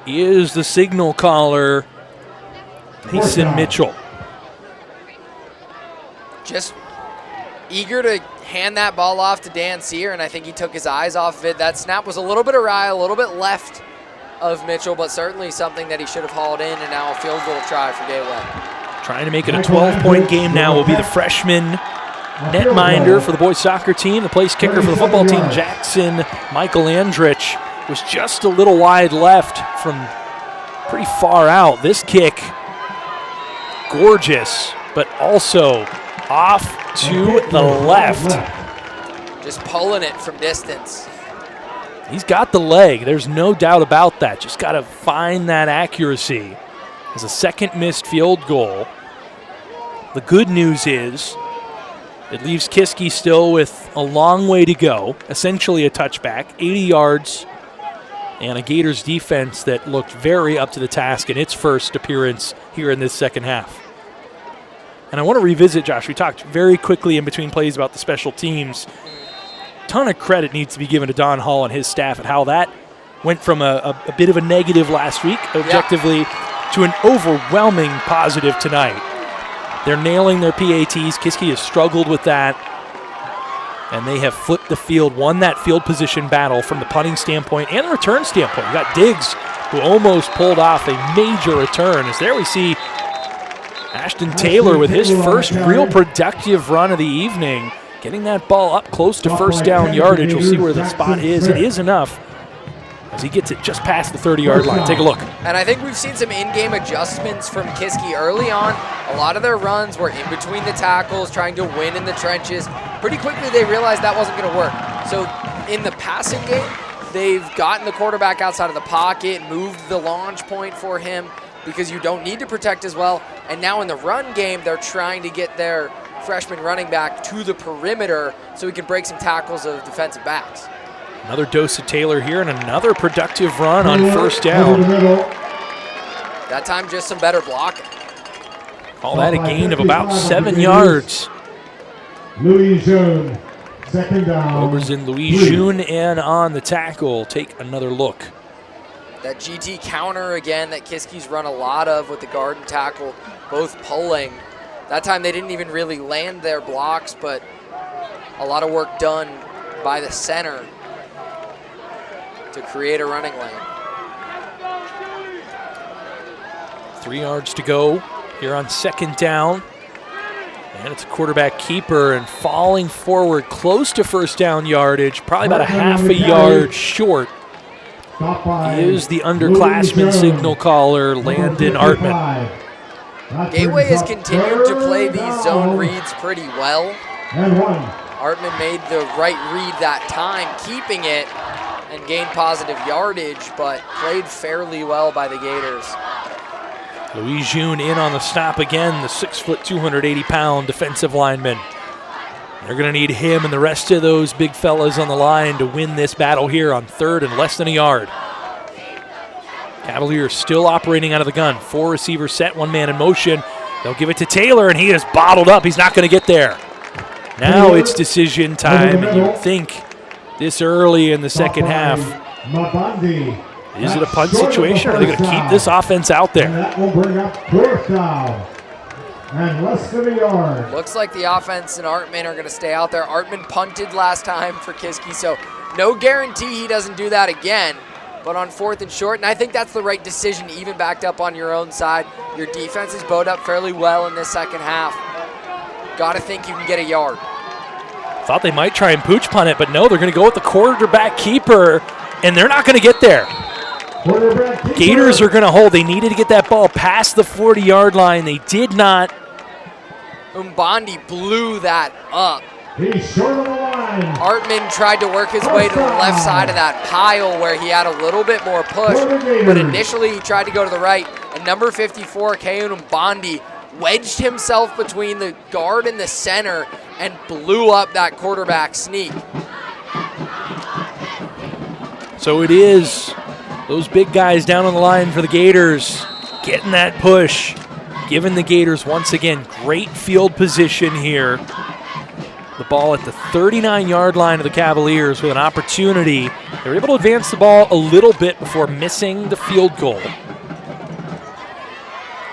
is the signal caller, Mason Mitchell. Just eager to hand that ball off to Dancier, and I think he took his eyes off of it. That snap was a little bit awry, a little bit left of Mitchell, but certainly something that he should have hauled in, and now a field goal try for Gateway. Trying to make it a 12-point game now will be the freshman netminder for the boys soccer team. The place kicker for the football team, Jackson Michael Andrich, was just a little wide left from pretty far out. This kick, gorgeous, but also off to the left. Just pulling it from distance. He's got the leg. There's no doubt about that. Just got to find that accuracy. As a second missed field goal. The good news is it leaves Kiski still with a long way to go. Essentially a touchback, 80 yards, and a Gators defense that looked very up to the task in its first appearance here in this second half. And I want to revisit, Josh, we talked very quickly in between plays about the special teams. Ton of credit needs to be given to Don Hall and his staff at how that went from a bit of a negative last week, objectively, to an overwhelming positive tonight. They're nailing their PATs. Kiski has struggled with that. And they have flipped the field, won that field position battle from the punting standpoint and the return standpoint. You got Diggs, who almost pulled off a major return. As there we see Ashton Taylor with his first real productive run of the evening, getting that ball up close to first down yardage. We'll see where the spot is. It is enough as he gets it just past the 30-yard line. Take a look. And I think we've seen some in-game adjustments from Kiski early on. A lot of their runs were in between the tackles, trying to win in the trenches. Pretty quickly they realized that wasn't going to work. So in the passing game, they've gotten the quarterback outside of the pocket, moved the launch point for him because you don't need to protect as well. And now in the run game, they're trying to get their freshman running back to the perimeter so he can break some tackles of defensive backs. Another dose of Taylor here and another productive run on first down. That time just some better blocking. Call that a gain of about 7 yards. Louis Jeune, second down. Robertson, Louis Jeune, and on the tackle. Take another look. That GT counter again that Kiski's run a lot of with the guard and tackle, both pulling. That time they didn't even really land their blocks, but a lot of work done by the center to create a running lane. 3 yards to go here on second down. And it's a quarterback keeper, and falling forward close to first down yardage, probably about a half a yard short, is the underclassman signal caller, Landon Artman. Gateway has continued to play these zone reads pretty well. Artman made the right read that time, keeping it, and gained positive yardage, but played fairly well by the Gators. Louis June in on the stop again, the 6', 280-pound defensive lineman. They're going to need him and the rest of those big fellas on the line to win this battle here on third and less than a yard. Cavaliers still operating out of the gun. 4 receivers set, 1 man in motion. They'll give it to Taylor, and he is bottled up. He's not going to get there. Now it's decision time, and you'd think this early in the second half, is it a punt situation, or are they going to keep this offense out there? That will bring up 4th down and less than a yard. Looks like the offense and Artman are going to stay out there. Artman punted last time for Kiski, so no guarantee he doesn't do that again. But on 4th and short, and I think that's the right decision, even backed up on your own side. Your defense is bowed up fairly well in this second half. Got to think you can get a yard. Thought they might try and pooch punt it, but no, they're going to go with the quarterback keeper, and they're not going to get there. Gators are going to hold. They needed to get that ball past the 40-yard line. They did not. Umbandi blew that up. He's short on the line. Artman tried to work his way to the left side of that pile where he had a little bit more push, but initially he tried to go to the right, and number 54, Kayun Umbandi, wedged himself between the guard and the center and blew up that quarterback sneak. So it is those big guys down on the line for the Gators getting that push, giving the Gators once again great field position here. The ball at the 39-yard line of the Cavaliers with an opportunity. They were able to advance the ball a little bit before missing the field goal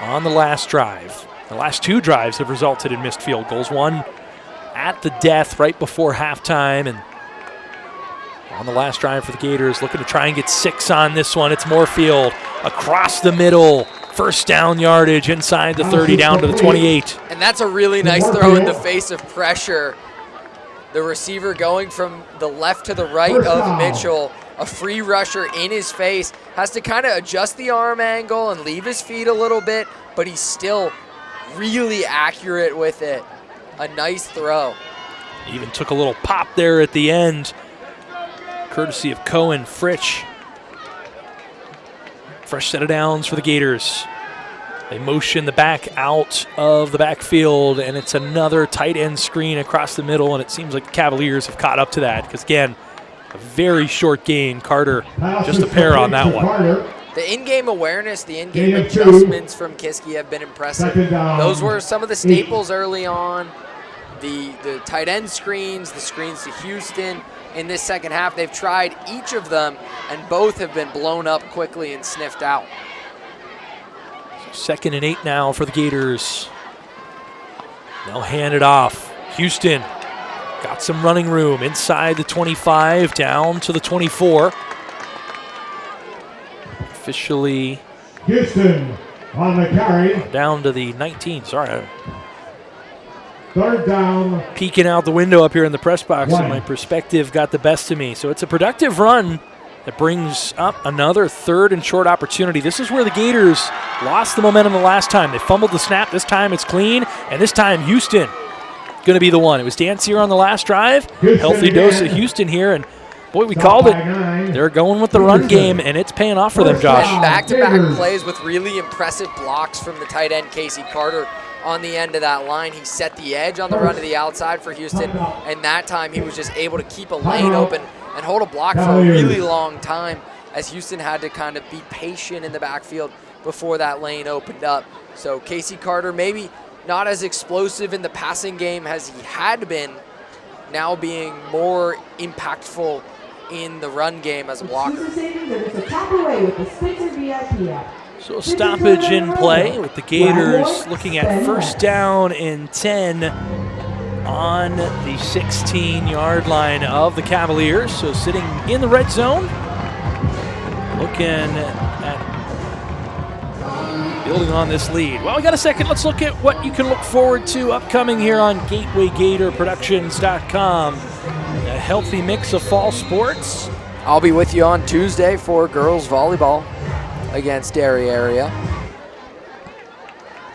on the last drive. The last 2 drives have resulted in missed field goals. One at the death right before halftime, and on the last drive for the Gators, looking to try and get 6 on this one. It's Moorfield across the middle. First down yardage inside the 30 down to the 28. And that's a really nice throw in the face of pressure. The receiver going from the left to the right of Mitchell, a free rusher in his face, has to kind of adjust the arm angle and leave his feet a little bit, but he's still really accurate with it. A nice throw. Even took a little pop there at the end, courtesy of Cohen Fritsch. Fresh set of downs for the Gators. They motion the back out of the backfield, and it's another tight end screen across the middle, and it seems like the Cavaliers have caught up to that because, again, a very short gain. Carter just a pair on that one. The in-game awareness, the in-game adjustments from Kiski have been impressive. Those were some of the staples early on. The tight end screens, the screens to Houston. In this second half, they've tried each of them, and both have been blown up quickly and sniffed out. 2nd and 8 now for the Gators. They'll hand it off. Houston got some running room inside the 25, down to the 24. Officially Houston on the carry. Down to the 19, sorry. 3rd down. Peeking out the window up here in the press box, and my perspective got the best of me. So it's a productive run that brings up another 3rd and short opportunity. This is where the Gators lost the momentum the last time. They fumbled the snap. This time it's clean, and this time Houston going to be the one. It was Dancier on the last drive. Healthy dose of Houston here, and boy, we called it. They're going with the run game, and it's paying off for them, Josh. Back-to-back plays with really impressive blocks from the tight end, Casey Carter, on the end of that line. He set the edge on the run to the outside for Houston, and that time he was just able to keep a lane open and hold a block for a really long time as Houston had to kind of be patient in the backfield before that lane opened up. So Casey Carter, maybe not as explosive in the passing game as he had been, now being more impactful in the run game as a blocker. So a stoppage in play with the Gators looking at 1st down and 10 on the 16-yard line of the Cavaliers. So sitting in the red zone, looking at building on this lead. Well, we got a second. Let's look at what you can look forward to upcoming here on GatewayGatorProductions.com. A healthy mix of fall sports. I'll be with you on Tuesday for girls volleyball against Derry area.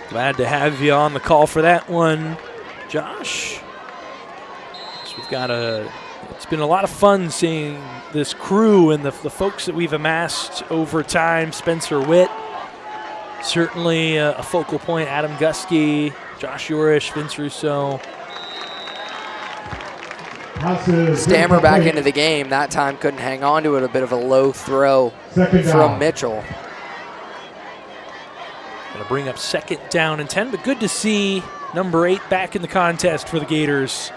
Glad to have you on the call for that one, Josh. So we've got it's been a lot of fun seeing this crew and the folks that we've amassed over time. Spencer Witt, certainly a focal point. Adam Guskey, Josh Urish, Vince Russo. Stammer back into the game. That time couldn't hang on to it. A bit of a low throw from Mitchell. Going to bring up 2nd down and 10, but good to see number 8 back in the contest for the Gators.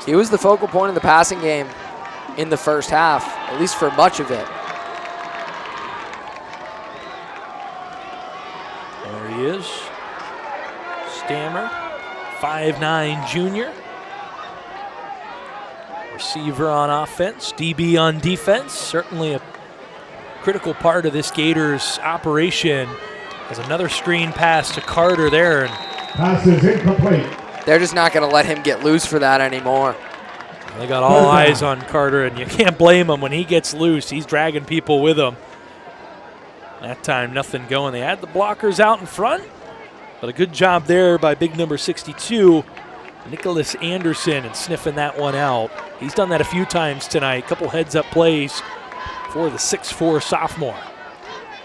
He was the focal point of the passing game in the first half, at least for much of it. There he is. Stammer, 5'9" junior. Receiver on offense, DB on defense. Certainly a critical part of this Gators operation. As another screen pass to Carter there. And pass is incomplete. They're just not going to let him get loose for that anymore. They got all eyes on Carter, and you can't blame him when he gets loose. He's dragging people with him. That time, nothing going. They had the blockers out in front, but a good job there by big number 62, Nicholas Anderson, and sniffing that one out. He's done that a few times tonight. Couple heads-up plays for the 6'4" sophomore.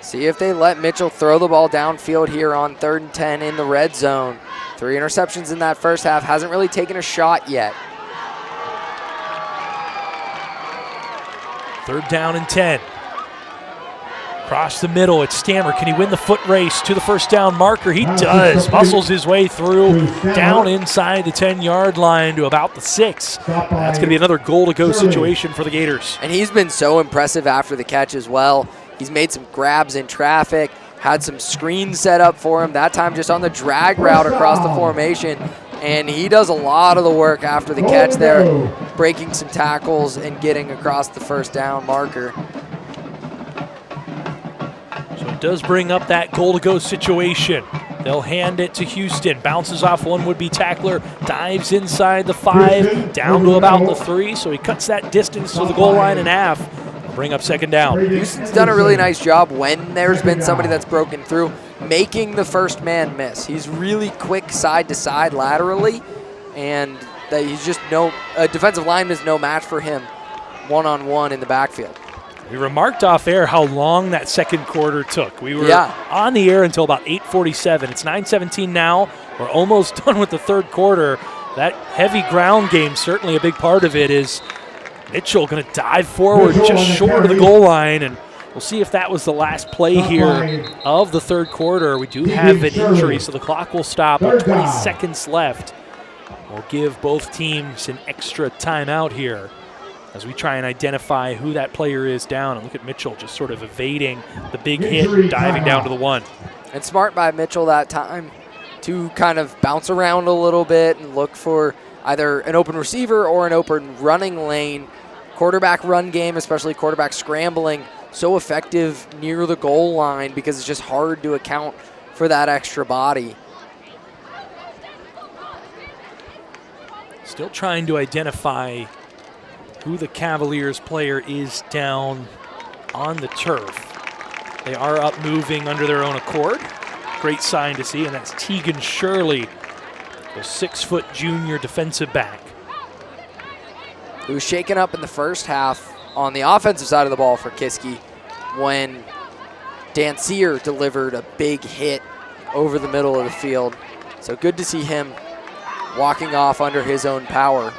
See if they let Mitchell throw the ball downfield here on 3rd and 10 in the red zone. 3 interceptions in that first half. Hasn't really taken a shot yet. 3rd down and 10. Across the middle, it's Stammer. Can he win the foot race to the first down marker? He does. Muscles his way through, down inside the 10-yard line to about the 6. That's going to be another goal-to-go situation for the Gators. And he's been so impressive after the catch as well. He's made some grabs in traffic, had some screens set up for him, that time just on the drag route across the formation. And he does a lot of the work after the catch there, breaking some tackles and getting across the first down marker. So it does bring up that goal-to-go situation. They'll hand it to Houston. Bounces off one would-be tackler. Dives inside the 5, down to about the 3. So he cuts that distance to the goal line in half. Bring up 2nd down. Houston's done a really nice job when there's been somebody that's broken through, making the first man miss. He's really quick side to side laterally, and he's just a defensive lineman is no match for him one-on-one in the backfield. We remarked off air how long that second quarter took. We were on the air until about 8:47. It's 9:17 now. We're almost done with the third quarter. That heavy ground game, certainly a big part of it, is Mitchell going to dive forward just short of the goal line, and we'll see if that was the last play here of the third quarter. We do have an injury, so the clock will stop with 20 seconds left. We'll give both teams an extra timeout here as we try and identify who that player is down. And look at Mitchell just sort of evading the big hit, diving down to the 1. And smart by Mitchell that time to kind of bounce around a little bit and look for either an open receiver or an open running lane. Quarterback run game, especially quarterback scrambling, so effective near the goal line because it's just hard to account for that extra body. Still trying to identify who the Cavaliers player is down on the turf. They are up moving under their own accord. Great sign to see, and that's Tegan Shirley, the 6-foot junior defensive back. He was shaken up in the first half on the offensive side of the ball for Kiski when Dancier delivered a big hit over the middle of the field. So good to see him walking off under his own power.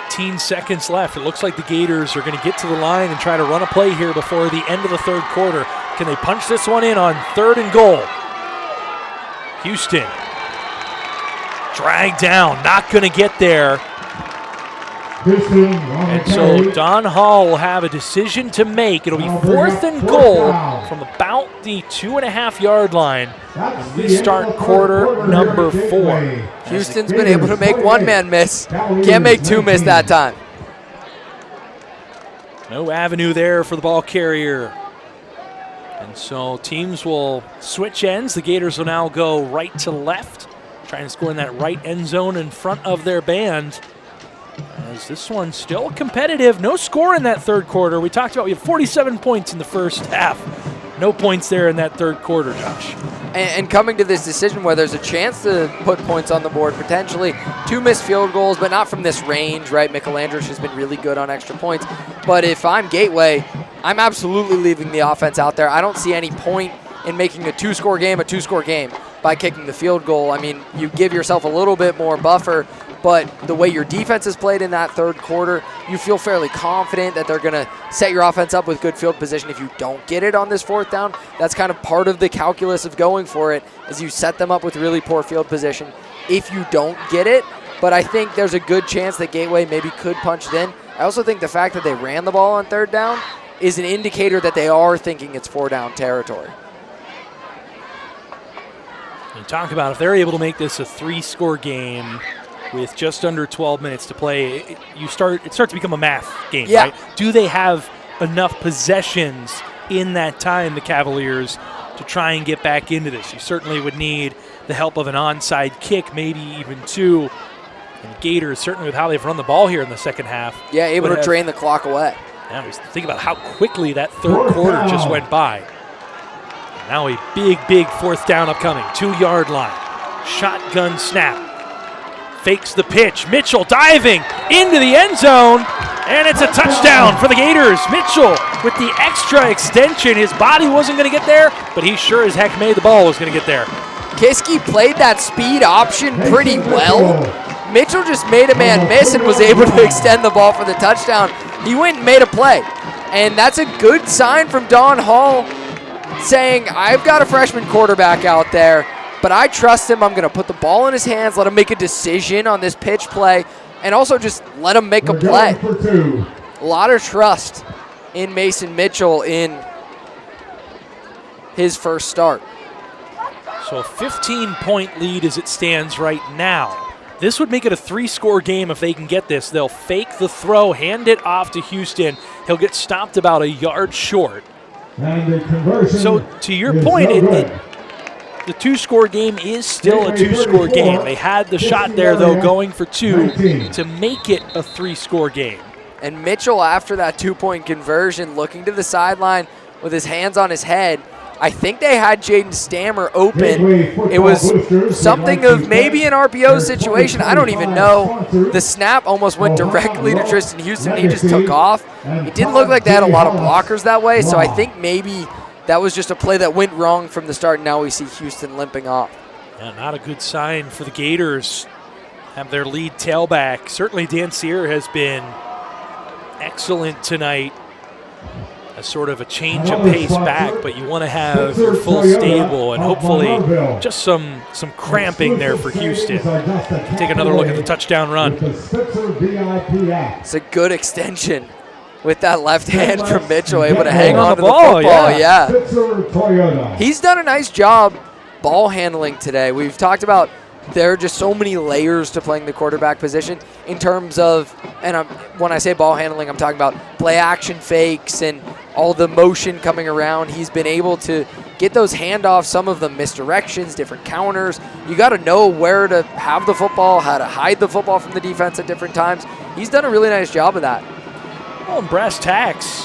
18 seconds left. It looks like the Gators are going to get to the line and try to run a play here before the end of the third quarter. Can they punch this one in on 3rd and goal? Houston dragged down, not going to get there. And so Don Hall will have a decision to make. It'll be 4th and goal from about the 2.5-yard line when we start quarter number 4. Houston's been able to make one man miss. Can't make 2 miss that time. No avenue there for the ball carrier. And so teams will switch ends. The Gators will now go right to left, trying to score in that right end zone in front of their band. As this one's still competitive. No score in that third quarter. We talked about we had 47 points in the first half. No points there in that third quarter, Josh. And coming to this decision where there's a chance to put points on the board, potentially 2 missed field goals, but not from this range, right? Michelandrish has been really good on extra points. But if I'm Gateway, I'm absolutely leaving the offense out there. I don't see any point in making a 2-score game a 2-score game by kicking the field goal. I mean, you give yourself a little bit more buffer, but the way your defense has played in that third quarter, you feel fairly confident that they're going to set your offense up with good field position if you don't get it on this fourth down. That's kind of part of the calculus of going for it, is you set them up with really poor field position if you don't get it. But I think there's a good chance that Gateway maybe could punch it in. I also think the fact that they ran the ball on third down is an indicator that they are thinking it's 4-down territory. You talk about if they're able to make this a 3-score game with just under 12 minutes to play, it starts to become a math game, Yeah. right? Do they have enough possessions in that time, the Cavaliers, to try and get back into this? You certainly would need the help of an onside kick, maybe even 2. And the Gators, certainly with how they've run the ball here in the second half. Yeah, able to drain the clock away. Yeah, just think about how quickly that third quarter just went by. Now a big fourth down upcoming. 2-yard line. Shotgun snap. Fakes the pitch. Mitchell diving into the end zone. And it's a touchdown for the Gators. Mitchell with the extra extension. His body wasn't going to get there, but he sure as heck made the ball was going to get there. Kiski played that speed option pretty well. Mitchell just made a man miss and was able to extend the ball for the touchdown. He went and made a play. And that's a good sign from Don Hall, saying, I've got a freshman quarterback out there, but I trust him. I'm going to put the ball in his hands, let him make a decision on this pitch play, and also just let him make a play. A lot of trust in Mason Mitchell in his first start. So a 15-point lead as it stands right now. This would make it a 3-score game if they can get this. They'll fake the throw, hand it off to Houston. He'll get stopped about a yard short. And the conversion So to your point, the 2-score game is still a 2-score game. They had the shot there, though, going for 2 to make it a 3-score game. And Mitchell, after that 2-point conversion, looking to the sideline with his hands on his head, I think they had Jaden Stammer open. It was something of maybe an RPO situation. I don't even know. The snap almost went directly to Tristan Houston. He just took off. It didn't look like they had a lot of blockers that way, so I think maybe that was just a play that went wrong from the start. Now we see Houston limping off. Yeah, not a good sign for the Gators. Have their lead tailback. Certainly Dan Sear has been excellent tonight. A sort of a change of pace back, but you want to have your full stable and hopefully just some cramping there for Houston. Take another look at the touchdown run. It's a good extension with that left hand from Mitchell, able to hang on to the ball, football. Yeah. He's done a nice job ball handling today. We've talked about there are just so many layers to playing the quarterback position in terms of, and when I say ball handling, I'm talking about play action fakes and all the motion coming around. He's been able to get those handoffs, some of them misdirections, different counters. You got to know where to have the football, how to hide the football from the defense at different times. He's done a really nice job of that. Well, in brass tacks,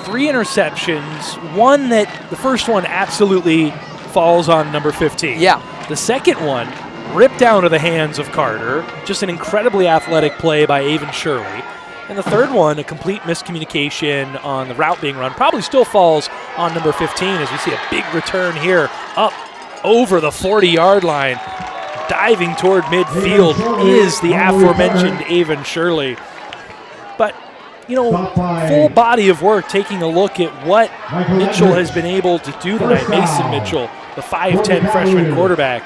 3 interceptions, one that the first one absolutely falls on number 15. Yeah. The second one ripped out of the hands of Carter. Just an incredibly athletic play by Avon Shirley. And the third one, a complete miscommunication on the route being run. Probably still falls on number 15 as we see a big return here up over the 40-yard line. Diving toward midfield is the aforementioned Avon Shirley. But, you know, full body of work taking a look at what Mitchell has been able to do tonight. Mason Mitchell, the 5'10 freshman quarterback.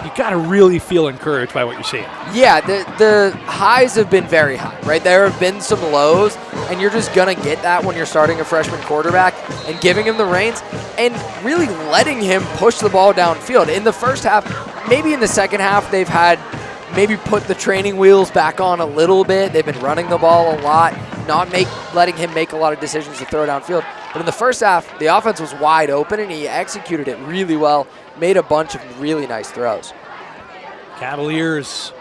You got to really feel encouraged by what you're seeing. Yeah, the highs have been very high, right? There have been some lows, and you're just going to get that when you're starting a freshman quarterback and giving him the reins and really letting him push the ball downfield. In the first half, maybe in the second half, they've had maybe put the training wheels back on a little bit. They've been running the ball a lot. not letting him make a lot of decisions to throw downfield. But in the first half, the offense was wide open, and he executed it really well, made a bunch of really nice throws. Cavaliers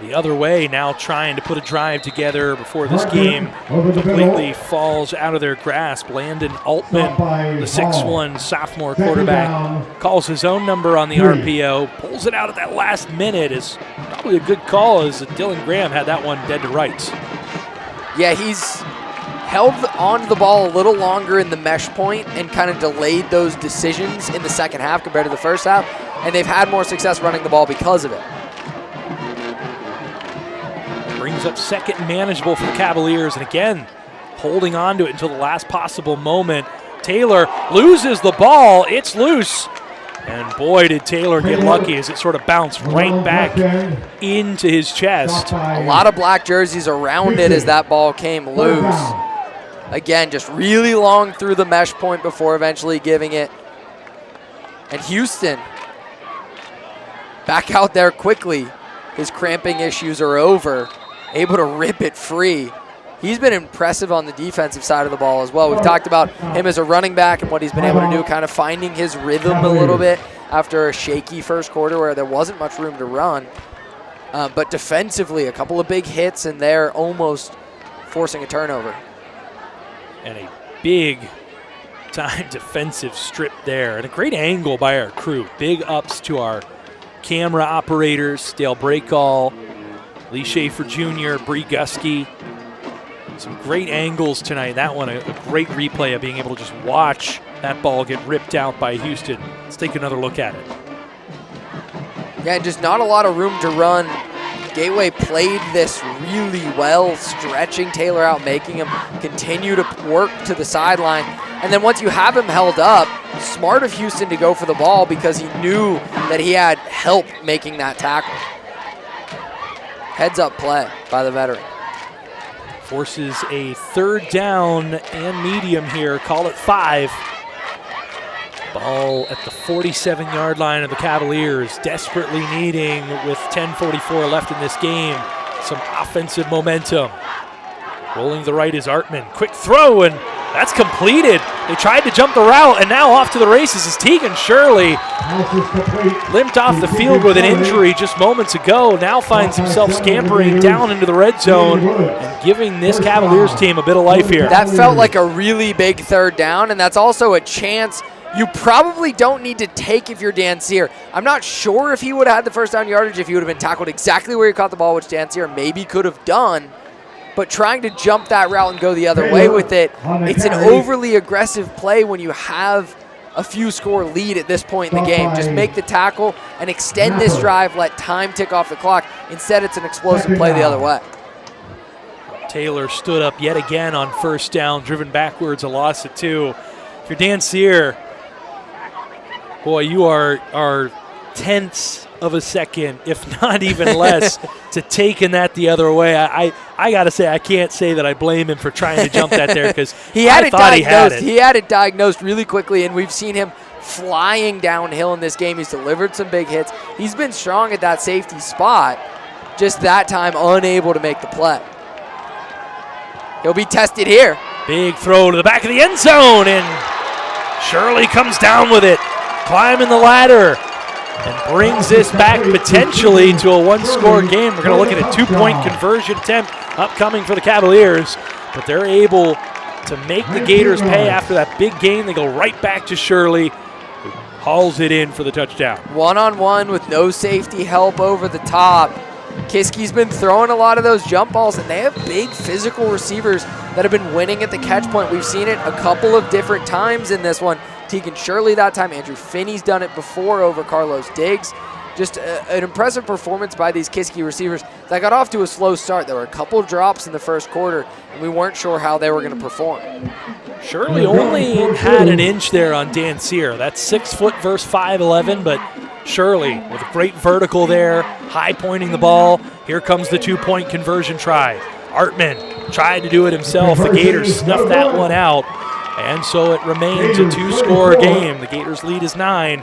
the other way, now trying to put a drive together before this game completely falls out of their grasp. Landon Altman, the 6'1" sophomore quarterback, calls his own number on the RPO, pulls it out at that last minute. Is probably a good call, as Dylan Graham had that one dead to rights. Yeah, he's held on to the ball a little longer in the mesh point and kind of delayed those decisions in the second half compared to the first half, and they've had more success running the ball because of it. Brings up second and manageable for the Cavaliers, and again, holding on to it until the last possible moment. Taylor loses the ball. It's loose. And boy, did Taylor get lucky as it sort of bounced right back into his chest. A lot of black jerseys around it as that ball came loose. Again, just really long through the mesh point before eventually giving it. And Houston back out there quickly. His cramping issues are over. Able to rip it free. He's been impressive on the defensive side of the ball as well. We've talked about him as a running back and what he's been able to do, kind of finding his rhythm a little bit after a shaky first quarter where there wasn't much room to run. But defensively, a couple of big hits, and they're almost forcing a turnover. And a big time defensive strip there. And a great angle by our crew. Big ups to our camera operators, Dale Breakall, Lee Schaefer Jr., Bree Guskey. Some great angles tonight. That one, a great replay of being able to just watch that ball get ripped out by Houston. Let's take another look at it. Yeah, just not a lot of room to run. Gateway played this really well, stretching Taylor out, making him continue to work to the sideline. And then once you have him held up, smart of Houston to go for the ball because he knew that he had help making that tackle. Heads up play by the veteran. Forces a third down and medium here. Call it 5. Ball at the 47-yard line of the Cavaliers, desperately needing, with 10:44 left in this game, some offensive momentum. Rolling to the right is Artman. Quick throw, and that's completed. They tried to jump the route, and now off to the races is Tegan Shirley. Limped off the field with an injury just moments ago. Now finds himself scampering down into the red zone and giving this Cavaliers team a bit of life here. That felt like a really big third down, and that's also a chance you probably don't need to take if you're Dan Sear. I'm not sure if he would have had the first down yardage if he would have been tackled exactly where he caught the ball, which Dan Sear maybe could have done. But trying to jump that route and go the other way with it, it's an overly aggressive play when you have a few score lead at this point in the game. Just make the tackle and extend this drive, let time tick off the clock. Instead, it's an explosive play the other way. Taylor stood up yet again on first down, driven backwards, a loss of 2. If you're Dan Sear, boy, you are tenths of a second, if not even less, to taking that the other way. I got to say, I can't say that I blame him for trying to jump that there because he had it diagnosed really quickly, and we've seen him flying downhill in this game. He's delivered some big hits. He's been strong at that safety spot, just that time unable to make the play. He'll be tested here. Big throw to the back of the end zone, and Shirley comes down with it, climbing the ladder, and brings this back potentially to a one-score game. We're going to look at a 2-point conversion attempt upcoming for the Cavaliers, but they're able to make the Gators pay after that big gain. They go right back to Shirley, who hauls it in for the touchdown. One-on-one with no safety help over the top. Kiski's been throwing a lot of those jump balls, and they have big physical receivers that have been winning at the catch point. We've seen it a couple of different times in this one. Tegan Shirley that time. Andrew Finney's done it before over Carlos Diggs. Just an impressive performance by these Kiski receivers that got off to a slow start. There were a couple drops in the first quarter, and we weren't sure how they were going to perform. Shirley only had an inch there on Dan Sear. That's 6 foot versus 5'11", but Shirley with a great vertical there, high pointing the ball. Here comes the 2-point conversion try. Artman tried to do it himself. The Gators snuffed that one out. And so it remains a 2-score game. The Gators lead is 9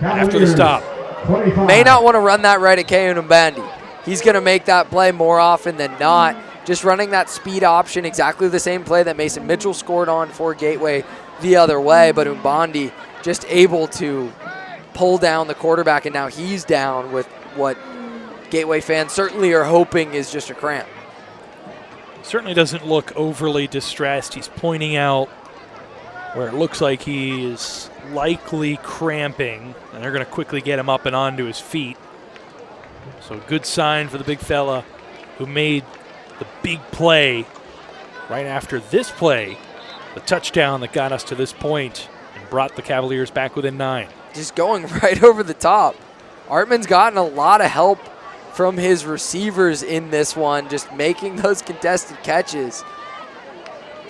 after the stop. May not want to run that right at Kayun Mbandi. He's going to make that play more often than not. just running that speed option, exactly the same play that Mason Mitchell scored on for Gateway the other way, but Umbandi just able to pull down the quarterback, and now he's down with what Gateway fans certainly are hoping is just a cramp. Certainly doesn't look overly distressed. He's pointing out where it looks like he is likely cramping, and they're going to quickly get him up and onto his feet. So good sign for the big fella who made the big play right after this play, the touchdown that got us to this point and brought the Cavaliers back within 9. Just going right over the top. Artman's gotten a lot of help from his receivers in this one, just making those contested catches.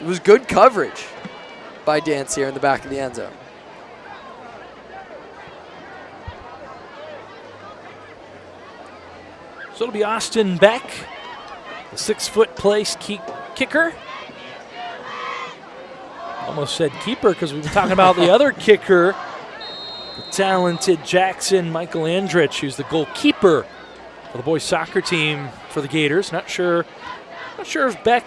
It was good coverage by Dance here in the back of the end zone. So it'll be Austin Beck, the 6-foot place kicker. Almost said keeper because we've been talking about the other kicker, the talented Jackson Michael Andrich, who's the goalkeeper for the boys soccer team for the Gators. Not sure if Beck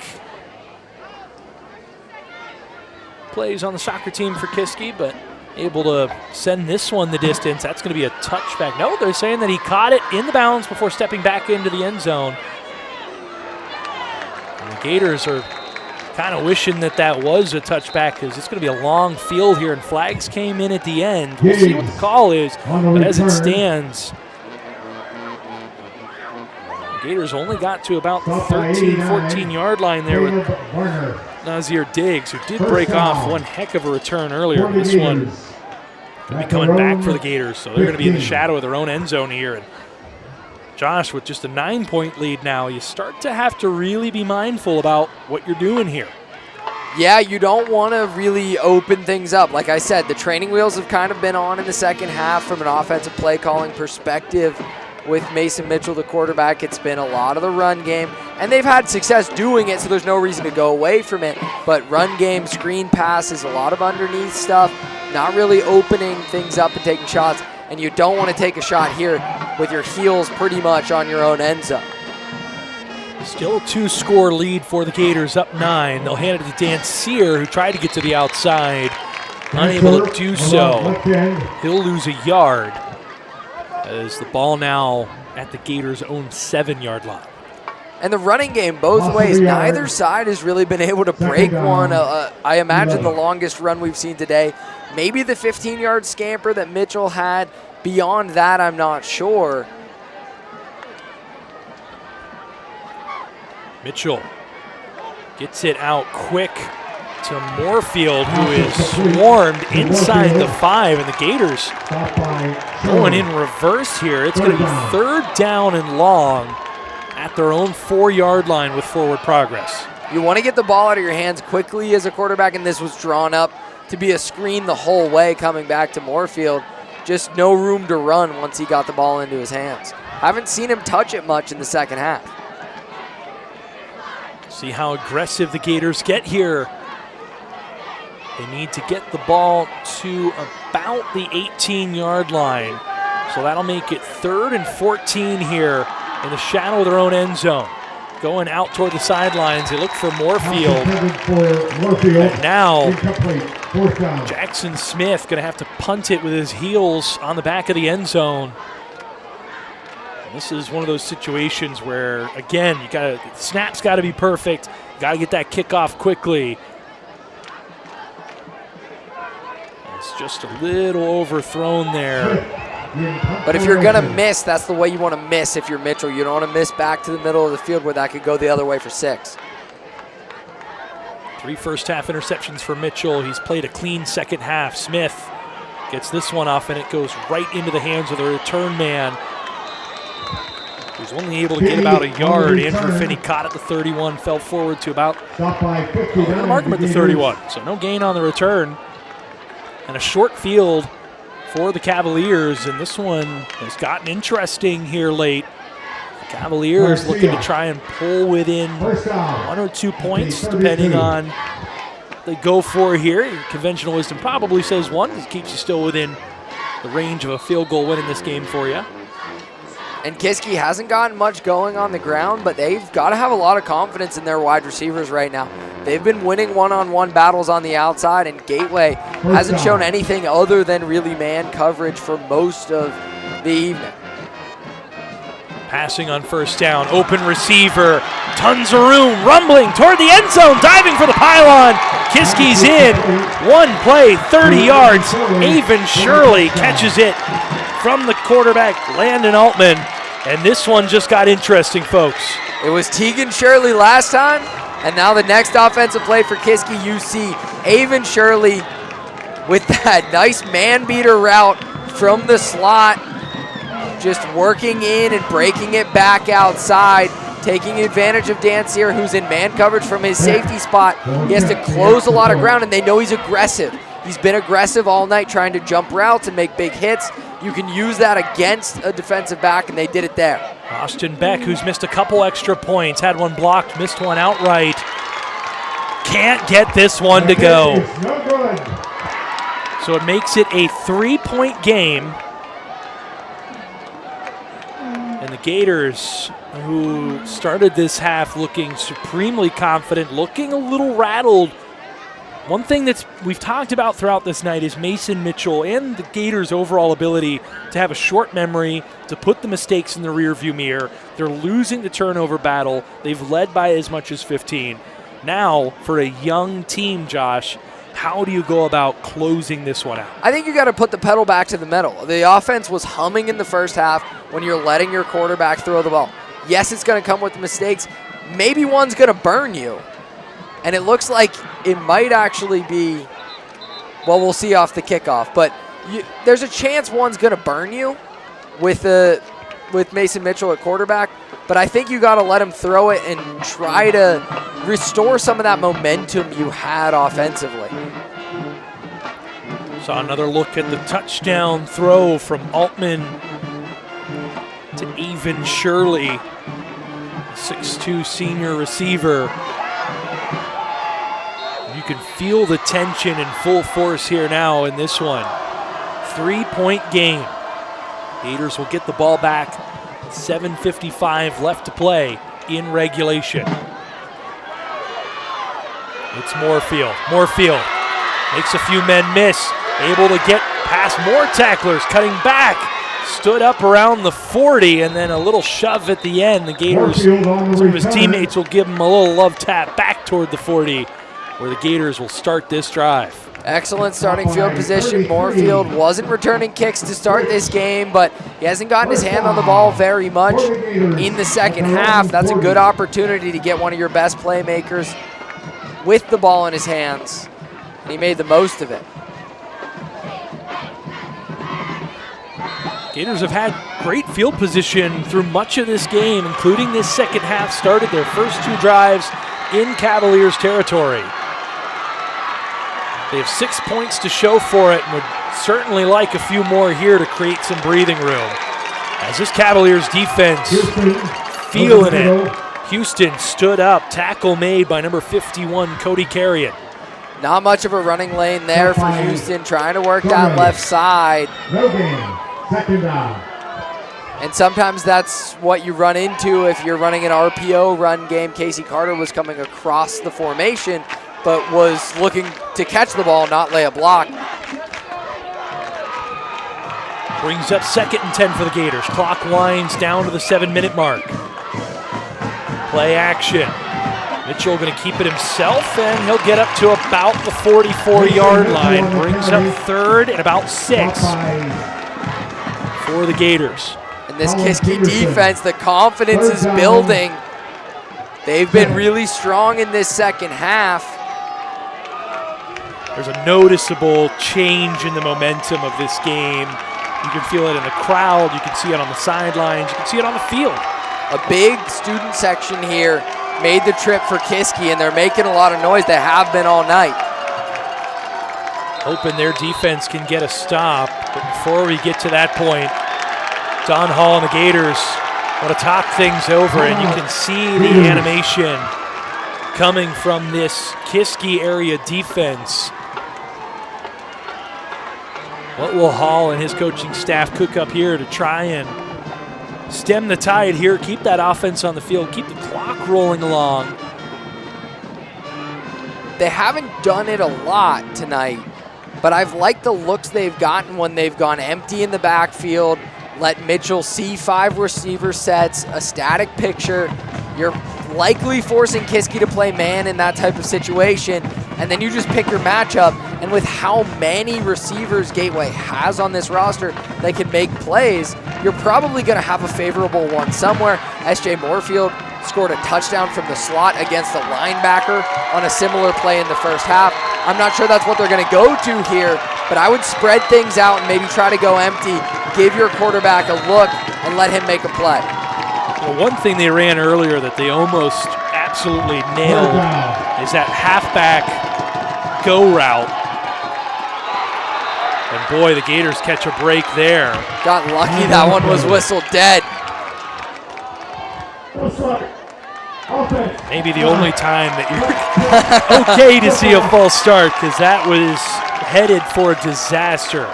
plays on the soccer team for Kiski, but able to send this one the distance. That's going to be a touchback. No, they're saying that he caught it in the bounds before stepping back into the end zone. And the Gators are kind of wishing that was a touchback because it's going to be a long field here, and flags came in at the end. We'll see what the call is, but as it stands, the Gators only got to about the 13, 14-yard line there with Nazir Diggs, who did break off one heck of a return earlier. This one going to be coming back for the Gators, so they're going to be in the shadow of their own end zone here. And Josh, with just a 9-point lead now, you start to have to really be mindful about what you're doing here. Yeah, you don't want to really open things up. Like I said, the training wheels have kind of been on in the second half from an offensive play calling perspective. With Mason Mitchell, the quarterback, it's been a lot of the run game, and they've had success doing it, so there's no reason to go away from it. But run game, screen passes, a lot of underneath stuff, not really opening things up and taking shots, and you don't want to take a shot here with your heels pretty much on your own end zone. Still a 2-score lead for the Gators, up 9. They'll hand it to Dan Sear, who tried to get to the outside, unable to do so. He'll lose a yard. As the ball now at the Gators' own 7-yard line. And the running game both ways. Neither side has really been able to break one. I imagine the longest run we've seen today. Maybe the 15-yard scamper that Mitchell had. Beyond that, I'm not sure. Mitchell gets it out quick to Moorfield, who is swarmed inside the 5, and the Gators going in reverse here. It's going to be 3rd down and long at their own 4-yard line with forward progress. You want to get the ball out of your hands quickly as a quarterback, and this was drawn up to be a screen the whole way coming back to Moorfield. Just no room to run once he got the ball into his hands. Haven't seen him touch it much in the second half. See how aggressive the Gators get here. They need to get the ball to about the 18-yard line. So that'll make it 3rd and 14 here in the shadow of their own end zone. Going out toward the sidelines, they look for Moorfield. And now Jackson Smith going to have to punt it with his heels on the back of the end zone. And this is one of those situations where, again, snap's got to be perfect. You got to get that kickoff quickly. It's just a little overthrown there. But if you're going to miss, that's the way you want to miss if you're Mitchell. You don't want to miss back to the middle of the field where that could go the other way for 6. 3 first-half interceptions for Mitchell. He's played a clean second half. Smith gets this one off, and it goes right into the hands of the return man. He's only able to get about a yard. Andrew Finney caught at the 31, fell forward to about mark him at the 31. So no gain on the return. And a short field for the Cavaliers, and this one has gotten interesting here late. The Cavaliers looking to try and pull within 1 or 2 points, depending on what they go for here. Conventional wisdom probably says 1. It keeps you still within the range of a field goal win in this game for you. And Kiski hasn't gotten much going on the ground, but they've got to have a lot of confidence in their wide receivers right now. They've been winning one-on-one battles on the outside, and Gateway hasn't shown anything other than really man coverage for most of the evening. Passing on first down, open receiver, tons of room, rumbling toward the end zone, diving for the pylon. Kiski's in, one play, 30 yards. Avon Shirley catches it from the quarterback, Landon Altman, and this one just got interesting, folks. It was Tegan Shirley last time, and now the next offensive play for Kiski, you see Avon Shirley with that nice man-beater route from the slot, just working in and breaking it back outside, taking advantage of Dan Sear, who's in man coverage from his safety spot. He has to close a lot of ground, and they know he's aggressive. He's been aggressive all night trying to jump routes and make big hits. You can use that against a defensive back, and they did it there. Austin Beck, who's missed a couple extra points, had one blocked, missed one outright. Can't get this one to go. So it makes it a 3-point game. And the Gators, who started this half looking supremely confident, looking a little rattled. One thing that we've talked about throughout this night is Mason Mitchell and the Gators' overall ability to have a short memory, to put the mistakes in the rearview mirror. They're losing the turnover battle. They've led by as much as 15. Now, for a young team, Josh, how do you go about closing this one out? I think you got to put the pedal back to the metal. The offense was humming in the first half when you're letting your quarterback throw the ball. Yes, it's going to come with mistakes. Maybe one's going to burn you. And it looks like it might actually be, well, we'll see off the kickoff. But there's a chance one's going to burn you with Mason Mitchell at quarterback. But I think you got to let him throw it and try to restore some of that momentum you had offensively. Saw another look at the touchdown throw from Altman to Avon Shirley, 6'2" senior receiver. You can feel the tension in full force here now in this one. 3-point game. Gators will get the ball back. 7:55 left to play in regulation. It's Moorfield. Moorfield makes a few men miss. Able to get past more tacklers, cutting back. Stood up around the 40, and then a little shove at the end. The Gators, some of his teammates will give him a little love tap back toward the 40, where the Gators will start this drive. Excellent starting field position. Moorfield wasn't returning kicks to start this game, but he hasn't gotten his hand on the ball very much in the second half. That's a good opportunity to get one of your best playmakers with the ball in his hands, and he made the most of it. Gators have had great field position through much of this game, including this second half. Started their first 2 drives in Cavaliers territory. They have 6 points to show for it and would certainly like a few more here to create some breathing room. As this Cavaliers defense feeling it. Houston stood up. Tackle made by number 51, Cody Carrion. Not much of a running lane there for Houston, trying to work that left side. No game. Second down. And sometimes that's what you run into if you're running an RPO run game. Casey Carter was coming across the formation, but was looking to catch the ball, not lay a block. Brings up 2nd and 10 for the Gators. Clock winds down to the 7-minute mark. Play action. Mitchell going to keep it himself, and he'll get up to about the 44-yard line. Brings up 3rd and about 6 for the Gators. And this Kiski defense, the confidence is building. They've been really strong in this second half. There's a noticeable change in the momentum of this game. You can feel it in the crowd. You can see it on the sidelines. You can see it on the field. A big student section here made the trip for Kiski, and they're making a lot of noise. They have been all night. Hoping their defense can get a stop. But before we get to that point, Don Hall and the Gators want to talk things over, and you can see the animation coming from this Kiski area defense. What will Hall and his coaching staff cook up here to try and stem the tide here, keep that offense on the field, keep the clock rolling along. They haven't done it a lot tonight, but I've liked the looks they've gotten when they've gone empty in the backfield, let Mitchell see 5 receiver sets, a static picture. You're likely forcing Kiski to play man in that type of situation, and then you just pick your matchup. And with how many receivers Gateway has on this roster that can make plays, you're probably going to have a favorable one somewhere. S.J. Moorfield scored a touchdown from the slot against the linebacker on a similar play in the first half. I'm not sure that's what they're going to go to here, but I would spread things out and maybe try to go empty, give your quarterback a look, and let him make a play. Well, one thing they ran earlier that they almost absolutely nailed is that halfback go route. And boy, the Gators catch a break there. Got lucky that one was whistled dead. Maybe the only time that you're okay to see a false start, because that was headed for a disaster.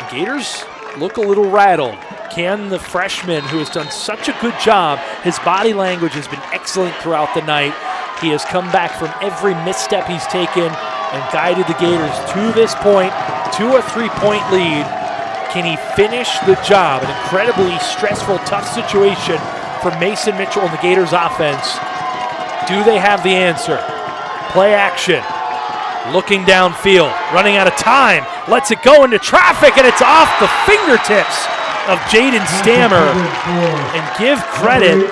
The Gators look a little rattled. Can the freshman, who has done such a good job, his body language has been excellent throughout the night. He has come back from every misstep he's taken and guided the Gators to this point, to a 3-point lead. Can he finish the job? An incredibly stressful, tough situation for Mason Mitchell and the Gators offense. Do they have the answer? Play action. Looking downfield, running out of time, lets it go into traffic, and it's off the fingertips of Jaden Stammer. And give credit,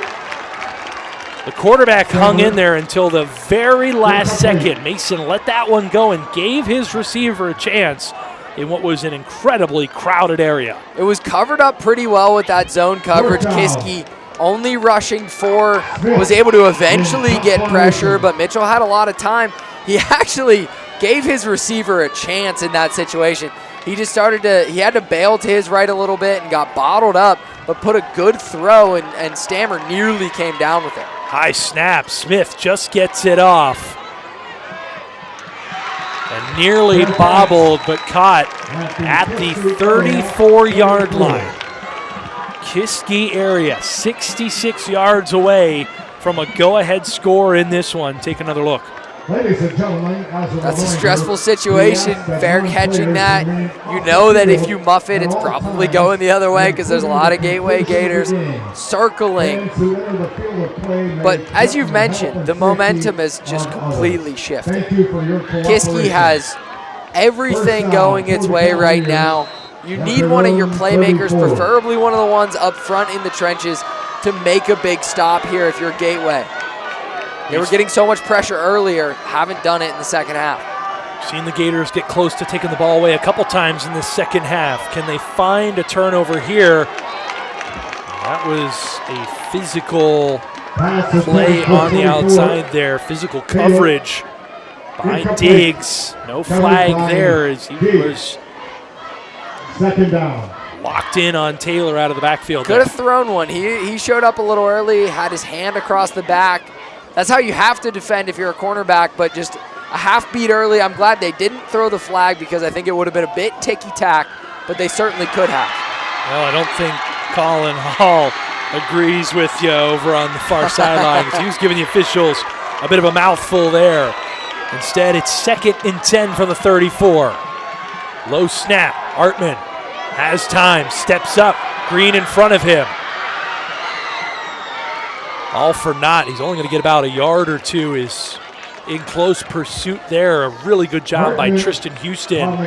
the quarterback hung in there until the very last second. Mason let that one go and gave his receiver a chance in what was an incredibly crowded area. It was covered up pretty well with that zone coverage. Kiski only rushing 4, was able to eventually get pressure, but Mitchell had a lot of time. He actually gave his receiver a chance in that situation. He just he had to bail to his right a little bit and got bottled up, but put a good throw, and Stammer nearly came down with it. High snap, Smith just gets it off. And nearly bobbled, but caught at the 34-yard line. Kiski area, 66 yards away from a go-ahead score in this one. Take another look. Ladies and gentlemen, That's a stressful situation, fair catching that. You know that if you muff it, it's probably going the other way because there's a lot of Gateway Gators circling. But as you've mentioned, the momentum has just completely shifted. Kiski has everything going its way right now. You need one of your playmakers, preferably one of the ones up front in the trenches, to make a big stop here if you're Gateway. They were getting so much pressure earlier, haven't done it in the second half. Seen the Gators get close to taking the ball away a couple times in the second half. Can they find a turnover here? That was a physical play on the outside there. Physical coverage by Diggs. No flag there as he was second down. Locked in on Taylor out of the backfield. Could have thrown one. He showed up a little early, had his hand across the back. That's how you have to defend if you're a cornerback, but just a half beat early. I'm glad they didn't throw the flag because I think it would have been a bit ticky-tack, but they certainly could have. Well, I don't think Colin Hall agrees with you over on the far sideline. He was giving the officials a bit of a mouthful there. Instead, it's 2nd and 10 from the 34. Low snap. Artman has time, steps up. Green in front of him. All for naught. He's only going to get about a yard or two. Is in close pursuit there. A really good job by Tristan Houston.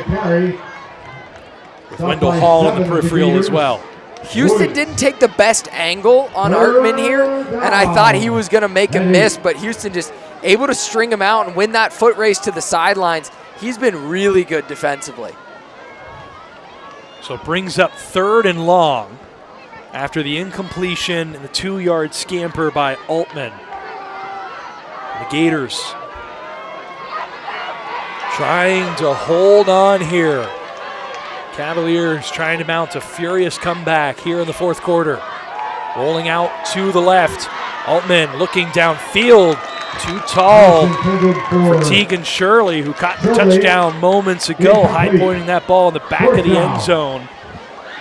With Wendell Hall in the peripheral as well. Houston didn't take the best angle on Artman here, and I thought he was going to make a miss, but Houston just able to string him out and win that foot race to the sidelines. He's been really good defensively. So it brings up 3rd and long after the incompletion and the 2-yard scamper by Altman. The Gators trying to hold on here. Cavaliers trying to mount a furious comeback here in the 4th quarter. Rolling out to the left. Altman looking downfield. Too tall for Tegan Shirley, who caught the touchdown moments ago, high pointing that ball in the back of the end zone.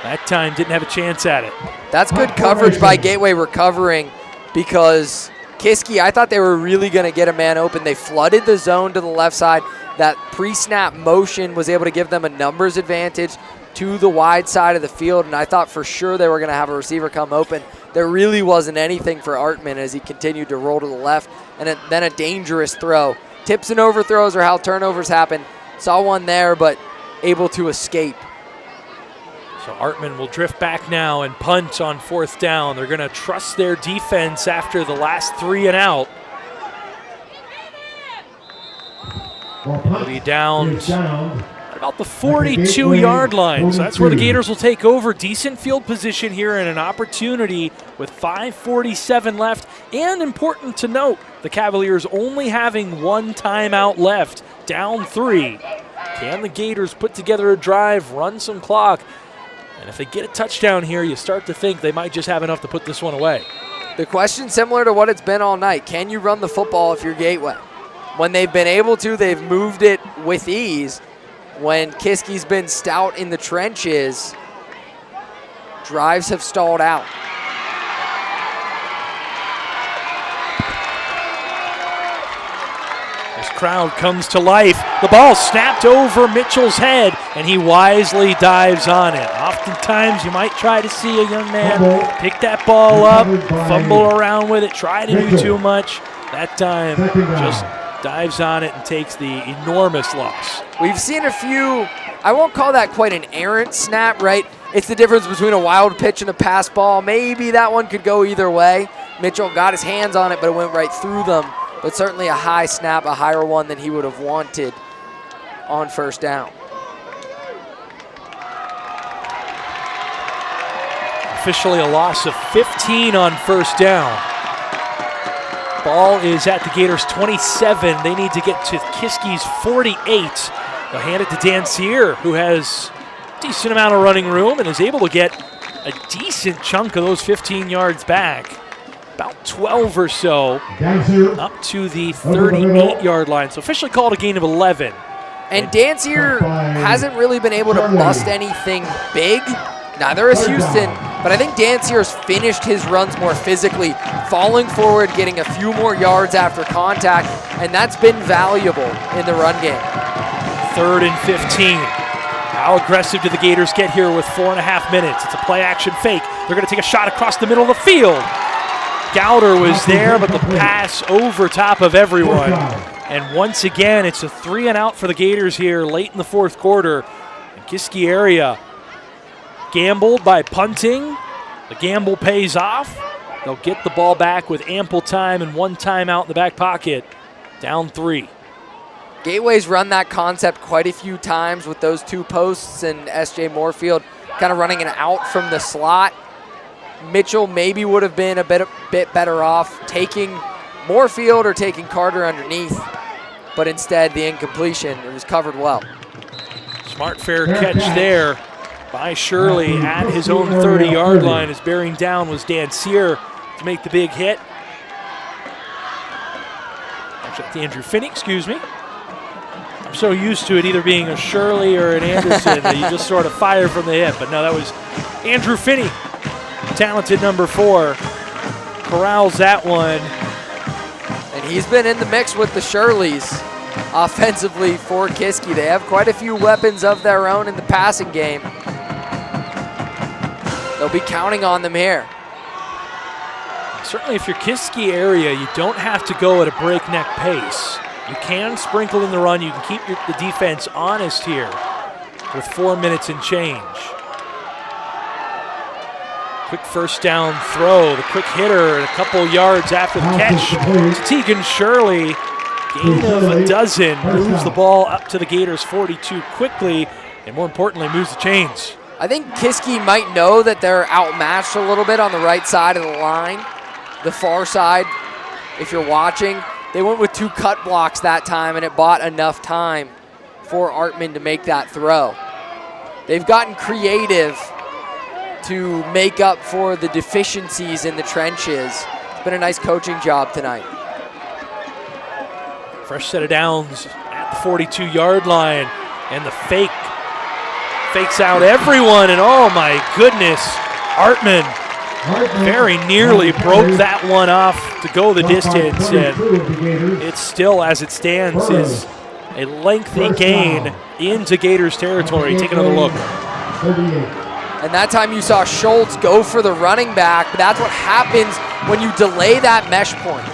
That time didn't have a chance at it. That's good coverage by Gateway recovering, because Kiski, I thought they were really going to get a man open. They flooded the zone to the left side. That pre-snap motion was able to give them a numbers advantage to the wide side of the field, and I thought for sure they were going to have a receiver come open. There really wasn't anything for Artman as he continued to roll to the left, and then a dangerous throw. Tips and overthrows are how turnovers happen. Saw one there, but able to escape. So Artman will drift back now and punt on 4th down. They're going to trust their defense after the last 3 and out. They'll be down at about the 42-yard line. So that's where the Gators will take over. Decent field position here and an opportunity with 5:47 left. And important to note, the Cavaliers only having 1 timeout left, down 3. Can the Gators put together a drive, run some clock? And if they get a touchdown here, you start to think they might just have enough to put this one away. The question similar to what it's been all night. Can you run the football if you're Gateway? When they've been able to, they've moved it with ease. When Kiski's been stout in the trenches, drives have stalled out. This crowd comes to life. The ball snapped over Mitchell's head, and he wisely dives on it. Oftentimes, you might try to see a young man pick that ball up, fumble around with it, try to do too much. That time, just dives on it and takes the enormous loss. We've seen a few, I won't call that quite an errant snap, right? It's the difference between a wild pitch and a pass ball. Maybe that one could go either way. Mitchell got his hands on it, but it went right through them. But certainly a high snap, a higher one than he would have wanted on 1st down. Officially a loss of 15 on 1st down. Ball is at the Gators 27. They need to get to Kiski's 48. They'll hand it to Dancier, who has a decent amount of running room and is able to get a decent chunk of those 15 yards back. About 12 or so, up to the 38-yard line. So officially called a gain of 11. And Dancier hasn't really been able to bust anything big. Neither has Houston, but I think Dancier's finished his runs more physically, falling forward, getting a few more yards after contact, and that's been valuable in the run game. 3rd and 15. How aggressive did the Gators get here with 4.5 minutes? It's a play-action fake. They're going to take a shot across the middle of the field. Gouder was there, but the pass over top of everyone. And once again, it's a 3 and out for the Gators here late in the 4th quarter. The Kiski area gambled by punting. The gamble pays off. They'll get the ball back with ample time and 1 timeout in the back pocket. Down 3. Gateway's run that concept quite a few times with those 2 posts and S.J. Moorfield kind of running an out from the slot. Mitchell maybe would have been a bit better off taking Moorfield or taking Carter underneath, but instead the incompletion, it was covered well. Smart fair catch there by Shirley at his own 30-yard line, as bearing down was Dancier to make the big hit. Actually, Andrew Finney, excuse me. I'm so used to it either being a Shirley or an Anderson that you just sort of fire from the hip. But no, that was Andrew Finney, talented number 4. Corrals that one. And he's been in the mix with the Shirleys offensively for Kiski. They have quite a few weapons of their own in the passing game. They'll be counting on them here. Certainly if you're Kiski area, you don't have to go at a breakneck pace. You can sprinkle in the run. You can keep the defense honest here with 4 minutes and change. Quick 1st down throw, the quick hitter, and a couple yards after the catch. Tegan Shirley, gain of a dozen, moves the ball up to the Gators 42 quickly, and more importantly, moves the chains. I think Kiski might know that they're outmatched a little bit on the right side of the line. The far side, if you're watching, they went with 2 cut blocks that time, and it bought enough time for Artman to make that throw. They've gotten creative to make up for the deficiencies in the trenches. It's been a nice coaching job tonight. Fresh set of downs at the 42-yard line, and the fake fakes out everyone, and oh my goodness, Artman very nearly broke that one off to go the distance, and it still, as it stands, is a lengthy gain into Gators territory. Take another look. And that time you saw Schultz go for the running back, but that's what happens when you delay that mesh point.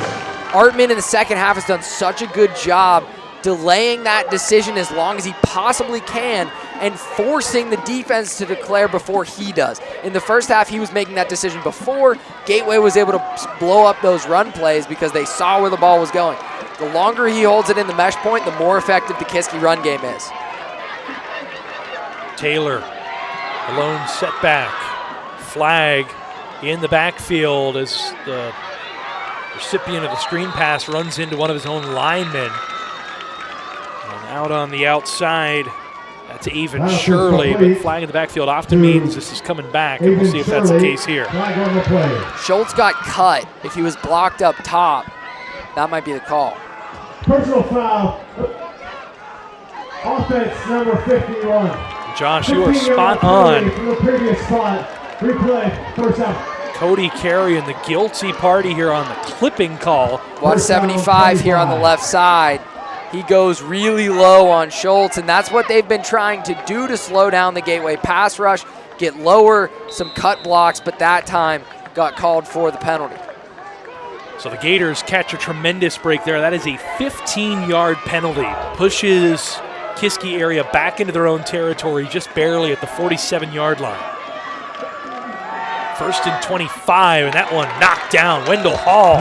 Artman in the second half has done such a good job delaying that decision as long as he possibly can and forcing the defense to declare before he does. In the first half, he was making that decision before Gateway was able to blow up those run plays because they saw where the ball was going. The longer he holds it in the mesh point, the more effective the Kiski run game is. Taylor, a lone setback, flag in the backfield as the recipient of the screen pass runs into one of his own linemen. And out on the outside, that's Avon Shirley, but flag in the backfield often means this is coming back, and we'll see if that's the case here. Schultz got cut. If he was blocked up top, that might be the call. Personal foul. Offense number 51. Josh, you are spot on. From the previous spot. Replay, first out. Cody carrying the guilty party here on the clipping call. Watch 75 here on the left side. He goes really low on Schultz, and that's what they've been trying to do to slow down the Gateway pass rush, get lower, some cut blocks, but that time got called for the penalty. So the Gators catch a tremendous break there. That is a 15-yard penalty. Pushes Kiski area back into their own territory, just barely at the 47-yard line. 1st and 25, and that one knocked down. Wendell Hall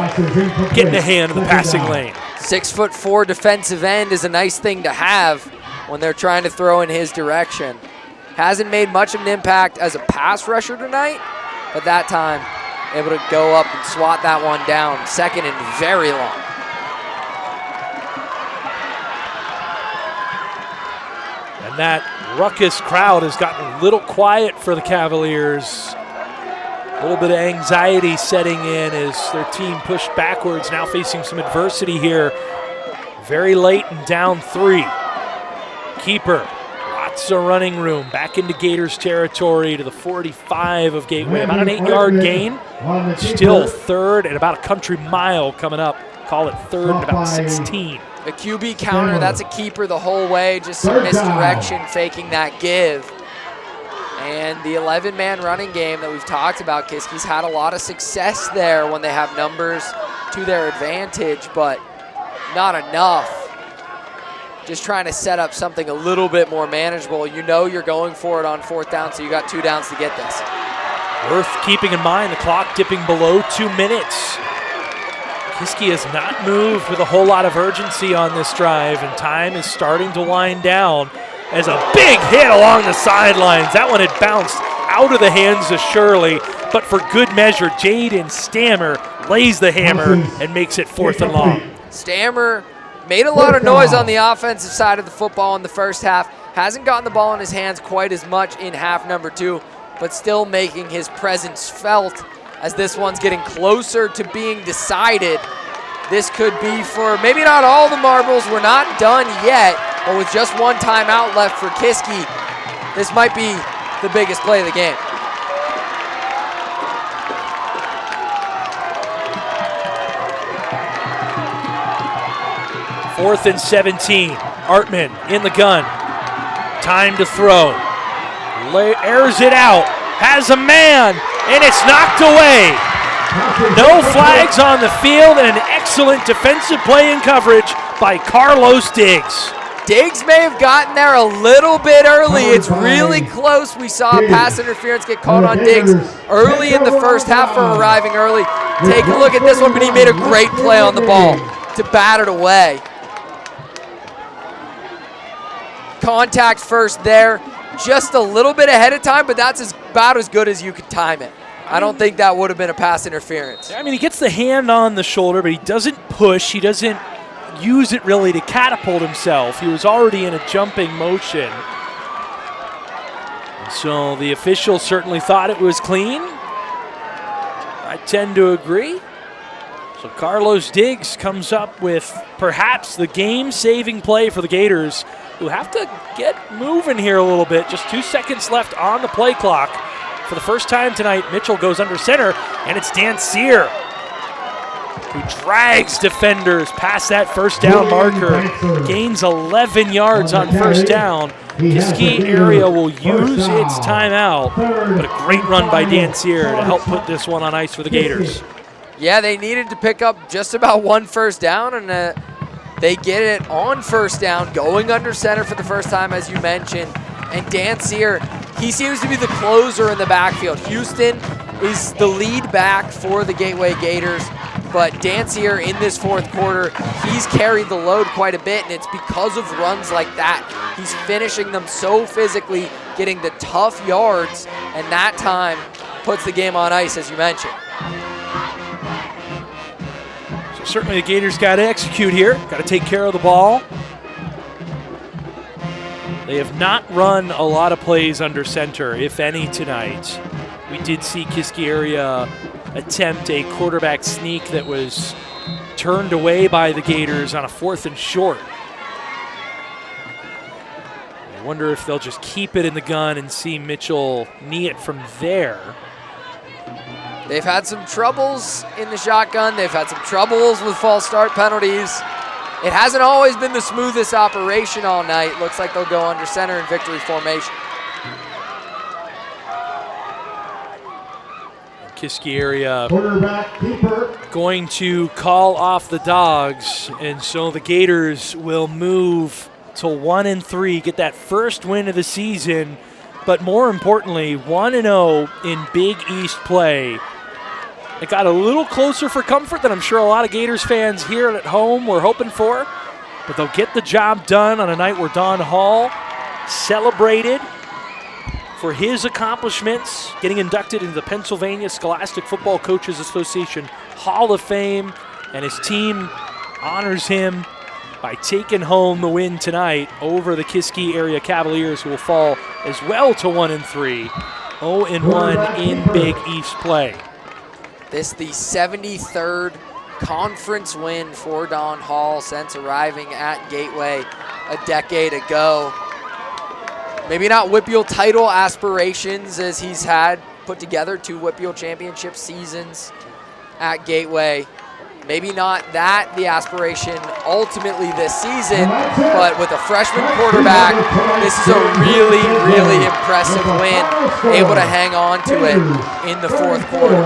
getting a hand in the passing lane. 6'4" defensive end is a nice thing to have when they're trying to throw in his direction. Hasn't made much of an impact as a pass rusher tonight, but that time able to go up and swat that one down. 2nd and very long. And that ruckus crowd has gotten a little quiet for the Cavaliers. A little bit of anxiety setting in as their team pushed backwards, now facing some adversity here. Very late and down 3. Keeper, lots of running room, back into Gators territory to the 45 of Gateway. About an 8-yard gain. Still 3rd and about a country mile coming up. Call it 3rd and about 16. A QB counter, that's a keeper the whole way. Just some misdirection, faking that give. And the 11-man running game that we've talked about, Kiski's had a lot of success there when they have numbers to their advantage, but not enough. Just trying to set up something a little bit more manageable. You know you're going for it on 4th down, so you got 2 downs to get this. Worth keeping in mind, the clock dipping below 2 minutes. Kiski has not moved with a whole lot of urgency on this drive, and time is starting to wind down. As a big hit along the sidelines. That one had bounced out of the hands of Shirley, but for good measure, Jaden Stammer lays the hammer and makes it 4th and long. Stammer made a lot of noise on the offensive side of the football in the first half. Hasn't gotten the ball in his hands quite as much in half number 2, but still making his presence felt as this one's getting closer to being decided. This could be for maybe not all the marbles. We're not done yet. But with just 1 timeout left for Kiski, this might be the biggest play of the game. Fourth and 17. Artman in the gun. Time to throw. Airs it out. Has a man, and it's knocked away. No flags on the field, and an excellent defensive play and coverage by Carlos Diggs. Diggs may have gotten there a little bit early. It's really close. We saw a pass interference get called on Diggs early in the first half for arriving early. Take a look at this one, but he made a great play on the ball to bat it away. Contact first there, just a little bit ahead of time, but that's about as good as you could time it. I don't think that would have been a pass interference. I mean, he gets the hand on the shoulder, but he doesn't push. He doesn't use it really to catapult himself. He was already in a jumping motion. So the officials certainly thought it was clean. I tend to agree. So Carlos Diggs comes up with perhaps the game-saving play for the Gators, who have to get moving here a little bit. Just 2 seconds left on the play clock. For the first time tonight, Mitchell goes under center, and it's Dan Sear who drags defenders past that first down marker, gains 11 yards on first down. Kiski area will use its timeout, but a great run by Dan Sear to help put this one on ice for the Gators. Yeah, they needed to pick up just about 1 first down, and they get it on first down, going under center for the first time, as you mentioned. And Dan Sear, he seems to be the closer in the backfield. Houston is the lead back for the Gateway Gators, but Dan Sear in this fourth quarter, he's carried the load quite a bit, and it's because of runs like that. He's finishing them so physically, getting the tough yards, and that time puts the game on ice, as you mentioned. So certainly the Gators got to execute here, got to take care of the ball. They have not run a lot of plays under center, if any, tonight. We did see Kiski area attempt a quarterback sneak that was turned away by the Gators on a 4th and short. I wonder if they'll just keep it in the gun and see Mitchell knee it from there. They've had some troubles in the shotgun. They've had some troubles with false start penalties. It hasn't always been the smoothest operation all night. Looks like they'll go under center in victory formation. Kiski area going to call off the Dogs, and so the Gators will move to 1-3, get that first win of the season, but more importantly, 1-0 in Big East play. It got a little closer for comfort than I'm sure a lot of Gators fans here at home were hoping for, but they'll get the job done on a night where Don Hall celebrated for his accomplishments, getting inducted into the Pennsylvania Scholastic Football Coaches Association Hall of Fame, and his team honors him by taking home the win tonight over the Kiski area Cavaliers, who will fall as well to 1-3, 0-1 in Big East play. This the 73rd conference win for Don Hall since arriving at Gateway a decade ago. Maybe not WPIAL title aspirations, as he's had put together 2 WPIAL championship seasons at Gateway. Maybe not that the aspiration ultimately this season, but with a freshman quarterback, this is a really, really impressive win. Able to hang on to it in the fourth quarter.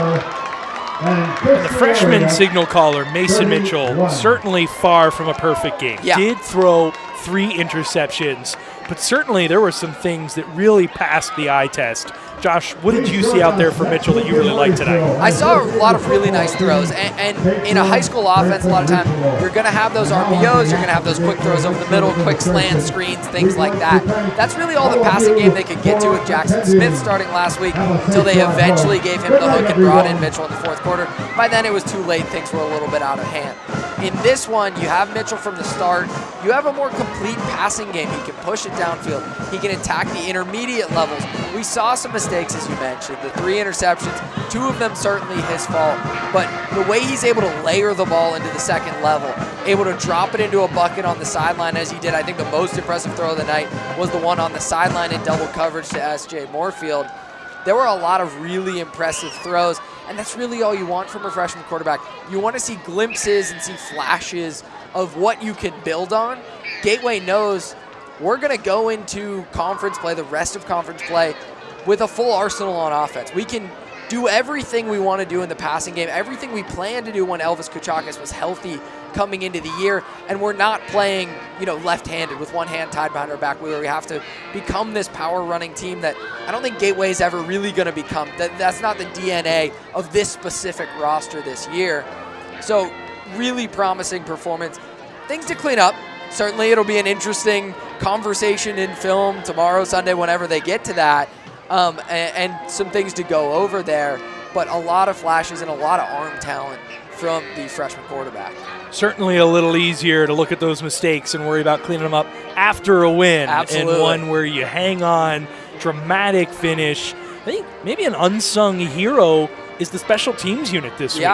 And the freshman signal caller, Mason Mitchell, certainly far from a perfect game. Yeah. Did throw 3 interceptions, but certainly there were some things that really passed the eye test. Josh, what did you see out there for Mitchell that you really liked tonight? I saw a lot of really nice throws, and in a high school offense, a lot of time, you're going to have those RPOs, you're going to have those quick throws over the middle, quick slant screens, things like that. That's really all the passing game they could get to with Jackson Smith starting last week until they eventually gave him the hook and brought in Mitchell in the fourth quarter. By then, it was too late. Things were a little bit out of hand. In this one, you have Mitchell from the start. You have a more complete passing game. He can push it downfield. He can attack the intermediate levels. We saw some mistakes, as you mentioned. The 3 interceptions, 2 of them certainly his fault. But the way he's able to layer the ball into the second level, able to drop it into a bucket on the sideline as he did. I think the most impressive throw of the night was the one on the sideline in double coverage to S.J. Moorfield. There were a lot of really impressive throws, and that's really all you want from a freshman quarterback. You want to see glimpses and see flashes of what you can build on. Gateway knows we're going to go into conference play, the rest of conference play, with a full arsenal on offense. We can do everything we want to do in the passing game, everything we planned to do when Elvis Kuchakis was healthy coming into the year, and we're not playing, left-handed with one hand tied behind our back, where we have to become this power-running team that I don't think Gateway is ever really going to become. That's not the DNA of this specific roster this year. So really promising performance. Things to clean up. Certainly it'll be an interesting conversation in film tomorrow, Sunday, whenever they get to that, and some things to go over there. But a lot of flashes and a lot of arm talent from the freshman quarterback. Certainly a little easier to look at those mistakes and worry about cleaning them up after a win. Absolutely. And one where you hang on, dramatic finish. I think maybe an unsung hero is the special teams unit this week.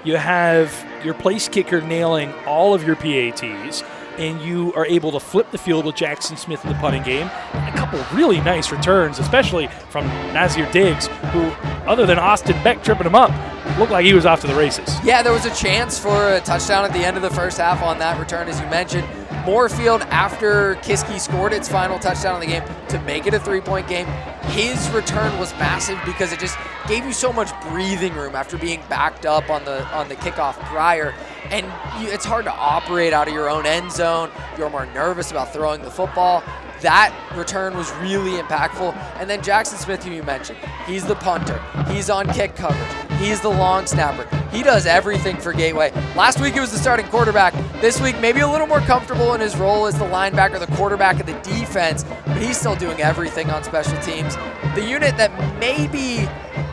you have your place kicker nailing all of your PATs, and you are able to flip the field with Jackson Smith in the punting game. And a couple really nice returns, especially from Nazir Diggs, who, other than Austin Beck tripping him up, looked like he was off to the races. Yeah, there was a chance for a touchdown at the end of the first half on that return, as you mentioned. Moorfield, after Kiski scored its final touchdown in the game to make it a 3-point game, his return was massive because it just gave you so much breathing room after being backed up on the kickoff prior. And it's hard to operate out of your own end zone. You're more nervous about throwing the football. That return was really impactful. And then Jackson Smith, who you mentioned, he's the punter. He's on kick coverage. He's the long snapper. He does everything for Gateway. Last week, he was the starting quarterback. This week, maybe a little more comfortable in his role as the linebacker, the quarterback of the defense, but he's still doing everything on special teams. The unit that maybe,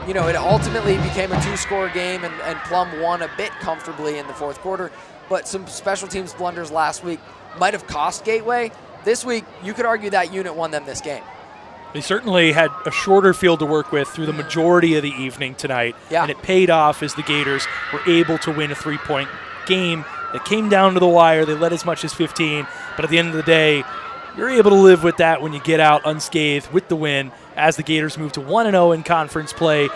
it ultimately became a 2-score game and Plum won a bit comfortably in the fourth quarter, but some special teams blunders last week might have cost Gateway. This week, you could argue that unit won them this game. They certainly had a shorter field to work with through the majority of the evening tonight, and it paid off as the Gators were able to win a 3-point game. It came down to the wire. They led as much as 15, but at the end of the day, you're able to live with that when you get out unscathed with the win as the Gators move to 1-0 in conference play.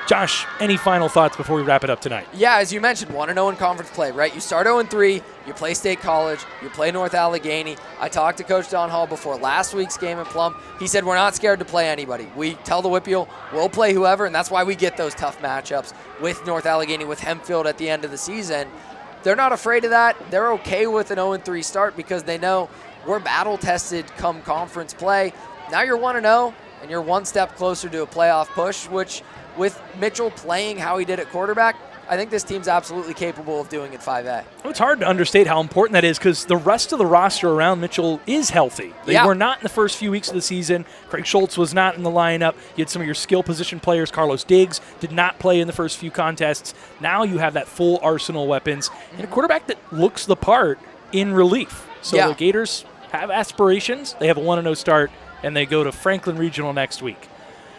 Josh, any final thoughts before we wrap it up tonight? Yeah, as you mentioned, 1-0 in conference play, right? You start 0-3, you play State College, you play North Allegheny. I talked to Coach Don Hall before last week's game in Plum. He said we're not scared to play anybody. We tell the WPIAL we'll play whoever, and that's why we get those tough matchups with North Allegheny, with Hempfield at the end of the season. They're not afraid of that. They're okay with an 0-3 start because they know we're battle-tested come conference play. Now you're 1-0, and you're one step closer to a playoff push, which with Mitchell playing how he did at quarterback, I think this team's absolutely capable of doing it 5A. Well, it's hard to understate how important that is because the rest of the roster around Mitchell is healthy. They were not in the first few weeks of the season. Craig Schultz was not in the lineup. You had some of your skill position players. Carlos Diggs did not play in the first few contests. Now you have that full arsenal of weapons and a quarterback that looks the part in relief. So the Gators have aspirations. They have a 1-0 start, and they go to Franklin Regional next week.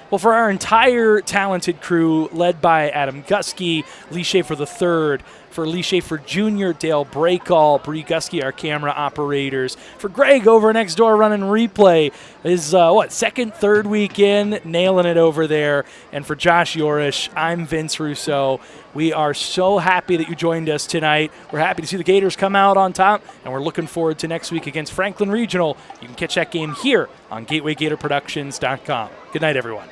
Well, for our entire talented crew, led by Adam Guskey, Lee Schaefer III, for Lee Schaefer Jr., Dale Breakall, Bree Guskey, our camera operators, for Greg over next door running replay, his, second, third week in, nailing it over there, and for Josh Yorish, I'm Vince Russo. We are so happy that you joined us tonight. We're happy to see the Gators come out on top, and we're looking forward to next week against Franklin Regional. You can catch that game here on GatewayGatorProductions.com. Good night, everyone.